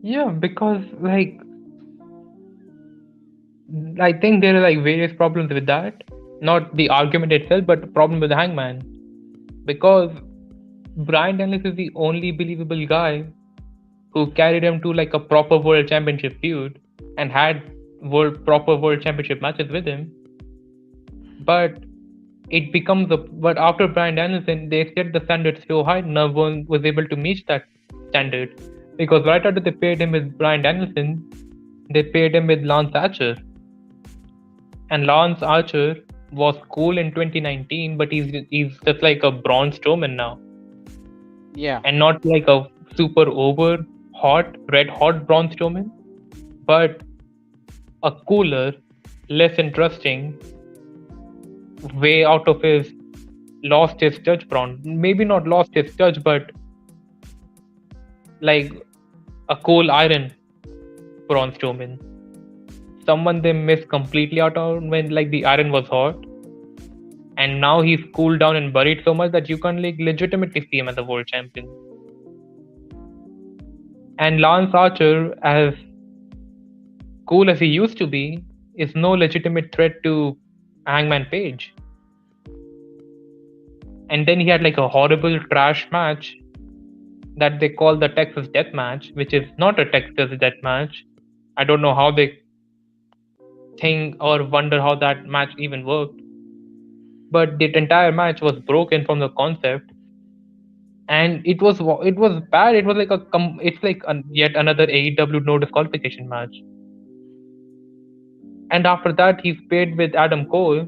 Yeah, because like I think there are like various problems with that. Not the argument itself, but the problem with Hangman. Because Brian Daniels is the only believable guy who carried him to like a proper world championship feud and had proper world championship matches with him. But it becomes a but after Brian Danielson, they set the standard so high, no one was able to meet that standard. Because right after they paired him with Brian Danielson, they paired him with Lance Archer. And Lance Archer was cool in 2019, but he's just like a Braun Strowman now, Yeah, and not like a super over hot, red hot Braun Strowman, but a cooler, less interesting, way out of his lost his touch Braun. Maybe not lost his touch, but like a cool iron Braun Strowman. Someone they missed completely out on when like the iron was hot. And now he's cooled down and buried so much that you can't like legitimately see him as a world champion. And Lance Archer, as cool as he used to be, is no legitimate threat to Hangman Page. And then he had like a horrible trash match that they call the Texas Death Match, which is not a Texas Death Match. I don't know how they think or wonder how that match even worked. But the entire match was broken from the concept, and it was bad. It was like it's like yet another AEW no disqualification match. And after that, he's paired with Adam Cole,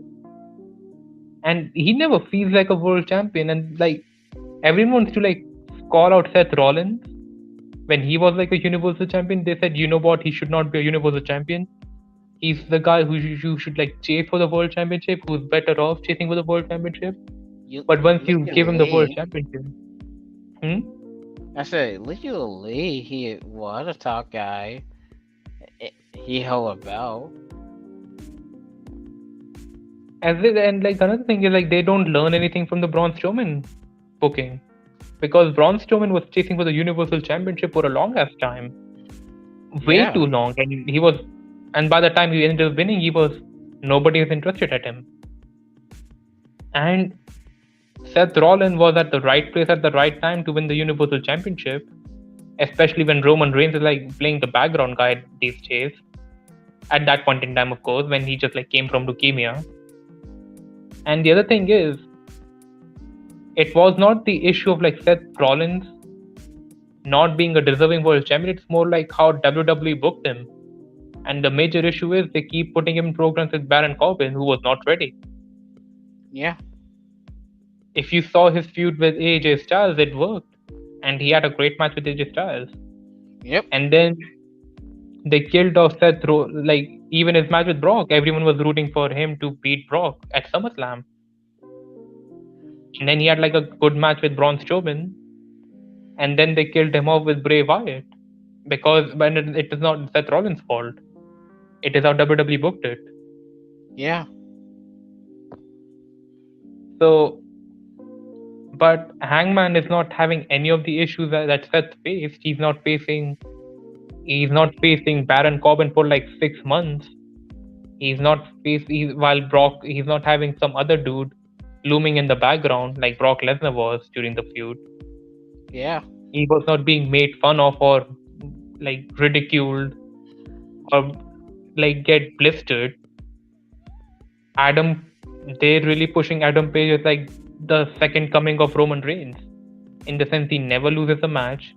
and he never feels like a world champion. And like everyone wants to like call out Seth Rollins when he was like a universal champion. They said, you know what, he should not be a universal champion. He's the guy who you should like chase for the world championship, who's better off chasing for the world championship. you But once you give him the world legally. championship, hmm? I said legally he was a top guy. He held a belt. And like another thing is like they don't learn anything from the Braun Strowman booking, because Braun Strowman was chasing for the Universal Championship for a long ass time, way Yeah, too long, and by the time he ended up winning, nobody was interested at him. And Seth Rollins was at the right place at the right time to win the Universal Championship, especially when Roman Reigns is like playing the background guy these days. At that point in time, of course, when he just like came from leukemia. And the other thing is, it was not the issue of like Seth Rollins not being a deserving world champion. It's more like how WWE booked him. And the major issue is they keep putting him in programs with Baron Corbin, who was not ready. yeah, If you saw his feud with AJ Styles, it worked. And he had a great match with AJ Styles. yep, And then they killed off like even his match with Brock, everyone was rooting for him to beat Brock at SummerSlam. And then he had like a good match with Braun Strowman, and then they killed him off with Bray Wyatt, because when it is not Seth Rollins' fault, it is how WWE booked it. yeah, So, but Hangman is not having any of the issues that Seth faced. He's not facing Baron Corbin for like 6 months. He's not while Brock, he's not having some other dude looming in the background like Brock Lesnar was during the feud. yeah, He was not being made fun of or like ridiculed or like get blistered. They're really pushing Adam Page as like the second coming of Roman Reigns, in the sense he never loses a match.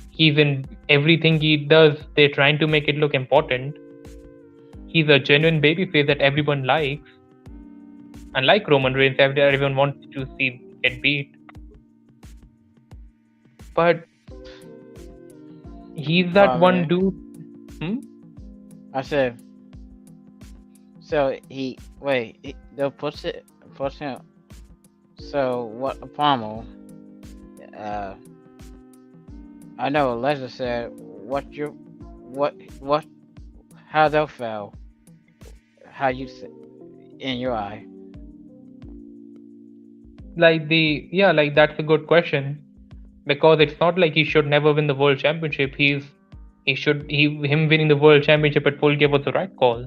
He's in everything he does. They're trying to make it look important. He's a genuine babyface that everyone likes. Unlike Roman Reigns, everyone wants to see get beat. But He's that Follow one me? dude. Hmm? I said, so they'll push him. So what, Pommel? Uh, I know Alexa said, what, how they'll fail, how you in your eye. Like that's a good question, because it's not like he should never win the world championship. Him winning the world championship at Full Gear was the right call.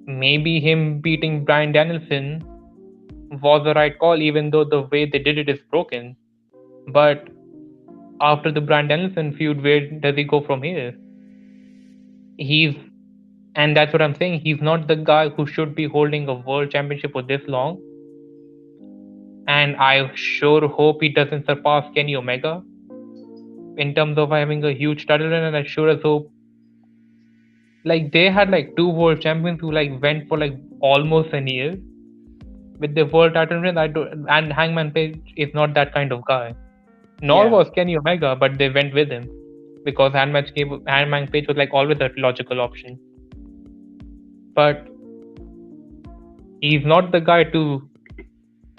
Maybe him beating Bryan Danielson was the right call, even though the way they did it is broken. But after the Bryan Danielson feud, where does he go from here? He's and that's what I'm saying. He's not the guy who should be holding a world championship for this long. And I sure hope he doesn't surpass Kenny Omega in terms of having a huge title run. And I sure as hope, like, they had like two world champions who like went for like almost a year with the world title run. And Hangman Page is not that kind of guy. Nor Yeah, was Kenny Omega, but they went with him because Hangman Page was like always a logical option. But he's not the guy to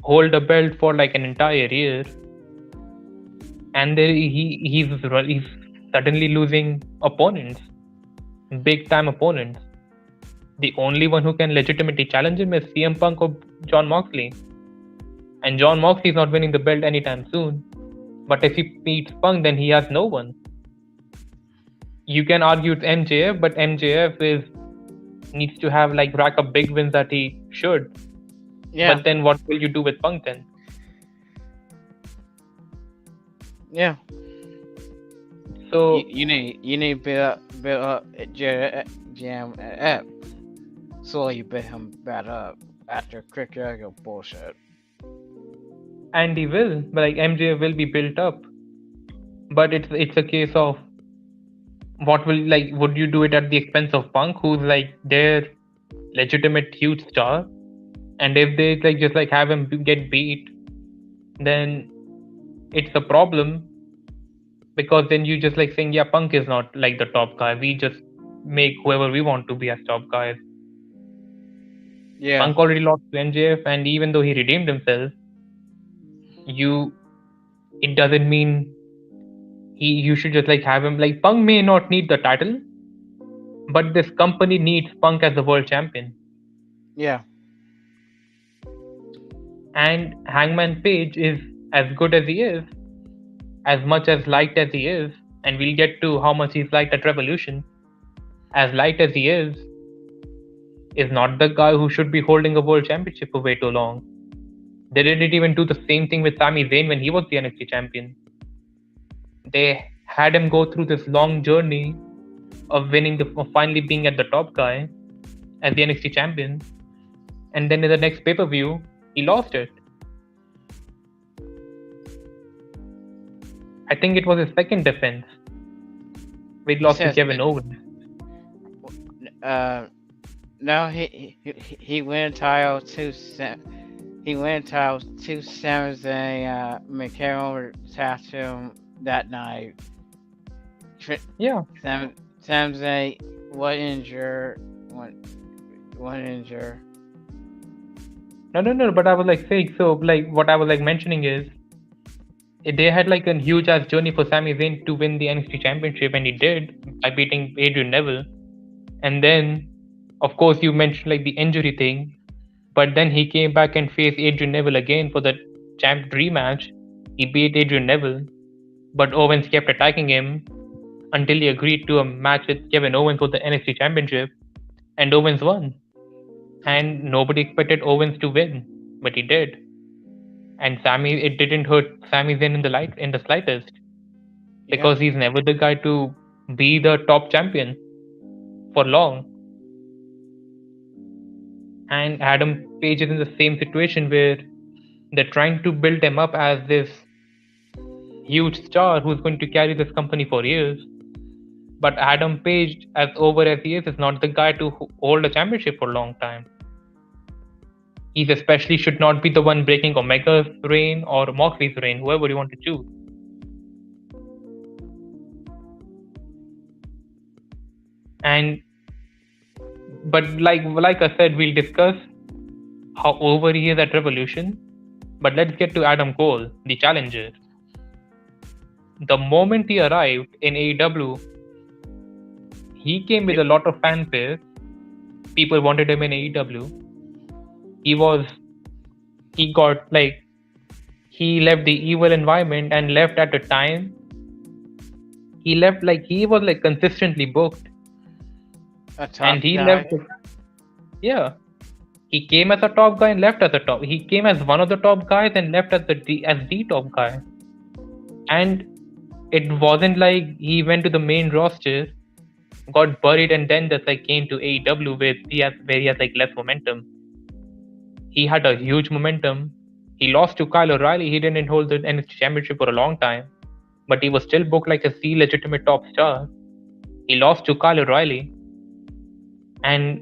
hold a belt for like an entire year, and he's suddenly losing opponents, big time opponents. The only one who can legitimately challenge him is CM Punk or John Moxley, and John Moxley is not winning the belt anytime soon. But if he beats Punk, then he has no one. You can argue it's MJF, but MJF is needs to have like rack up big wins that he should. yeah, But then what will you do with Punk then? yeah. So You need to build up jam up. So you build him back up after Crick Jericho bullshit. and he will, but like MJF will be built up. But it's a case of what will like would you do it at the expense of Punk, who's like their legitimate huge star? And if they like just like have him get beat, then it's a problem, because then you just like saying, yeah, Punk is not like the top guy. We just make whoever we want to be as top guys. Yeah, Punk already lost to MJF, and even though he redeemed himself, you it doesn't mean you should just like have him. Like, Punk may not need the title, but this company needs Punk as the world champion. yeah, And Hangman Page is as good as he is, as much as liked as he is, and we'll get to how much he's liked at Revolution. As liked as he is not the guy who should be holding a world championship for way too long. They didn't even do the same thing with Sami Zayn when he was the NXT champion. They had him go through this long journey of finally being at the top guy as the NXT champion, and then in the next pay-per-view he lost it. I think it was his second defense. We lost to says Kevin Owens. no, he went title he went title 2 Summers and McCarroll tapped him that night. Yeah. Samson was injured. One injured. No. But I was like saying, so like what I was like mentioning is they had like a huge ass journey for Sami Zayn to win the NXT championship, and he did by beating Adrian Neville. And then, of course, you mentioned like the injury thing, but then he came back and faced Adrian Neville again for the champ rematch. He beat Adrian Neville, but Owens kept attacking him until he agreed to a match with Kevin Owens for the NXT championship, and Owens won. And nobody expected Owens to win, but he did. And it didn't hurt Sami Zayn in the slightest, because he's never the guy to be the top champion for long. And Adam Page is in the same situation where they're trying to build him up as this huge star who's going to carry this company for years. But Adam Page, as over as he is not the guy to hold a championship for a long time. He especially should not be the one breaking Omega's reign or Moxley's reign, whoever you want to choose. And but like I said, we'll discuss how over he is at Revolution. But let's get to Adam Cole, the challenger. The moment he arrived in AEW, he came with a lot of fanfare. People wanted him in AEW. He was he got like he left the evil environment and left at a time. He left like he was like consistently booked, A and tough he guy. left. Yeah, he came as a top guy and left as a top. He came as one of the top guys and left as the top guy. And it wasn't like he went to the main roster, got buried, and then just like came to AEW where he has like less momentum. He had a huge momentum. He lost to Kyle O'Reilly. He didn't hold the NXT Championship for a long time, but he was still booked like a C legitimate top star. He lost to Kyle O'Reilly, and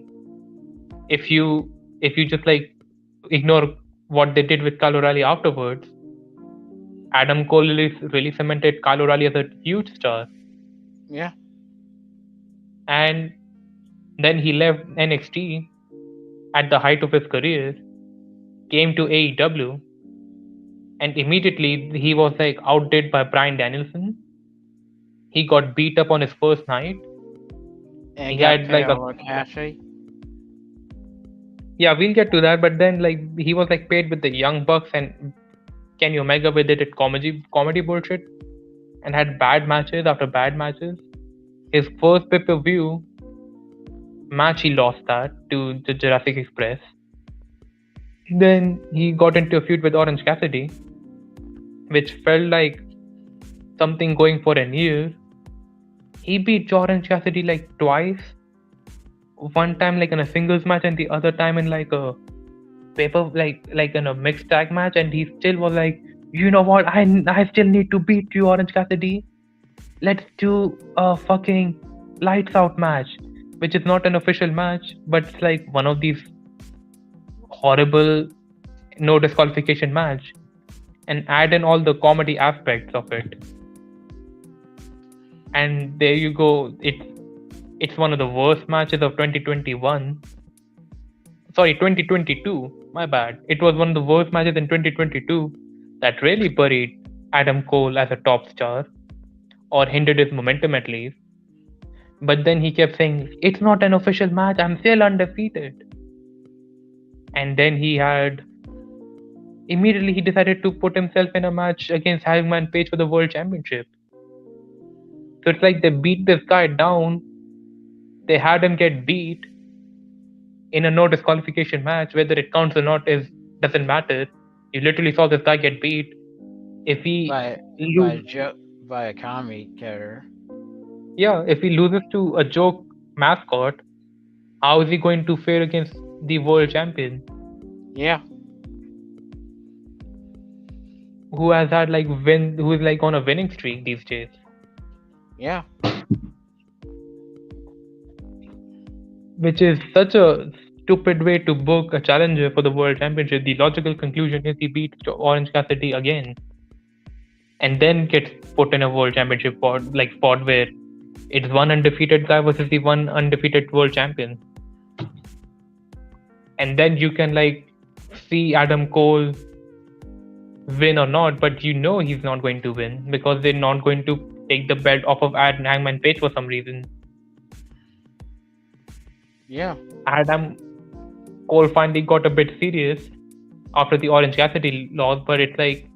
if you if you just like ignore what they did with Kyle O'Reilly afterwards, Adam Cole really cemented Kyle O'Reilly as a huge star, Yeah. and then he left NXT at the height of his career, came to AEW, and immediately he was like outdid by Bryan Danielson. He got beat up on his first night. And He got had paid like a over Cassie. yeah, we'll get to that, but then like he was like paid with the Young Bucks and Kenny Omega with it comedy bullshit, and had bad matches after bad matches. His first pay-per-view match he lost that to the Jurassic Express. Then he got into a feud with Orange Cassidy, which felt like something going for a year. He beat Orange Cassidy like twice. One time like in a singles match, and the other time in like a like in a mixed tag match, and he still was like, you know what, I still need to beat you, Orange Cassidy. Let's do a fucking lights out match, which is not an official match, but it's like one of these horrible no disqualification match, and add in all the comedy aspects of it. And there you go. It's one of the worst matches of 2021. Sorry, 2022. My bad. It was one of the worst matches in 2022 that really buried Adam Cole as a top star, or hindered his momentum at least. But then he kept saying, it's not an official match, I'm still undefeated. And then immediately he decided to put himself in a match against Hangman Page for the World Championship. So it's like they beat this guy down, they had him get beat in a no disqualification match. Whether it counts or not doesn't matter. You literally saw this guy get beat. If he by lose, by a commentator. yeah, if he loses to a joke mascot, how is he going to fare against the world champion, Yeah. who has had like who is like on a winning streak these days? Yeah. Which is such a stupid way to book a challenger for the world championship. The logical conclusion is he beats Orange Cassidy again, and then gets put in a world championship spot where it's one undefeated guy versus the one undefeated world champion. And then you can like see Adam Cole win or not, but you know he's not going to win because they're not going to take the belt off of Hangman Page for some reason. Yeah. Adam Cole finally got a bit serious after the Orange Cassidy loss, but it's like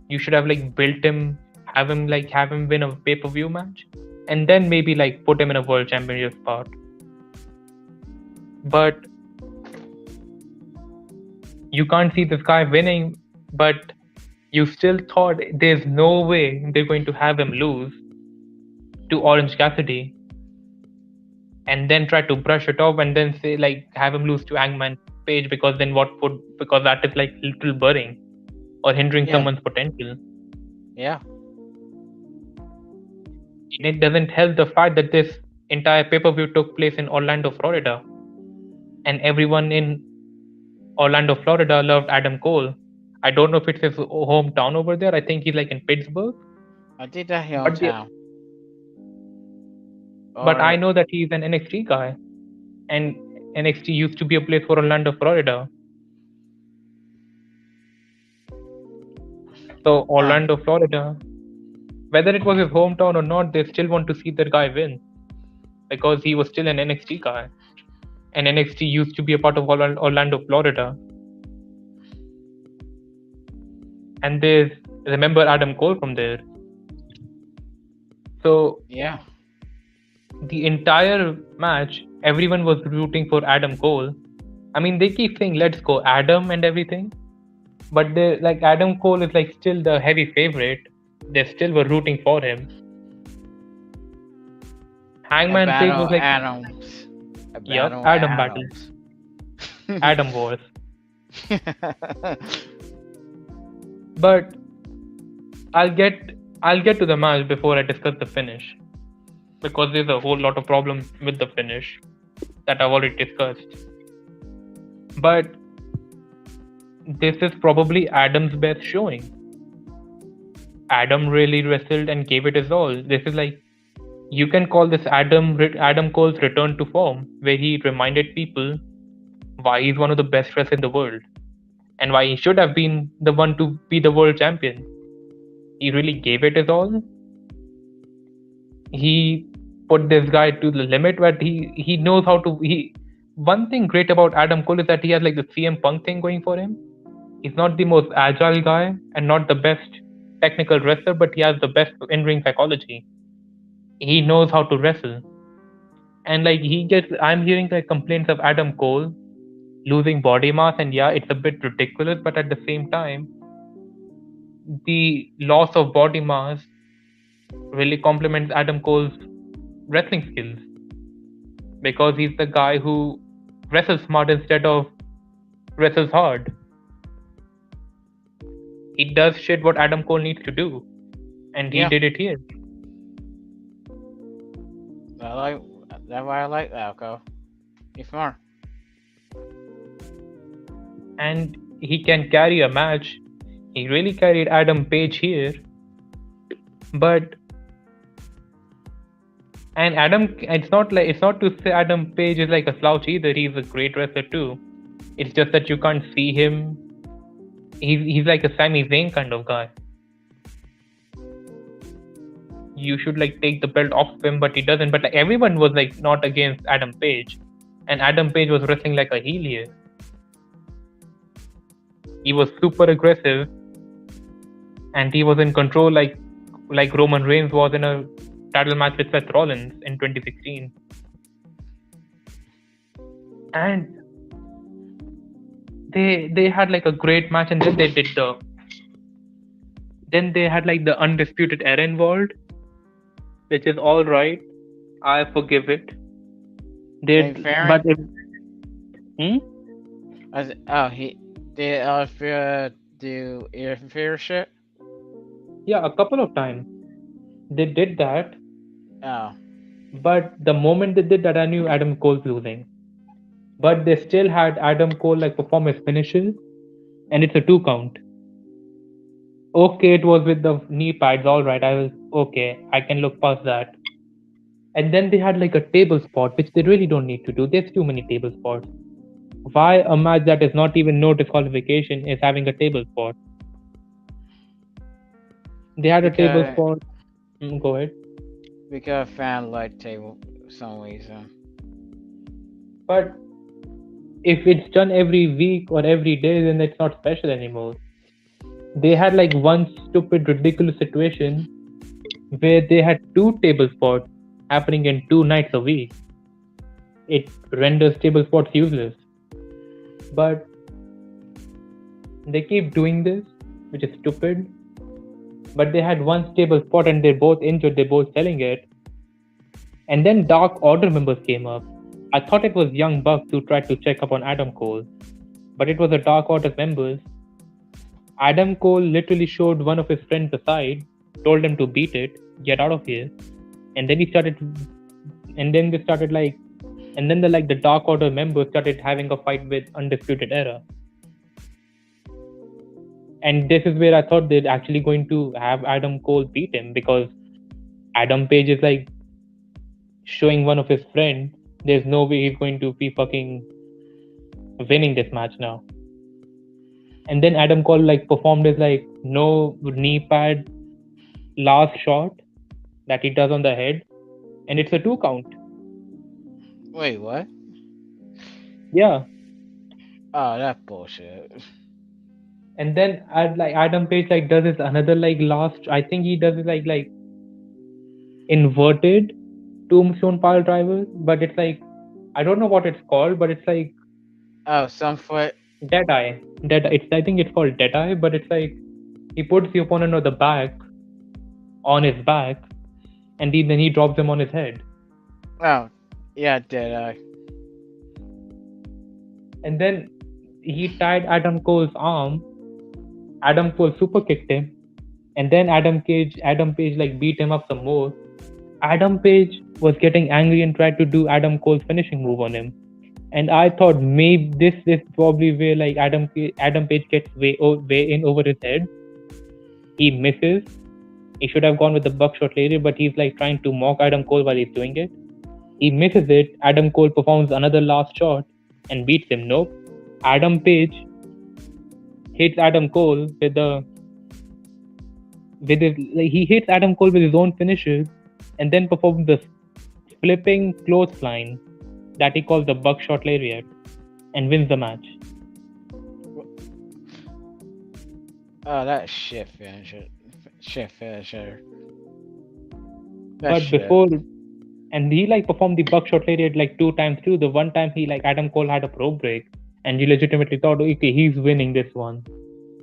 you should have like built him, have him win a pay-per-view match, and then maybe like put him in a world championship spot. But you can't see this guy winning, but you still thought there's no way they're going to have him lose to Orange Cassidy, and then try to brush it off and then say like have him lose to Hangman Page, because then because that is like little burying or hindering someone's potential. Yeah. And it doesn't help the fact that this entire pay-per-view took place in Orlando, Florida, and everyone in Orlando, Florida loved Adam Cole. I don't know if it's his hometown over there. I think he's like in Pittsburgh. I did that But hometown. but I Or know that he's an NXT guy, and NXT used to be a place for Orlando, Florida. So huh? Orlando, Florida, whether it was his hometown or not, they still want to see that guy win because he was still an NXT guy, and NXT used to be a part of Orlando, Florida. And they remember Adam Cole from there. So Yeah. the entire match, everyone was rooting for Adam Cole. I mean, they keep saying "Let's go, Adam" and everything, but they like Adam Cole is like still the heavy favorite. They still were rooting for him. A Hangman Page was battle like, Adams. A "Yup, battle Adam battle, Adams. Adam Wars." But I'll get I'll get to the match before I discuss the finish because there's a whole lot of problems with the finish that I've already discussed. But this is probably Adam's best showing. Adam really wrestled and gave it his all. This is like you can call this Adam Cole's return to form, where he reminded people why he's one of the best wrestlers in the world and why he should have been the one to be the world champion. He really gave it his all. He put this guy to the limit, but he knows how to. He One thing great about Adam Cole is that he has like the CM Punk thing going for him. He's not the most agile guy and not the best technical wrestler, but he has the best in-ring psychology. He knows how to wrestle. And like I'm hearing like complaints of Adam Cole losing body mass, and yeah, it's a bit ridiculous, but at the same time, the loss of body mass really complements Adam Cole's wrestling skills because he's the guy who wrestles smart instead of wrestles hard. He does shit what Adam Cole needs to do, and he Yeah. did it here. That's why I like Alco. He's smart. And he can carry a match. He really carried Adam Page here. But and Adam, it's not to say Adam Page is like a slouch either. He's a great wrestler too. It's just that you can't see him. He's like a Sami Zayn kind of guy. You should like take the belt off him, but he doesn't. But like everyone was like not against Adam Page, and Adam Page was wrestling like a heel here. He was super aggressive, and he was in control like Roman Reigns was in a title match with Seth Rollins in 2016. And they had like a great match, and then they had like the Undisputed Era involved, which is all right. I forgive it. Interfering? Hmm? He did do interfere shit? Yeah, a couple of times they did that, Oh. but the moment they did that, I knew Adam Cole's losing. But they still had Adam Cole like perform his finishes, and it's a 2 count. Okay, it was with the knee pads, all right. I can look past that. And then they had like a table spot, which they really don't need to do. There's too many table spots. Why a match that is not even no disqualification is having a table spot? They had a table spot. Go ahead. Because fans like table for some reason. But if it's done every week or every day, then it's not special anymore. They had like one stupid, ridiculous situation where they had 2 table spots happening in 2 nights a week. It renders table spots useless. But they keep doing this, which is stupid. But they had one stable spot and they're both injured, they're both selling it. And then Dark Order members came up. I thought it was Young Bucks who tried to check up on Adam Cole, but it was the Dark Order members. Adam Cole literally showed one of his friends aside, told him to beat it, get out of here, and then the Dark Order members started having a fight with Undisputed Era. And this is where I thought they're actually going to have Adam Cole beat him, because Adam Page is like, showing one of his friends, there's no way he's going to be fucking winning this match now. And then Adam Cole like performed his like no knee pad last shot that he does on the head, and it's a 2 count. Wait, what? Yeah. Oh, that bullshit. And then Adam Page like does his another like last. I think he does it like inverted tombstone pile driver, but it's like I don't know what it's called, but it's like Oh, some foot. dead eye. Dead. It's I think it's called dead eye, but it's like he puts the opponent on the back, on his back, and then he drops him on his head. Oh, yeah, did I? And then he tied Adam Cole's arm. Adam Cole super kicked him, and then Adam Page like beat him up some more. Adam Page was getting angry and tried to do Adam Cole's finishing move on him. And I thought maybe this is probably where like Adam Page gets way in over his head. He misses. He should have gone with the buckshot later, but he's like trying to mock Adam Cole while he's doing it. He misses it. Adam Cole performs another last shot and beats him. Nope. Adam Page hits Adam Cole with his like he hits Adam Cole with his own finisher, and then performs the flipping clothesline that he calls the buckshot lariat, and wins the match. Oh, that shit finisher. Shit finisher. But before, and he like performed the buckshot lariat like 2 times too. The one time he like Adam Cole had a pro break, and you legitimately thought, okay, he's winning this one.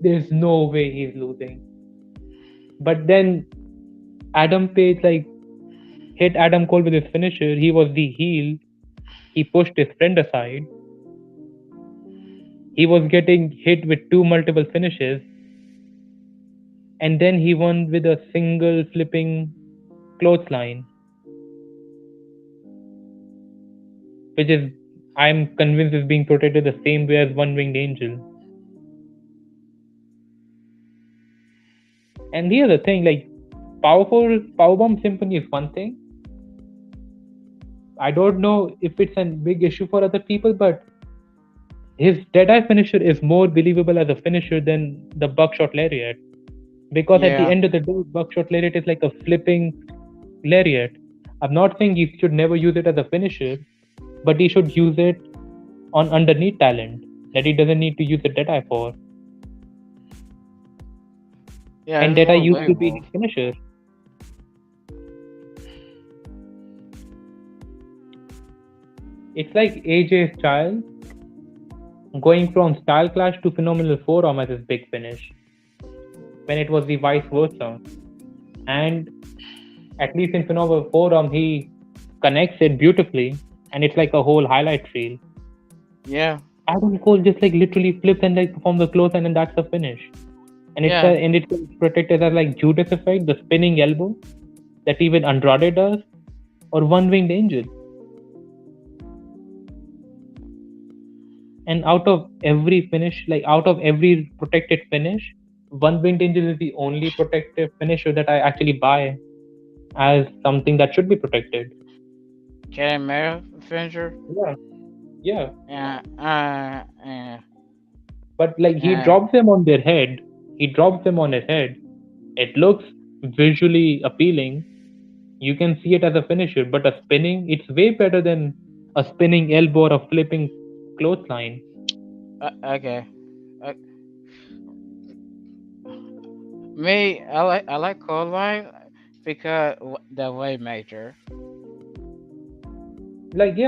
There's no way he's losing. But then Adam Page like hit Adam Cole with his finisher. He was the heel. He pushed his friend aside. He was getting hit with 2 multiple finishes. And then he won with a single flipping clothesline. Which is, I'm convinced, is being protected the same way as One Winged Angel. And here's the thing, like, Powerbomb Symphony is one thing. I don't know if it's a big issue for other people, but his Deadeye finisher is more believable as a finisher than the Buckshot Lariat. Because at the end of the day, Buckshot Lariat is like a flipping lariat. I'm not saying he should never use it as a finisher, but he should use it on underneath talent that he doesn't need to use the Deadeye for. Yeah, and Deadeye used to be his finisher. It's like AJ Styles going from Style Clash to Phenomenal Forearm as his big finish, when it was the vice versa. And at least in Phenomenal Forearm, he connects it beautifully, and it's like a whole highlight reel. Yeah. Adam Cole just like literally flips and like performs the clothesline, and that's the finish. And it's protected as like Judas effect, the spinning elbow that even Andrade does, or One Winged Angel. And out of every finish, like out of every protected finish, One Winged Angel is the only protected finisher that I actually buy as something that should be protected. Can Mara finisher? Yeah. But like he drops them on their head. He drops them on his head. It looks visually appealing. You can see it as a finisher, but a spinning, it's way better than a spinning elbow or a flipping clothesline. Okay. Me, I like clothesline because the way major. But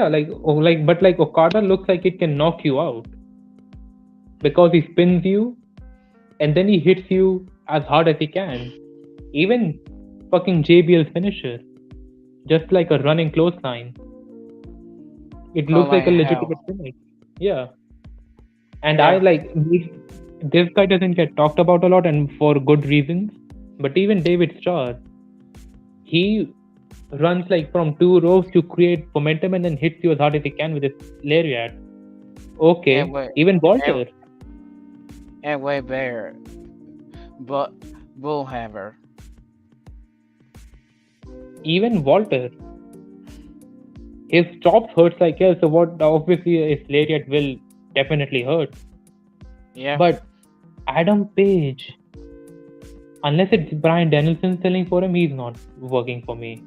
Okada looks like it can knock you out because he spins you and then he hits you as hard as he can. Even fucking JBL's finisher, just like a running clothesline. It looks like a legitimate finish. Yeah. And I like this guy doesn't get talked about a lot, and for good reasons. But even David Starr, he runs like from 2 rows to create momentum and then hits you as hard as he can with his lariat. Okay, even Walter. And way better, but Bullhammer. Even Walter. His chops hurts like hell, so what obviously his lariat will definitely hurt. Yeah, But Adam Page, unless it's Brian Danielson selling for him, he's not working for me.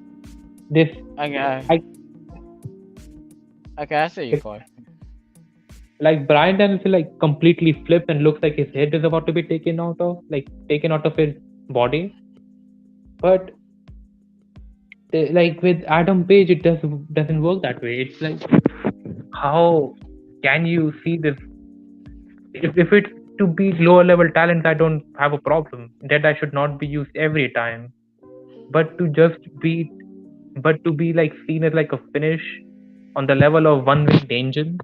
This I got, I I see your point. like Brian Danielson like completely flips and looks like his head is about to be taken out of his body. But like with Adam Page, it doesn't work that way. It's like, how can you see this? If it's to be lower level talent, I don't have a problem. That I should not be used every time. But to just be, but to be like seen as like a finish on the level of one winged angel,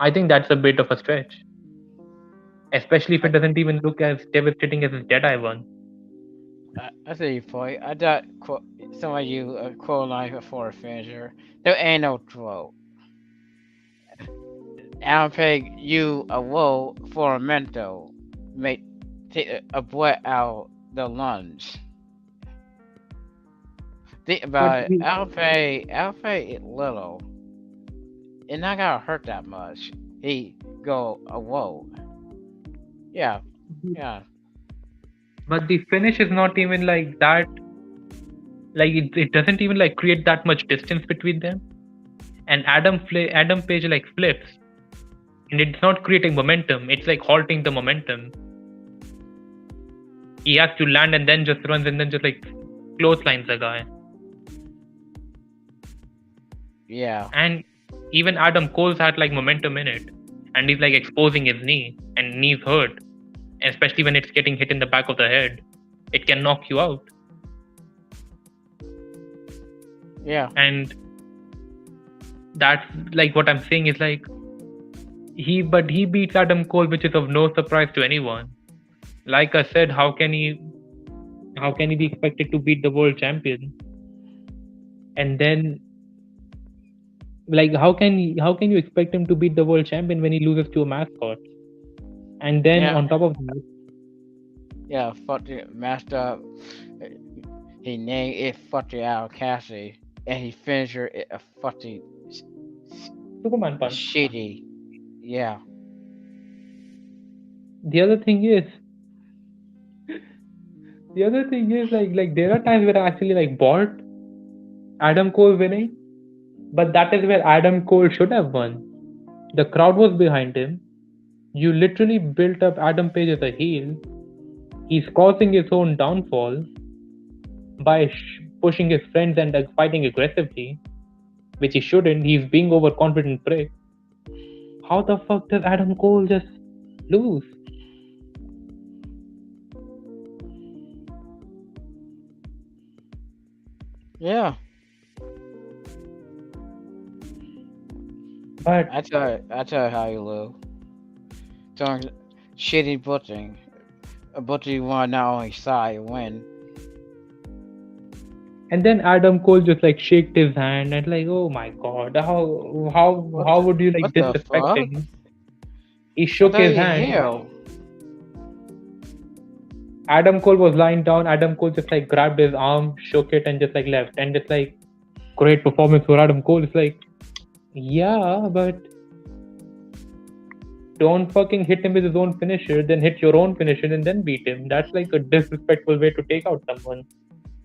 I think that's a bit of a stretch. Especially if it doesn't even look as devastating as his Jedi one. I see your point. I thought some of you quote line for a finisher. There ain't no throw. I'll pay you a woe for a mento. Make take a boy out the lunge. Think But about it. I'll pay it little. It not gonna hurt that much. He go a whoa. Yeah, yeah, but the finish is not even like that. Like it doesn't even like create that much distance between them. And Adam Page like flips, and it's not creating momentum. It's like halting the momentum. He has to land and then just runs and then just like clotheslines the guy. yeah, And even Adam Cole's had like momentum in it, and he's like exposing his knee, and knees hurt, and especially when it's getting hit in the back of the head, it can knock you out. yeah, And that's like what I'm saying is like he beats Adam Cole, which is of no surprise to anyone. Like I said, how can he be expected to beat the world champion? And then like how can you expect him to beat the world champion when he loses to a mascot? And then yeah, on top of that, yeah. Fuck the master. He named it fucking out Cassie, and he finished her it a fucking Superman punch. shitty. Yeah, The other thing is like there are times where I actually like bought Adam Cole winning, but that is where Adam Cole should have won. The crowd was behind him. You literally built up Adam Page as a heel. He's causing his own downfall by pushing his friends and fighting aggressively, which he shouldn't. He's being overconfident prick. How the fuck does Adam Cole just lose? yeah. But I tell you how you live. Doing shitty butching. A butcher you want not only side win. and then Adam Cole just like shaked his hand and like, oh my god, how would you like What the disrespect fuck? him? He I shook thought his you hand. heal. Adam Cole was lying down. Adam Cole just like grabbed his arm, shook it, and just like left. And it's like great performance for Adam Cole. It's like, yeah, but don't fucking hit him with his own finisher, then hit your own finisher and then beat him. That's like a disrespectful way to take out someone.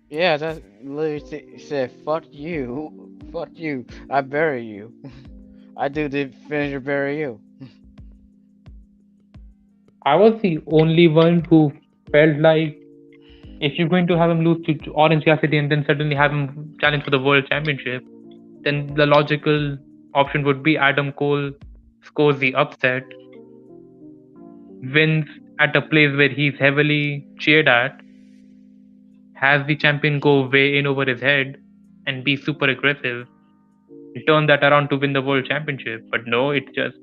Yeah, that literally said, fuck you. Fuck you. I bury you. I do the finisher bury you. I was the only one who felt like if you're going to have him lose to Orange Cassidy and then suddenly have him challenge for the world championship, then the logical option would be Adam Cole scores the upset, wins at a place where he's heavily cheered at, has the champion go way in over his head and be super aggressive, turn that around to win the world championship. But no, it's just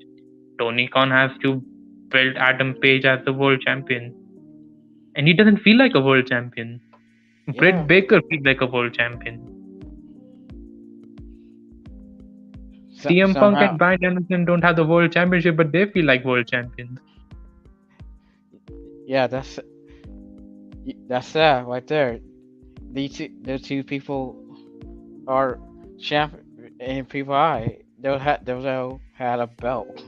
Tony Khan has to build Adam Page as the world champion. And he doesn't feel like a world champion. Yeah. Britt Baker feels like a world champion. CM Punk and Bryan Danielson don't have the world championship, but they feel like world champions. Yeah, that's sad right there. The two people are champ and people, alright, they'll had a belt.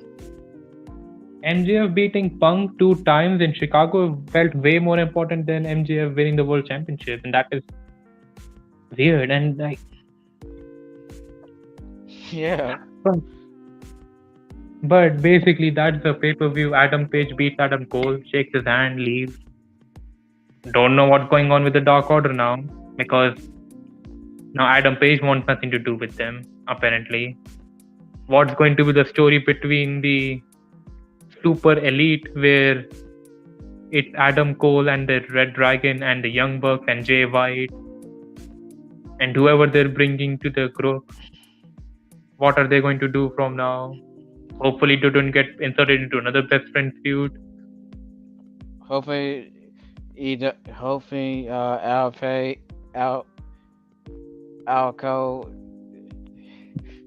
MJF beating Punk 2 times in Chicago felt way more important than MJF winning the World Championship, and that is weird. And like, Yeah. but, but basically, that's the pay-per-view. Adam Page beats Adam Cole, shakes his hand, leaves. Don't know what's going on with the Dark Order now because now Adam Page wants nothing to do with them. Apparently, what's going to be the story between the Super Elite, where it's Adam Cole and the Red Dragon and the Young Bucks and Jay White and whoever they're bringing to the group? What are they going to do from now? Hopefully, they don't get inserted into another best friend feud. Hopefully, hopefully, Al, Alco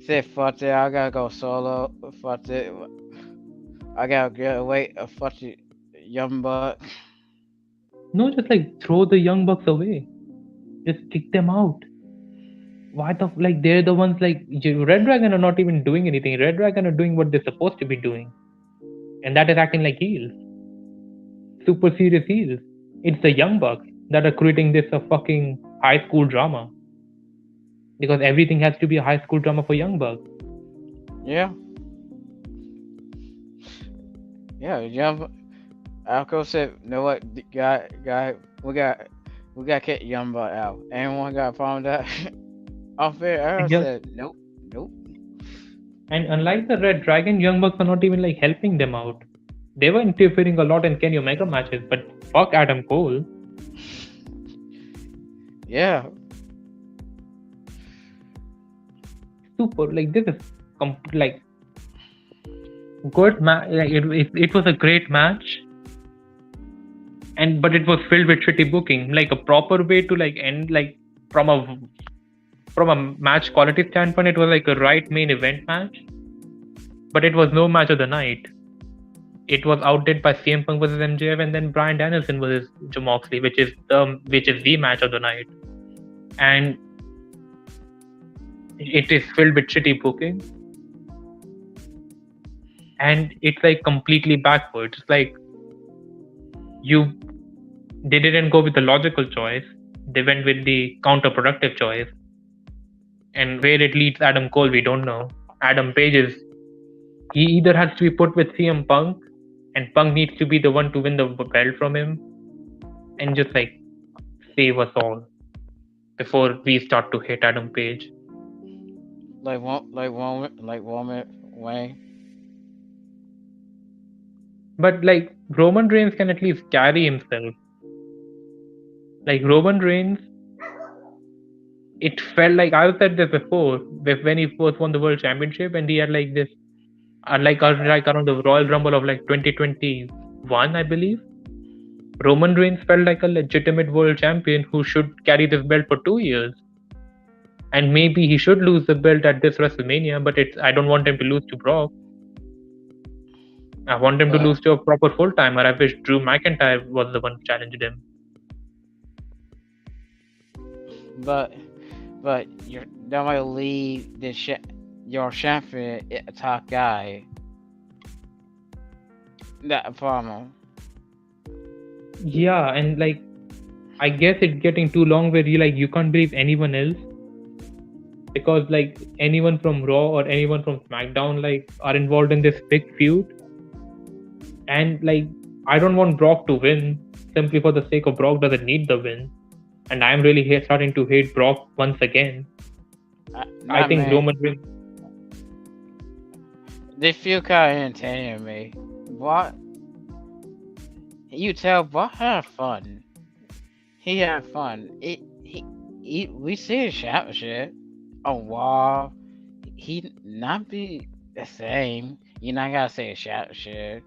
said, "Fuck it, I gotta go solo. Fuck it, I gotta get away. Fuck it, young buck." No, just like throw the Young Bucks away. Just kick them out. Why like they're the ones like Red Dragon are not even doing anything. Red Dragon are doing what they're supposed to be doing, and that is acting like heels, super serious heels. It's the Young Bucks that are creating this a fucking high school drama because everything has to be a high school drama for Young Bucks. Yeah. Yeah, young. Alco said, "No what, guy, we got kick young buck out. Anyone got a problem with that?" Off air, Aaron Yeah. said, "Nope, nope." And unlike the Red Dragon, Young Bucks are not even like helping them out. They were interfering a lot in Kenny Omega matches, but fuck Adam Cole. Yeah. Super, like this is like good match. Like it was a great match, and but it was filled with shitty booking. Like a proper way to like end like from a match quality standpoint, it was like a right main event match, but it was no match of the night. It was outdid by CM Punk versus MJF and then Bryan Danielson versus Joe Moxley, which is the match of the night, and it is filled with shitty booking, and it's like completely backwards. It's like they didn't go with the logical choice; they went with the counterproductive choice. And where it leads Adam Cole, we don't know. Adam Page he either has to be put with CM Punk, and Punk needs to be the one to win the belt from him, and just like save us all before we start to hate Adam Page. Like Woman Wayne. But like Roman Reigns can at least carry himself. Like Roman Reigns, it felt like I've said this before when he first won the World Championship, and he had like this, like around the Royal Rumble of like 2021, I believe. Roman Reigns felt like a legitimate world champion who should carry this belt for 2 years. And maybe he should lose the belt at this WrestleMania, but I don't want him to lose to Brock. I want him to lose to a proper full-timer. I wish Drew McIntyre was the one who challenged him. But you don't want to leave your champion a top guy. That a problem. Yeah, and like I guess it's getting too long where you can't believe anyone else, because like anyone from Raw or anyone from SmackDown like are involved in this big feud, and like I don't want Brock to win simply for the sake of Brock doesn't need the win, and I'm really starting to hate Brock once again. I think Roman Reigns. They feel kind of entertaining me. What? You tell Brock had fun. He had fun. We see his championship on Raw. He not be the same. You not gotta say a championship.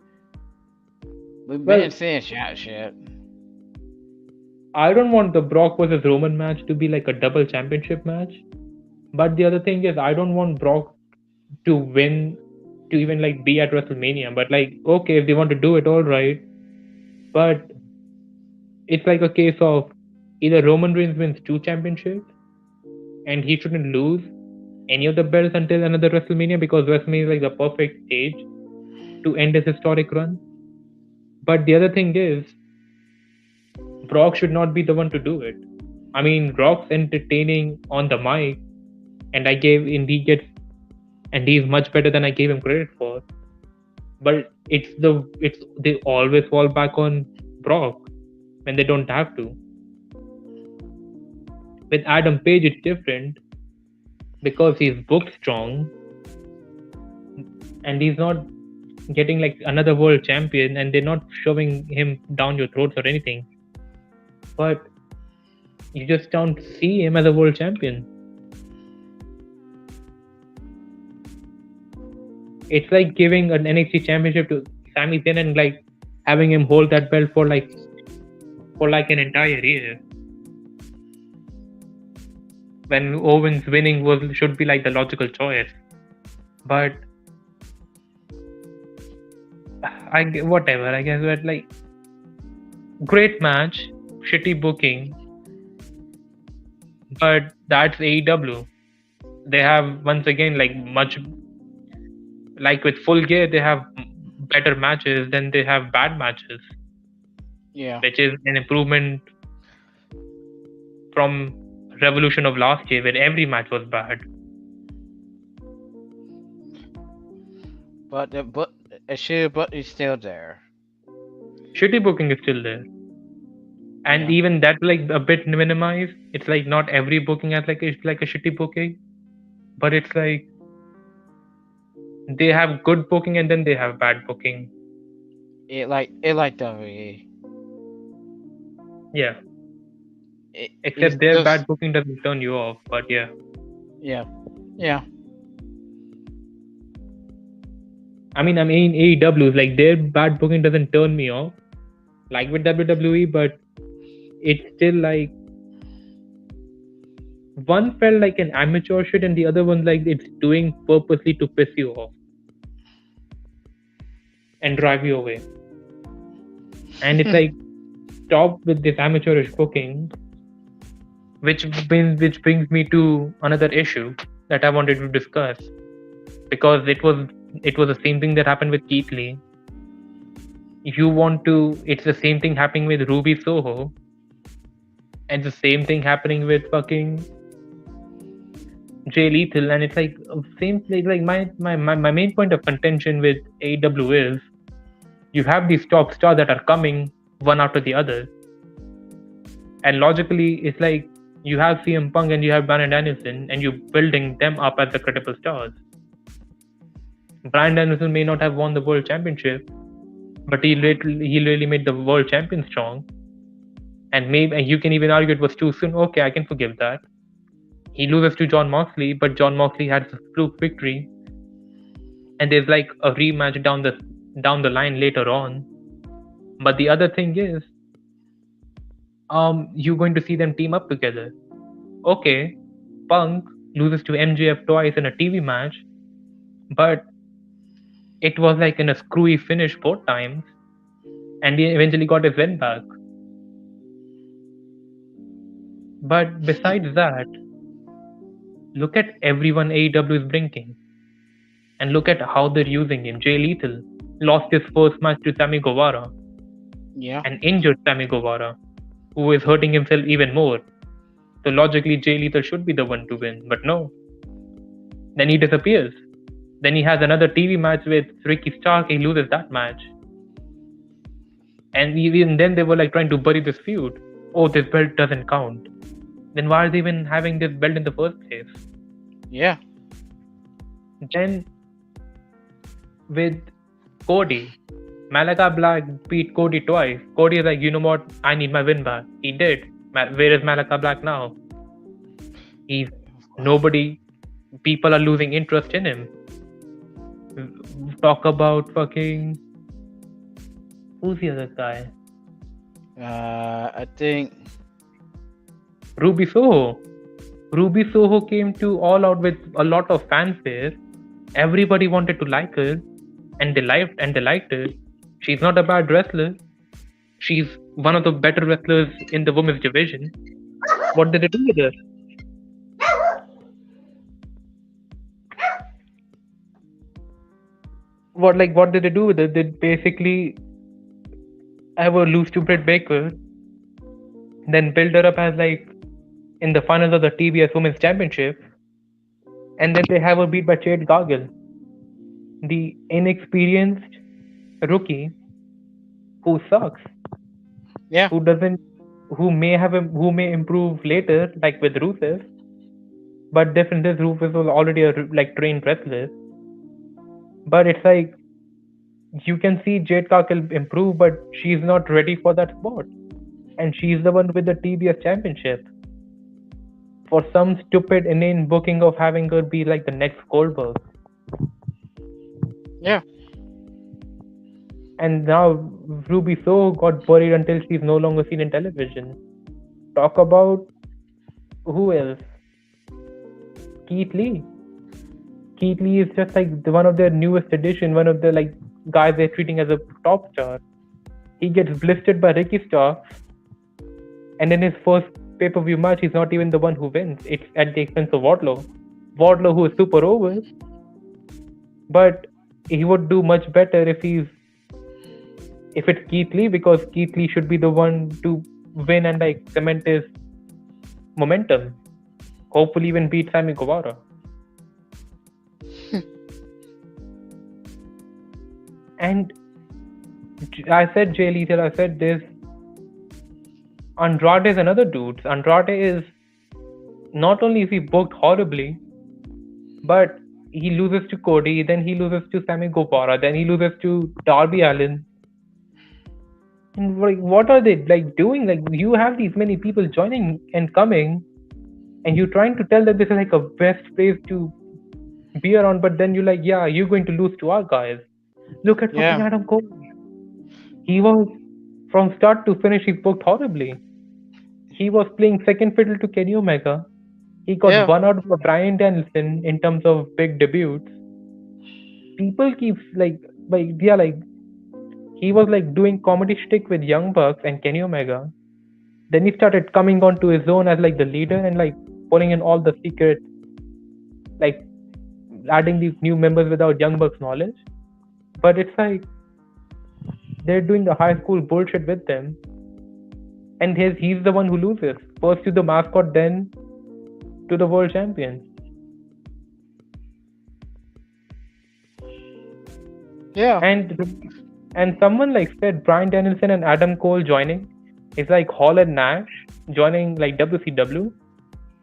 We've been seeing championship. I don't want the Brock versus Roman match to be like a double championship match. But the other thing is, I don't want Brock to win to even like be at WrestleMania. But like, okay, if they want to do it, all right. But it's like a case of either Roman Reigns wins 2 championships and he shouldn't lose any of the belts until another WrestleMania, because WrestleMania is like the perfect stage to end his historic run. But the other thing is, Brock should not be the one to do it. I mean, Brock's entertaining on the mic, and he's much better than I gave him credit for. But they always fall back on Brock when they don't have to. With Adam Page, it's different because he's booked strong, and he's not getting like another world champion, and they're not shoving him down your throats or anything. But you just don't see him as a world champion. It's like giving an NXT championship to Sami Zayn and like having him hold that belt for like an entire year. When Owens winning should be like the logical choice. But whatever, I guess. But like, great match, shitty booking, but that's AEW. They have once again like with Full Gear, they have better matches than they have bad matches. Yeah. Which is an improvement from Revolution of last year, where every match was bad. But it's still there. Shitty booking is still there. And even that like a bit minimized. It's like not every booking has like a shitty booking. But it's like they have good booking and then they have bad booking. It like WWE. Yeah. Except their bad booking doesn't turn you off, but yeah. Yeah. I mean AEW is like their bad booking doesn't turn me off, like with WWE, but it's still like one felt like an amateur shit and the other one like it's doing purposely to piss you off and drive you away. And it's like, stop with this amateurish booking, which brings me to another issue that I wanted to discuss, because it was the same thing that happened with Keith Lee. It's the same thing happening with Ruby Soho, and the same thing happening with fucking Jay Lethal, and it's like same like my main point of contention with AEW is you have these top stars that are coming one after the other, and logically it's like you have CM Punk and you have Bryan Danielson, and you're building them up as the credible stars. Bryan Danielson may not have won the world championship, but he really made the world champion strong. And you can even argue it was too soon. Okay, I can forgive that. He loses to Jon Moxley, but Jon Moxley had a fluke victory, and there's like a rematch down the line later on. But the other thing is, you're going to see them team up together. Okay, Punk loses to MJF twice in a TV match, but it was like in a screwy finish both times, and he eventually got his win back. But besides that, look at everyone AEW is bringing, and look at how they're using him. Jay Lethal lost his first match to Sammy Guevara, an injured Sammy Guevara, who is hurting himself even more. So logically, Jay Lethal should be the one to win, but no. Then he disappears. Then he has another TV match with Ricky Stark. He loses that match, and even then they were like trying to bury this feud. Oh, this belt doesn't count. Then why are they even having this belt in the first place? Yeah. Then with Cody, Malachi Black beat Cody twice. Cody is like, you know what? I need my win back. He did. Where is Malachi Black now? He's nobody. People are losing interest in him. Talk about fucking. Who's the other guy? I think Ruby Soho. Ruby Soho came to All Out with a lot of fanfare. Everybody wanted to like her, and they liked her. She's not a bad wrestler. She's one of the better wrestlers in the women's division. What did they do with her? what did they do with it? They basically have her lose to Britt Baker, then build her up as like in the finals of the TBS Women's Championship, and then they have her beat by Jade Gargill, the inexperienced rookie who sucks, Yeah. who doesn't, who may improve later, like with Rusev, but different is Rusev was already a like trained wrestler. But it's like you can see Jade Gargill improve, but she's not ready for that spot, and she's the one with the TBS championship. For some stupid inane booking of having her be like the next Goldberg. Yeah. And now Ruby So got buried until she's no longer seen in television. Talk about who else? Keith Lee. Keith Lee is just like one of their newest addition, one of the like guys they're treating as a top star. He gets blistered by Ricky Starks, and in his first pay-per-view match, he's not even the one who wins. It's at the expense of Wardlow. Wardlow, who is super over, but he would do much better if it's Keith Lee, because Keith Lee should be the one to win and like cement his momentum. Hopefully, even beat Sammy Guevara. And I said Jay Lethal, I said this. Andrade is another dude. Andrade is not only is he booked horribly, but he loses to Cody, then he loses to Sammy Guevara, then he loses to Darby Allin. And like, what are they like doing? Like, you have these many people joining and coming, and you're trying to tell that this is like a best place to be around, but then you're like, yeah, you're going to lose to our guys. Look at fucking Adam Cole. He was from start to finish, he booked horribly. He was playing second fiddle to Kenny Omega. He got one out by Bryan Danielson in terms of big debuts. People keep like he was like doing comedy shtick with Young Bucks and Kenny Omega. Then he started coming onto his own as like the leader and like pulling in all the secrets, like adding these new members without Young Bucks knowledge. But it's like they're doing the high school bullshit with them, and he's the one who loses first to the mascot, then to the world champion. Yeah. And someone like said Bryan Danielson and Adam Cole joining is like Hall and Nash joining like WCW,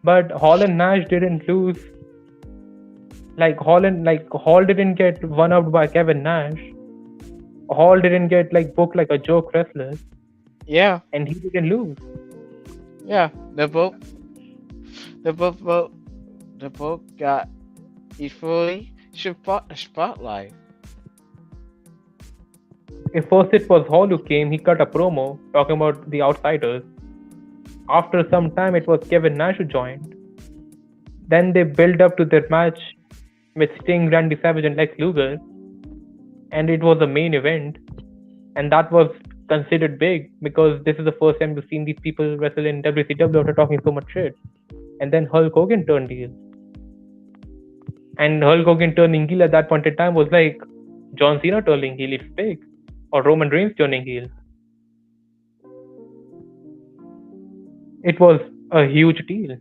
but Hall and Nash didn't lose. Like Hall didn't get one out by Kevin Nash. Hall didn't get like booked like a joke wrestler. Yeah. And he didn't lose. Yeah. They both got equally spotlight. If first it was Hall who came, he cut a promo talking about the outsiders. After some time, it was Kevin Nash who joined. Then they built up to their match with Sting, Randy Savage, and Lex Luger, and it was the main event, and that was considered big because this is the first time we've seen these people wrestle in WCW after talking so much shit. And then Hulk Hogan turned heel, and Hulk Hogan turning heel at that point in time was like John Cena turning heel. It's big, or Roman Reigns turning heel. It was a huge deal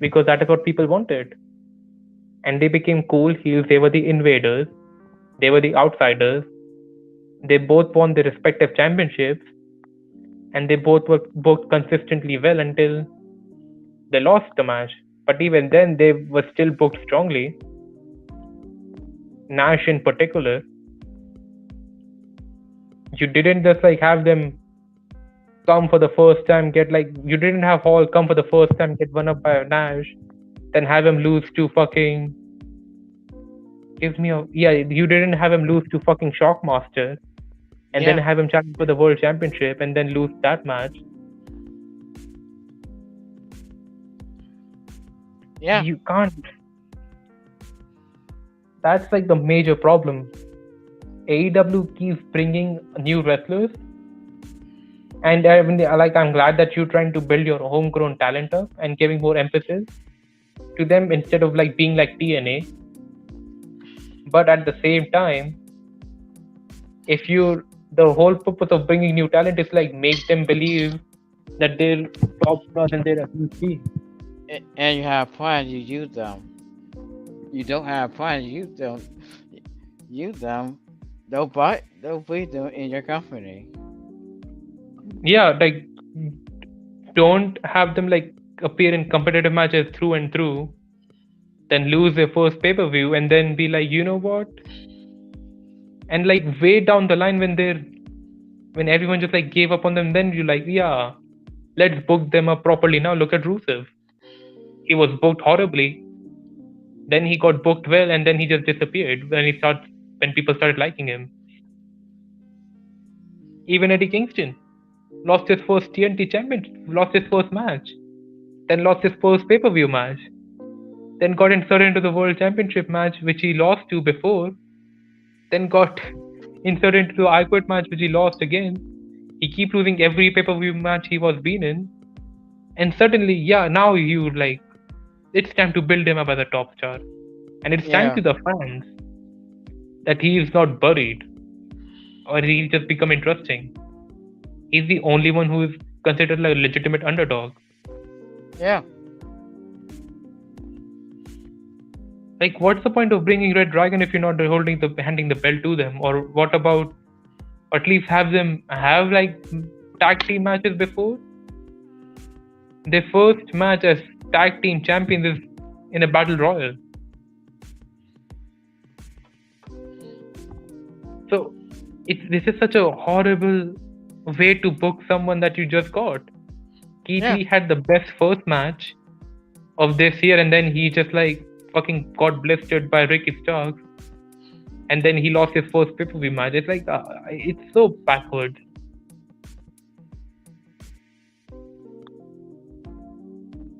because that is what people wanted. And they became cool heels. They were the invaders. They were the outsiders. They both won their respective championships. And they both were booked consistently well until they lost the match. But even then, they were still booked strongly. Nash in particular. You didn't just like have them come for the first time, get like, you didn't have Hall come for the first time, get one up by Nash, then have him lose to fucking you didn't have him lose to fucking Shockmaster and then have him challenge for the world championship and then lose that match. Yeah. You can't. That's like the major problem. AEW keeps bringing new wrestlers, and I'm glad that you're trying to build your homegrown talent up and giving more emphasis to them instead of like being like TNA. But at the same time, If you, the whole purpose of bringing new talent is like make them believe that they're top stars and they're a huge team. And you have plans, you use them. You don't have plans, you don't use them. They'll put them in your company. Yeah, like don't have them like appear in competitive matches through and through, then lose their first pay per view, and then be like, you know what? And like way down the line when everyone just like gave up on them, then you're like, yeah, let's book them up properly now. Look at Rusev. He was booked horribly, then he got booked well, and then he just disappeared when people started liking him. Even Eddie Kingston lost his first TNT championship, lost his first match, then lost his first pay per view match, then got inserted into the World Championship match, which he lost to before, then got inserted into the I Quit match, which he lost again. He keep losing every pay per view match he was been in, and suddenly, yeah, now you like it's time to build him up as a top star, and it's time Yeah, to the fans that he is not buried or he'll just become interesting. He's the only one who is considered like a legitimate underdog. yeah. Like, what's the point of bringing Red Dragon if you're not handing the belt to them? Or what about at least have them have like tag team matches before? Their first match as tag team champions is in a battle royal. So this is such a horrible way to book someone that you just got. Keith Yeah. Lee had the best first match of this year, and then he just like fucking got blistered by Ricky Starks, and then he lost his first pay-per-view match. It's like it's so backwards.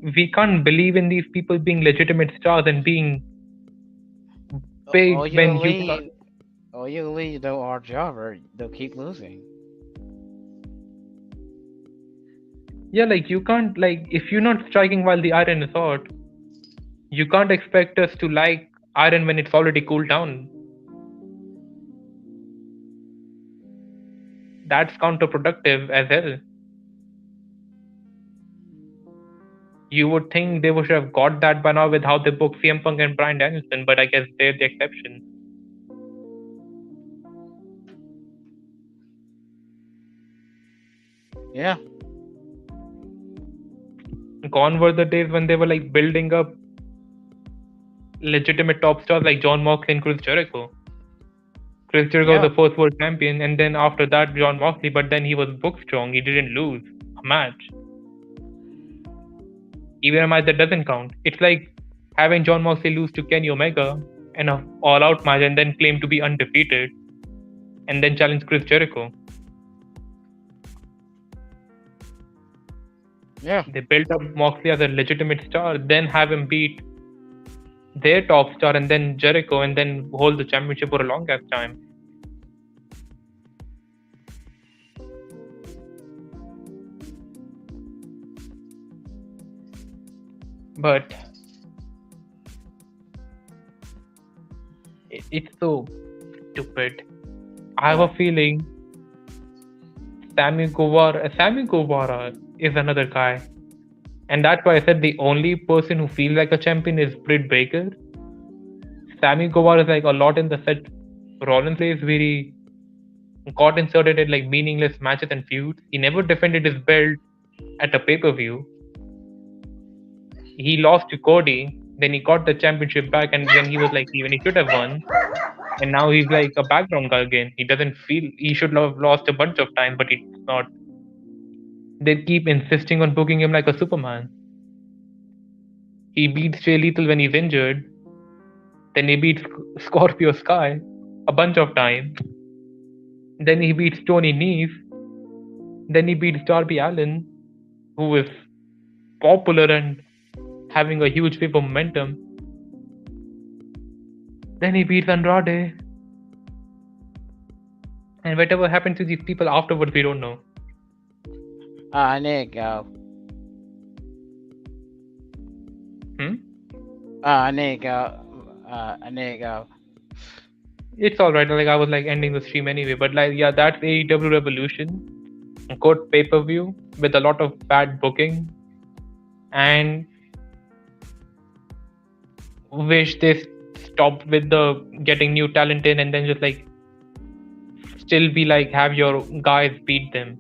We can't believe in these people being legitimate stars and being big Or you when you can't. leave, or you leave though our jobber, they'll keep losing. Yeah, like you can't like if you're not striking while the iron is hot, you can't expect us to like iron when it's already cooled down. That's counterproductive as hell. You would think they would have got that by now with how they booked CM Punk and Bryan Danielson, but I guess they're the exception. Yeah. Gone were the days when they were like building up legitimate top stars like John Moxley and Chris Jericho. Chris Jericho was Yeah. the first world champion, and then after that, John Moxley, but then he was booked strong. He didn't lose a match. Even a match that doesn't count. It's like having John Moxley lose to Kenny Omega in an all out match and then claim to be undefeated and then challenge Chris Jericho. Yeah. They built up Moxley as a legitimate star, then have him beat their top star and then Jericho and then hold the championship for a long ass time. But it's so stupid. I have a feeling Sammy Guevara is another guy. And that's why I said the only person who feels like a champion is Britt Baker. Sammy Guevara is like a lot in the set Rollins plays where he got inserted in like meaningless matches and feuds. He never defended his belt at a pay-per-view. He lost to Cody, then he got the championship back, and then he was like, even he should have won. And now he's like a background guy again. He doesn't feel he should have lost a bunch of time, but it's not. They keep insisting on booking him like a Superman. He beats Jay Lethal when he's injured. Then he beats Scorpio Sky a bunch of times. Then he beats Tony Nese. Then he beats Darby Allin, who is popular and having a huge wave of momentum. Then he beats Andrade. And whatever happened to these people afterwards, we don't know. There you go. Hmm? There you go. There you go. it's all right. Like I was like ending the stream anyway, but like yeah, that's AEW Revolution, a good pay-per-view with a lot of bad booking, and wish they stopped with the getting new talent in and then just like still be like have your guys beat them.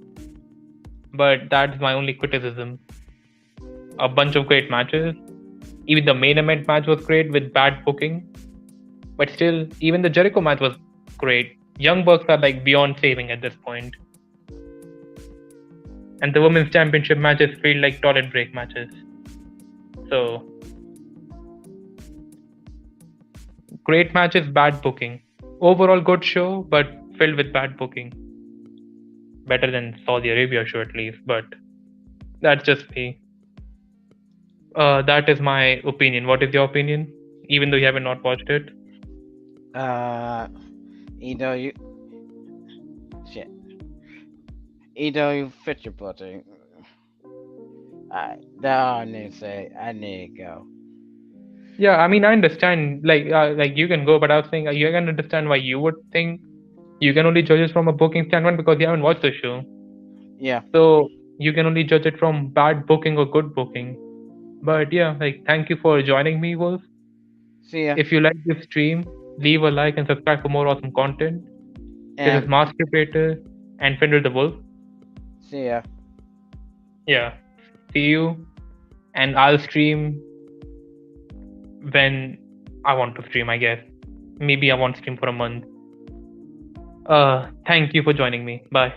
But that's my only criticism. A bunch of great matches. Even the main event match was great with bad booking. But still, even the Jericho match was great. Young Bucks are like beyond saving at this point. And the women's championship matches feel like toilet break matches. So great matches, bad booking. Overall good show, but filled with bad booking. Better than Saudi Arabia show at least, but that's just me. That is my opinion. What is your opinion? Even though you haven't not watched it. You shit. You fit your button. I need to say I need to go. Yeah, I mean I understand. Like you can go, but I was saying you can understand why you would think you can only judge it from a booking standpoint because you haven't watched the show. Yeah. So you can only judge it from bad booking or good booking. But yeah, like thank you for joining me, Wolf. See ya. If you like this stream, leave a like and subscribe for more awesome content. This is And Master Creator and Fender the Wolf. see ya. Yeah. See you. And I'll stream when I want to stream, I guess. Maybe I won't stream for a month. Thank you for joining me. Bye.